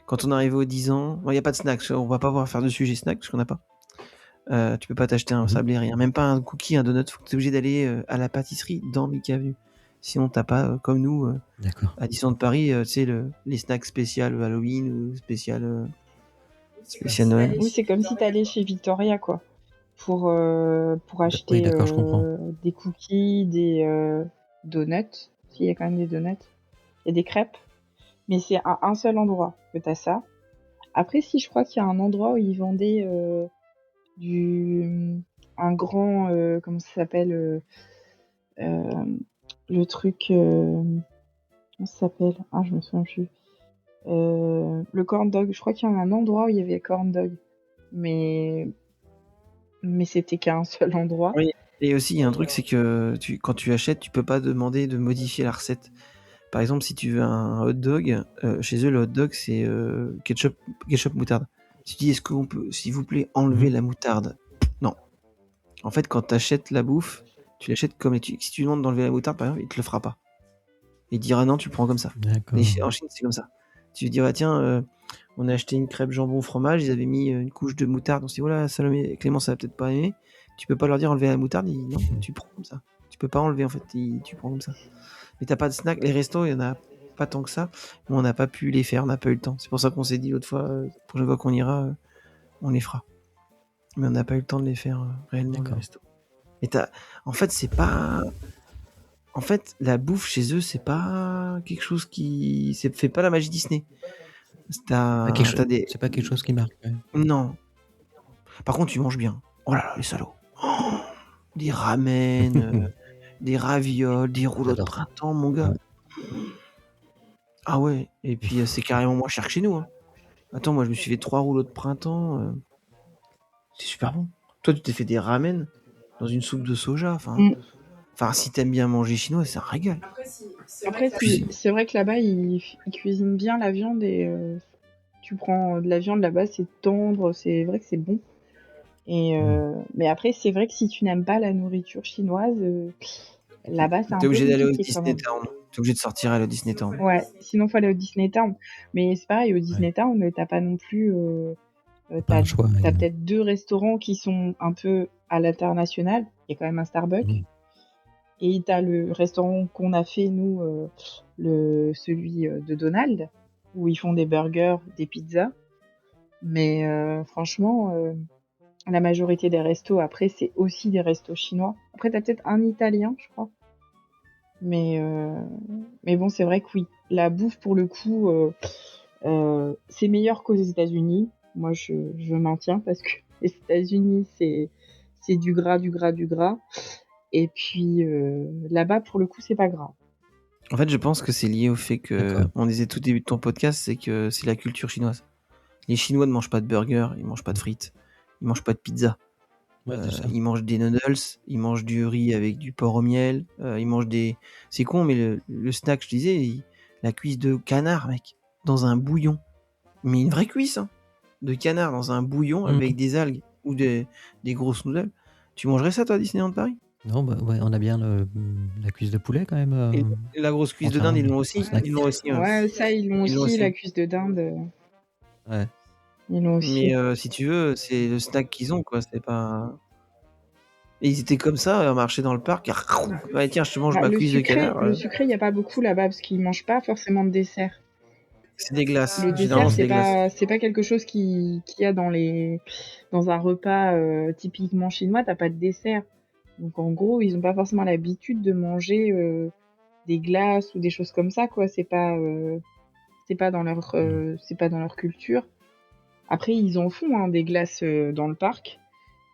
Quand on arrivait aux 10 ans, il n'y a pas de snacks. On va pas pouvoir faire de sujet snacks parce qu'on n'a pas. Tu peux pas t'acheter un sablé, rien. Même pas un cookie, un donut. Faut que t'es obligé d'aller à la pâtisserie dans Mickey Avenue. Sinon, t'as pas, comme nous, à Disneyland de Paris, tu sais, les snacks spéciales Halloween ou spécial Noël. Oui, c'est comme si t'allais chez Victoria, quoi. Pour acheter je comprends. des cookies, des donuts. S'il y a quand même des donuts. Il y a des crêpes. Mais c'est à un seul endroit que t'as ça. Après, si, je crois qu'il y a un endroit où ils vendaient un grand, comment ça s'appelle, le truc, comment ça s'appelle? Ah, je me souviens plus. Le corn dog. Je crois qu'il y a un endroit où il y avait corn dog. Mais c'était qu'à un seul endroit. Oui. Et aussi, il y a un truc, c'est que quand tu achètes, tu peux pas demander de modifier la recette. Par exemple, si tu veux un hot dog, chez eux, le hot dog, c'est ketchup moutarde. Tu dis, est-ce qu'on peut, s'il vous plaît, enlever la moutarde? Non. En fait, quand tu achètes la bouffe, tu l'achètes comme si tu demandes d'enlever la moutarde, par exemple, il te le fera pas. Il dira non, tu le prends comme ça. D'accord. En Chine, c'est comme ça. Tu dis, tiens, on a acheté une crêpe jambon fromage, ils avaient mis une couche de moutarde. On s'est dit, voilà, Salomé et Clément, ça va peut-être pas aimer. Tu peux pas leur dire enlever la moutarde, non, tu prends comme ça. Tu peux pas enlever, en fait, tu prends comme ça. Mais t'as pas de snack. Les restos, il y en a pas tant que ça. Mais on n'a pas pu les faire, on n'a pas eu le temps. C'est pour ça qu'on s'est dit l'autre fois, la prochaine fois qu'on ira, on les fera. Mais on n'a pas eu le temps de les faire réellement, les restos. Et en fait, c'est pas. En fait, la bouffe chez eux, c'est pas quelque chose qui. Fait pas la magie Disney. C'est pas quelque chose qui marque. Ouais. Non. Par contre, tu manges bien. Oh là là, les salauds. Oh, des ramen, des ravioles, des rouleaux de printemps, mon gars. Ah ouais, et puis c'est carrément moins cher que chez nous. Hein. Attends, moi je me suis fait 3 rouleaux de printemps. C'est super bon. Toi, tu t'es fait des ramen dans une soupe de soja. Enfin, si t'aimes bien manger chinois, c'est un régal. Après, c'est vrai que là-bas, ils cuisinent bien la viande et tu prends de la viande là-bas, c'est tendre, c'est vrai que c'est bon. Et mais après, c'est vrai que si tu n'aimes pas la nourriture chinoise, là-bas, c'est un peu T'es obligé d'aller au compliqué quand Disney même. Town. T'es obligé de sortir à aller au Disney Town. Ouais, sinon faut aller au Disney Town. Mais c'est pareil, au Disney Town, t'as pas non plus. T'as peut-être 2 restaurants qui sont un peu à l'international. Il y a quand même un Starbucks. Et t'as le restaurant qu'on a fait, nous, celui de Donald, où ils font des burgers, des pizzas. Mais franchement, la majorité des restos, après, c'est aussi des restos chinois. Après, t'as peut-être un italien, je crois. Mais bon, c'est vrai que oui. La bouffe, pour le coup, c'est meilleur qu'aux États-Unis. Moi, je maintiens parce que les États-Unis, c'est du gras, du gras, du gras. Et puis là-bas, pour le coup, c'est pas gras. En fait, je pense que c'est lié au fait que, on disait tout début de ton podcast, c'est que c'est la culture chinoise. Les Chinois ne mangent pas de burgers, ils mangent pas de frites, ils mangent pas de pizza. Ouais, ils mangent des noodles, ils mangent du riz avec du porc au miel, ils mangent des... C'est con, mais le snack, je disais, la cuisse de canard, mec, dans un bouillon. Mais une vraie cuisse, hein, de canard dans un bouillon avec des algues ou des grosses noodles. Tu mangerais ça, toi, à Disneyland de Paris? Non, bah ouais, on a bien la cuisse de poulet quand même. Et la grosse cuisse de dinde, ils l'ont aussi. Ouais, ça, ils l'ont aussi, la cuisse de dinde. Ouais. Ils l'ont aussi. Mais si tu veux, c'est le snack qu'ils ont, quoi. C'est pas. Et ils étaient comme ça, on marchait dans le parc. Ouais, tiens, je te mange ma cuisse de canard. Le sucré, il n'y a pas beaucoup là-bas parce qu'ils mangent pas forcément de dessert. C'est des glaces. Le dessert, c'est pas quelque chose qu'il y a dans un repas typiquement chinois. T'as pas de dessert. Donc en gros, ils ont pas forcément l'habitude de manger des glaces ou des choses comme ça, quoi. C'est pas dans leur culture. Après, ils en font des glaces dans le parc.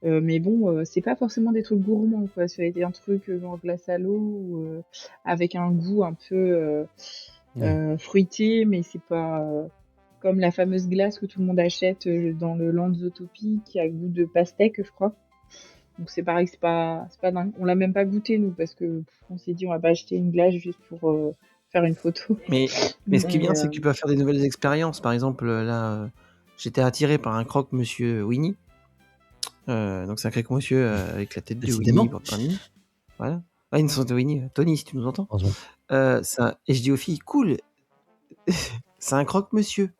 Mais bon, c'est pas forcément des trucs gourmands, quoi. Ça a été un truc genre glace à l'eau ou avec un goût un peu fruité, mais c'est pas comme la fameuse glace que tout le monde achète dans le Land Zootopie qui a goût de pastèque, je crois. Donc c'est pareil, c'est pas dingue. On l'a même pas goûté nous parce que on s'est dit on va pas acheter une glace juste pour faire une photo. Mais ce qui est bien, c'est que tu peux faire des nouvelles expériences. Par exemple, là, j'étais attiré par un croque-monsieur Winnie. Donc c'est un croque-monsieur avec la tête de Winnie. Voilà. Ah, une sorte de Winnie. Tony, si tu nous entends. Et je dis aux filles, cool, c'est un croque-monsieur.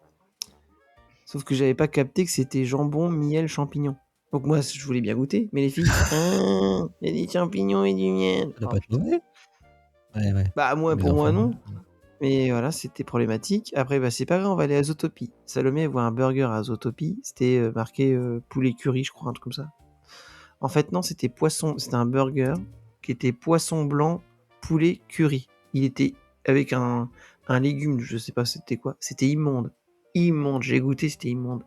Sauf que j'avais pas capté que c'était jambon, miel, champignon. Donc moi, je voulais bien goûter, mais les filles, il y a des champignons et du miel. Ça n'a pas été mauvais. Ouais. Bah pour moi non. Mais voilà, c'était problématique. Après, c'est pas grave, on va aller à Zootopie. Salomé voit un burger à Zootopie. C'était marqué poulet curry, je crois, un truc comme ça. En fait, non, c'était poisson. C'était un burger qui était poisson blanc, poulet curry. Il était avec un légume, je sais pas c'était quoi. C'était immonde. J'ai goûté, c'était immonde.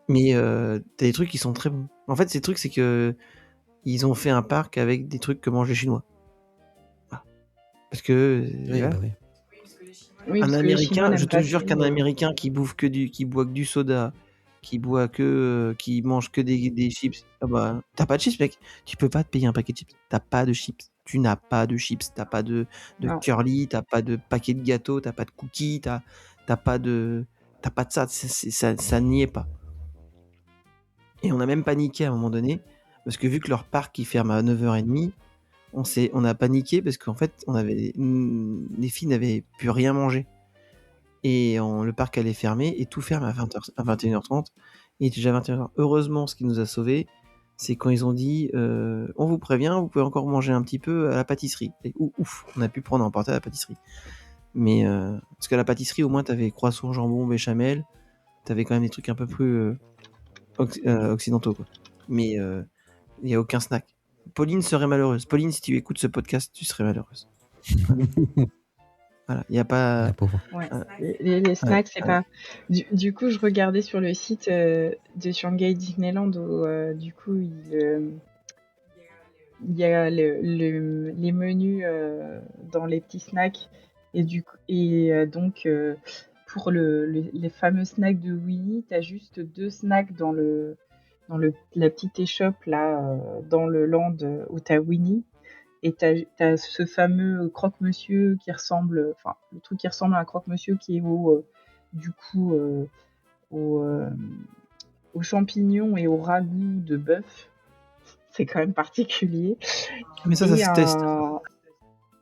Mais t'as des trucs qui sont très bons. En fait, ces trucs, c'est que ils ont fait un parc avec des trucs que mangent les Chinois. Voilà. Parce que un Américain, je te jure qu'un Américain qui boit que du soda, qui mange que des chips, t'as pas de chips, mec. Tu peux pas te payer un paquet de chips. T'as pas de chips. Tu n'as pas de chips. T'as pas de curly. T'as pas de paquet de gâteaux. T'as pas de cookies. T'as pas de ça. Ça n'y est pas. Et on a même paniqué à un moment donné parce que vu que leur parc il ferme à 9h30, on a paniqué parce qu'en fait les filles n'avaient plus rien manger et le parc allait fermer et tout ferme à 21h30 et il était déjà 21h. Heureusement, ce qui nous a sauvés, c'est quand ils ont dit on vous prévient, vous pouvez encore manger un petit peu à la pâtisserie. Et ouf, on a pu prendre à emporter à la pâtisserie. Mais parce qu'à la pâtisserie au moins t'avais croissant, jambon, béchamel, t'avais quand même des trucs un peu plus occidentaux, quoi. Mais il n'y a aucun snack. Pauline serait malheureuse. Pauline, si tu écoutes ce podcast, tu serais malheureuse. Voilà, il n'y a pas. Ouais. Les snacks, c'est pas. Du coup, je regardais sur le site de Shanghai Disneyland où du coup il y a les menus dans les petits snacks et donc pour les fameux snacks de Winnie, t'as juste 2 snacks dans la petite échoppe là dans le land où t'as Winnie et t'as ce fameux croque-monsieur qui ressemble, enfin le truc qui ressemble à un croque-monsieur qui est aux champignons et au ragoût de bœuf. C'est quand même particulier. Mais ça se teste.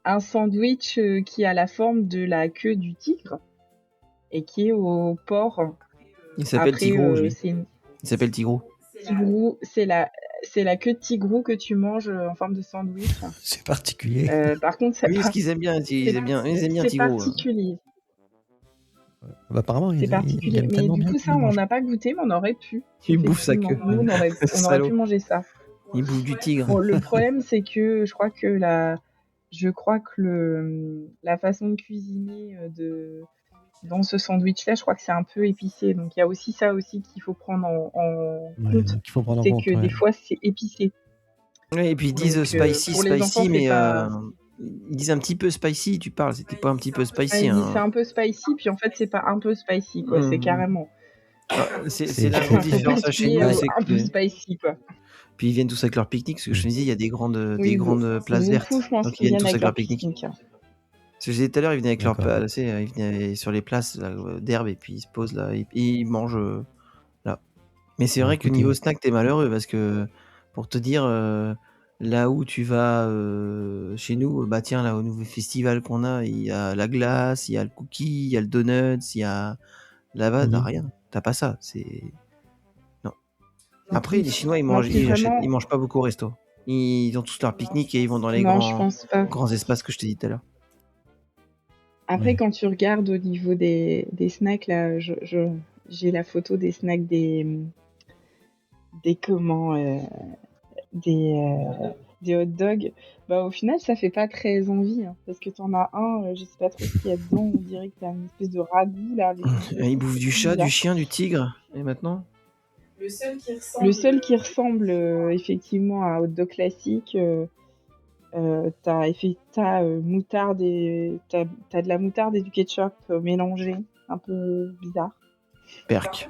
Un sandwich qui a la forme de la queue du tigre et qui est au porc. Il s'appelle Tigrou. Il s'appelle Tigrou. Tigrou, c'est la queue de tigrou que tu manges en forme de sandwich. C'est particulier. Par contre, ce qu'ils aiment bien, ils aiment bien c'est Tigrou. Particulier. Apparemment, c'est particulier. Mais du coup, ça, on n'a pas goûté, mais on aurait pu. Il bouffe sa queue. Nous, on aurait pu manger ça. Il bouffe du tigre. Bon, le problème, c'est que je crois que la façon de cuisiner dans ce sandwich-là, je crois que c'est un peu épicé. Donc, il y a aussi ça aussi qu'il faut prendre en compte. C'est que des fois, c'est épicé. Oui, et puis ils disent spicy, mais ils disent un petit peu spicy, tu parles. C'était pas un petit peu spicy. C'est un peu spicy, puis en fait, c'est pas un peu spicy, quoi. C'est carrément. C'est la grande différence à chez nous. C'est un peu spicy, quoi. Puis ils viennent tous avec leur pique-nique, parce que je me disais, il y a des grandes places vertes. Donc ils viennent tous avec leur pique-nique. Ce que je disais tout à l'heure, ils venaient avec leur ils venaient sur les places d'herbe et puis ils se posent là et ils mangent là. Mais c'est vrai que niveau snack, t'es malheureux parce que pour te dire là où tu vas chez nous, bah tiens, là au nouveau festival qu'on a, il y a la glace, il y a le cookie, il y a le donut, il y a là-bas, t'as rien. T'as pas ça. C'est non. Après, les Chinois, ils mangent pas beaucoup au resto. Ils ont tous leur pique-nique et ils vont dans les Non, je pense pas. grands espaces que je t'ai dit tout à l'heure. Après, quand tu regardes au niveau des snacks, là, j'ai la photo des snacks des hot dogs. Bah, au final, ça fait pas très envie, hein, parce que t'en as un, je sais pas trop ce qu'il y a dedans, on dirait que t'as une espèce de ragoût, là. Ils bouffent du chat, du chien, du tigre, et maintenant Le seul qui ressemble effectivement à un hot dog classique, t'as moutarde t'as de la moutarde et du ketchup mélangés, un peu bizarre. Perc.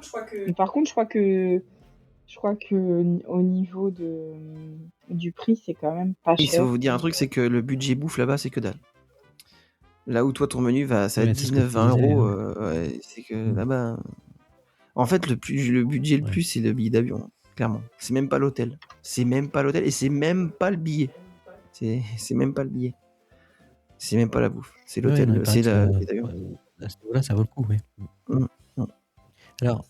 Par contre, je crois que au niveau du prix, c'est quand même pas cher. Il faut vous dire un truc, c'est que le budget bouffe là-bas, c'est que dalle. Là où toi, ton menu ça va être 19-20 euros, ouais, c'est que là-bas... En fait, le budget le plus, c'est le billet d'avion, clairement. C'est même pas l'hôtel. C'est même pas l'hôtel et c'est même pas le billet. C'est même pas le billet. C'est même pas la bouffe. C'est l'hôtel, c'est le billet d'avion. À ce niveau-là, ça vaut le coup, oui. Alors,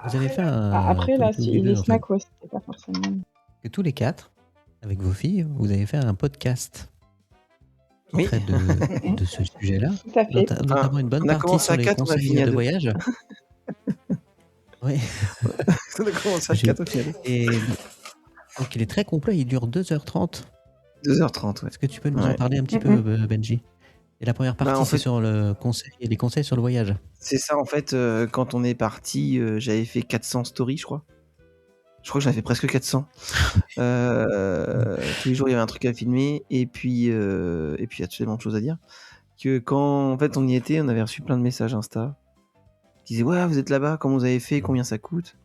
vous avez fait un... Après, là, les snacks, ouais, c'était pas forcément... Que tous les 4, avec vos filles, vous avez fait un podcast qui traite de ce sujet-là. Tout à fait. Notamment une bonne partie sur les conseils de voyage. Oui. On a commencé à 4 au final. Et donc, il est très complet, il dure 2h30. 2h30, ouais. Est-ce que tu peux nous en parler un petit peu, Benji? Et la première partie, c'est sur le conseil et les conseils sur le voyage. C'est ça, en fait, quand on est parti, j'avais fait 400 stories, je crois. Je crois que j'en ai fait presque 400. Tous les jours, il y avait un truc à filmer. Et puis, il y a tellement de choses à dire. Que quand en fait, on y était, on avait reçu plein de messages Insta. Qui disaient, ouais, vous êtes là-bas, comment vous avez fait, combien ça coûte?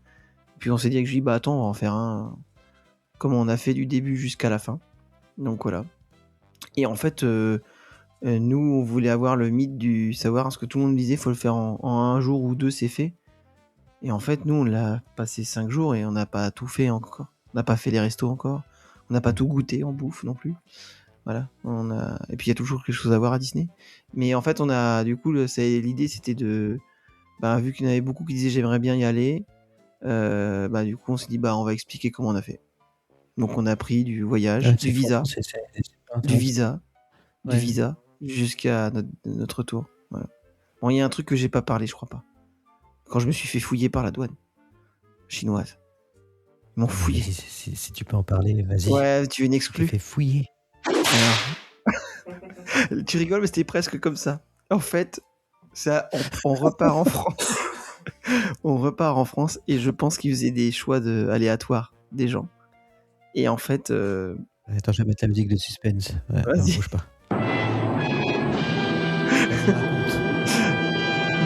Et puis on s'est dit avec Julie, bah attends, on va en faire un. Comme on a fait du début jusqu'à la fin. Donc voilà. Et en fait, nous, on voulait avoir le mythe du savoir, parce que tout le monde disait, faut le faire en un jour ou deux, c'est fait. Et en fait, nous, on l'a passé 5 jours et on n'a pas tout fait encore. On n'a pas fait les restos encore. On n'a pas tout goûté en bouffe non plus. Voilà. Et puis, il y a toujours quelque chose à voir à Disney. Mais en fait, du coup, l'idée, c'était de... Bah, vu qu'il y en avait beaucoup qui disaient j'aimerais bien y aller, du coup, on s'est dit, on va expliquer comment on a fait. Donc, on a pris du voyage, du visa, jusqu'à notre retour. Voilà. Bon, il y a un truc que j'ai pas parlé, je crois pas. Quand je me suis fait fouiller par la douane chinoise. Ils m'ont fouillé. Si tu peux en parler, vas-y. Ouais, tu veux une exclue? Tu fait fouiller. Tu rigoles, mais c'était presque comme ça. En fait, on repart en France. On repart en France et je pense qu'ils faisaient des choix aléatoires des gens. Et en fait... Attends, je vais mettre la musique de suspense. Ouais, vas-y. Non, bouge pas.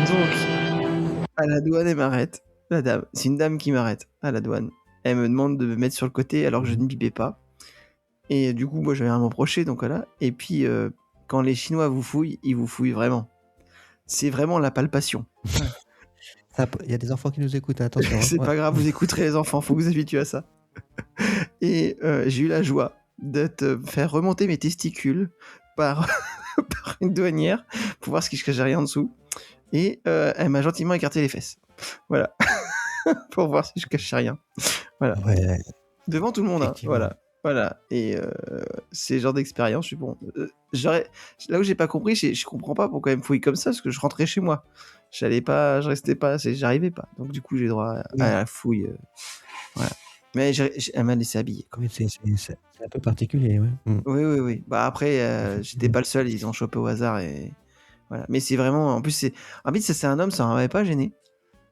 Donc, à la douane, elle m'arrête. La dame, c'est une dame qui m'arrête à la douane. Elle me demande de me mettre sur le côté alors que je ne bipais pas. Et du coup, moi, j'avais rien à me reprocher, donc voilà. Et puis, quand les Chinois vous fouillent, ils vous fouillent vraiment. C'est vraiment la palpation. Il y a des enfants qui nous écoutent, attention. C'est pas grave, vous écouterez les enfants, faut vous habituer à ça. Et j'ai eu la joie de te faire remonter mes testicules par une douanière pour voir ce qui se cachait rien en dessous. Et elle m'a gentiment écarté les fesses. Voilà. Pour voir si je cachais rien. Voilà. Ouais. Devant tout le monde, hein. Voilà. Et c'est le genre d'expérience, je suis bon. Là où j'ai pas compris, je comprends pas pourquoi elle me fouille comme ça, parce que je rentrais chez moi. Je restais pas, j'arrivais pas. Donc du coup, j'ai droit à la fouille. Voilà. Mais elle m'a laissé habiller. Oui, c'est un peu particulier, ouais. Oui. Bah après, j'étais pas le seul, ils ont chopé au hasard et voilà. Mais c'est vraiment, en plus ça c'est un homme, ça m'aurait pas gêné.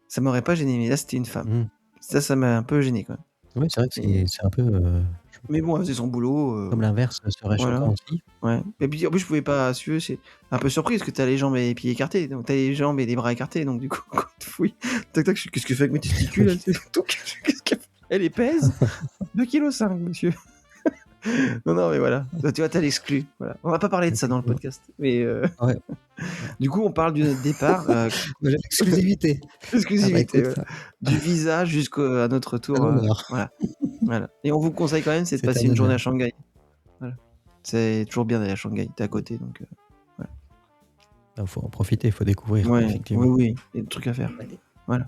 Ça m'aurait pas gêné, mais là c'était une femme. Ça m'a un peu gêné quand même. Oui, c'est vrai que c'est un peu. Mais bon, elle faisait son boulot. Comme l'inverse serait choquant aussi. Ouais. Et puis en plus, je pouvais pas suivre. C'est un peu surpris parce que t'as les jambes et les pieds écartés. Donc t'as les jambes et les bras écartés. Donc du coup, quand tu fouilles, tac, qu'est-ce que fait avec mes testicules? Elle les pèse 2,5 kg, monsieur. Non, mais voilà. Tu vois, t'as l'exclu. Voilà. On va pas parler de ça dans le podcast. Mais du coup, on parle du départ. Exclusivité. Du visa jusqu'à notre retour. Voilà. Et on vous conseille quand même, c'est de passer une journée à Shanghai. Voilà. C'est toujours bien d'aller à Shanghai. T'es à côté, donc voilà. Il faut en profiter, il faut découvrir. Effectivement. Oui. Il y a des trucs à faire. Voilà.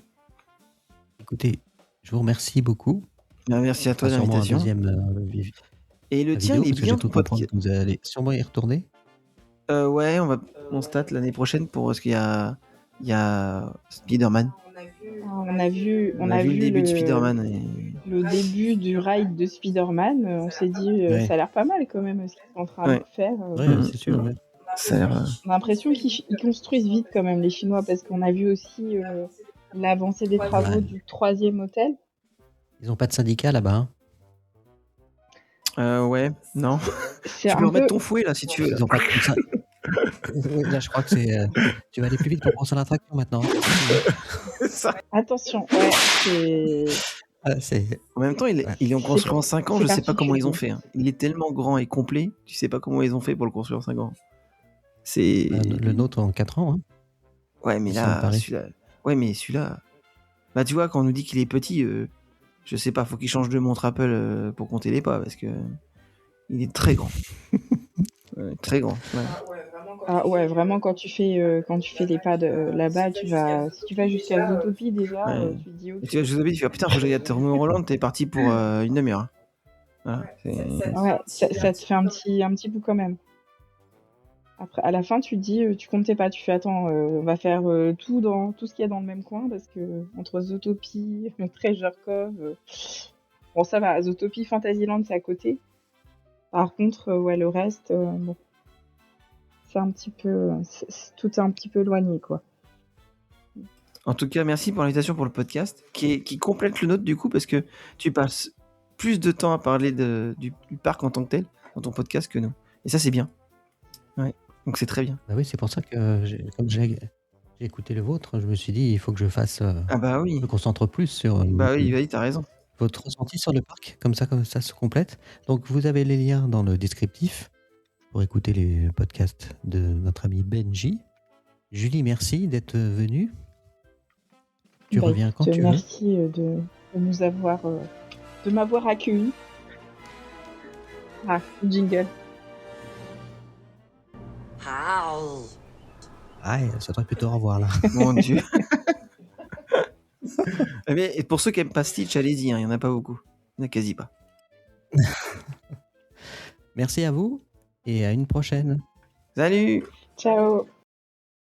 Écoutez, je vous remercie beaucoup. Merci à toi de l'invitation. Et le La tien, vidéo, il est parce que bien j'ai ton cru comprendre podcast. que vous allez sûrement y retourner. Ouais, on stat l'année prochaine pour parce qu'il y a Spider-Man. On a vu le début de Spider-Man. le début du ride de Spider-Man. On s'est dit, Ouais. ça a l'air pas mal quand même ce qu'ils sont en train de faire. Ouais, c'est sûr. Ouais. Ça a l'air, On a l'impression qu'ils construisent vite quand même les Chinois parce qu'on a vu aussi l'avancée des travaux du 3e hôtel. Ils ont pas de syndicat là-bas. Ouais, non. C'est Tu peux un remettre peu... ton fouet là si tu veux. Ils ont pas de Oui, là, je crois que c'est. Tu vas aller plus vite pour penser à l'attraction maintenant. Attention, c'est... En même temps, il est en construit en 5 ans, je sais pas comment ils ont fait. Hein. Il est tellement grand et complet, tu sais pas comment ils ont fait pour le construire en 5 ans. C'est le nôtre en 4 ans. Hein. Ouais, mais là, celui-là. Ouais, mais celui-là. Bah, tu vois, quand on nous dit qu'il est petit, je sais pas, faut qu'il change de montre Apple pour compter les pas, parce que il est très grand. Très grand. Ouais. Ah ouais, vraiment, quand tu fais les pas là-bas, si tu vas jusqu'à Zootopie déjà, tu te dis ok. Et tu vas Zootopie, tu fais putain, faut que j'aille à Tomorrowland, t'es parti pour une demi-heure. Voilà, ouais, ça te fait un petit bout quand même. Après, à la fin, tu te dis, tu comptes tes pas, tu fais attends, on va faire tout ce qu'il y a dans le même coin parce que entre Zootopie, Treasure Cove, bon ça va, Zootopie, Fantasyland c'est à côté. Par contre, ouais, le reste, bon, c'est un petit peu, tout est un petit peu éloigné quoi. En tout cas, merci pour l'invitation pour le podcast qui complète le nôtre du coup parce que tu passes plus de temps à parler du parc en tant que tel dans ton podcast que nous. Et ça c'est bien. Ouais. Donc c'est très bien. Bah oui, c'est pour ça que comme j'ai écouté le vôtre, je me suis dit il faut que je fasse. Ah bah oui. Je me concentre plus sur. Bah oui, vas-y, t'as raison. Votre ressenti sur le parc, comme ça se complète. Donc vous avez les liens dans le descriptif pour écouter les podcasts de notre ami Benji. Julie, merci d'être venue. Tu reviens quand tu veux. Merci de nous avoir, de m'avoir accueilli. Ah, jingle. Ah, ça devrait plutôt au revoir là. Mon Dieu. Mais pour ceux qui aiment pas Stitch, allez-y, il y en a pas beaucoup. Il n'y en a quasi pas. Merci à vous et à une prochaine. Salut. Ciao.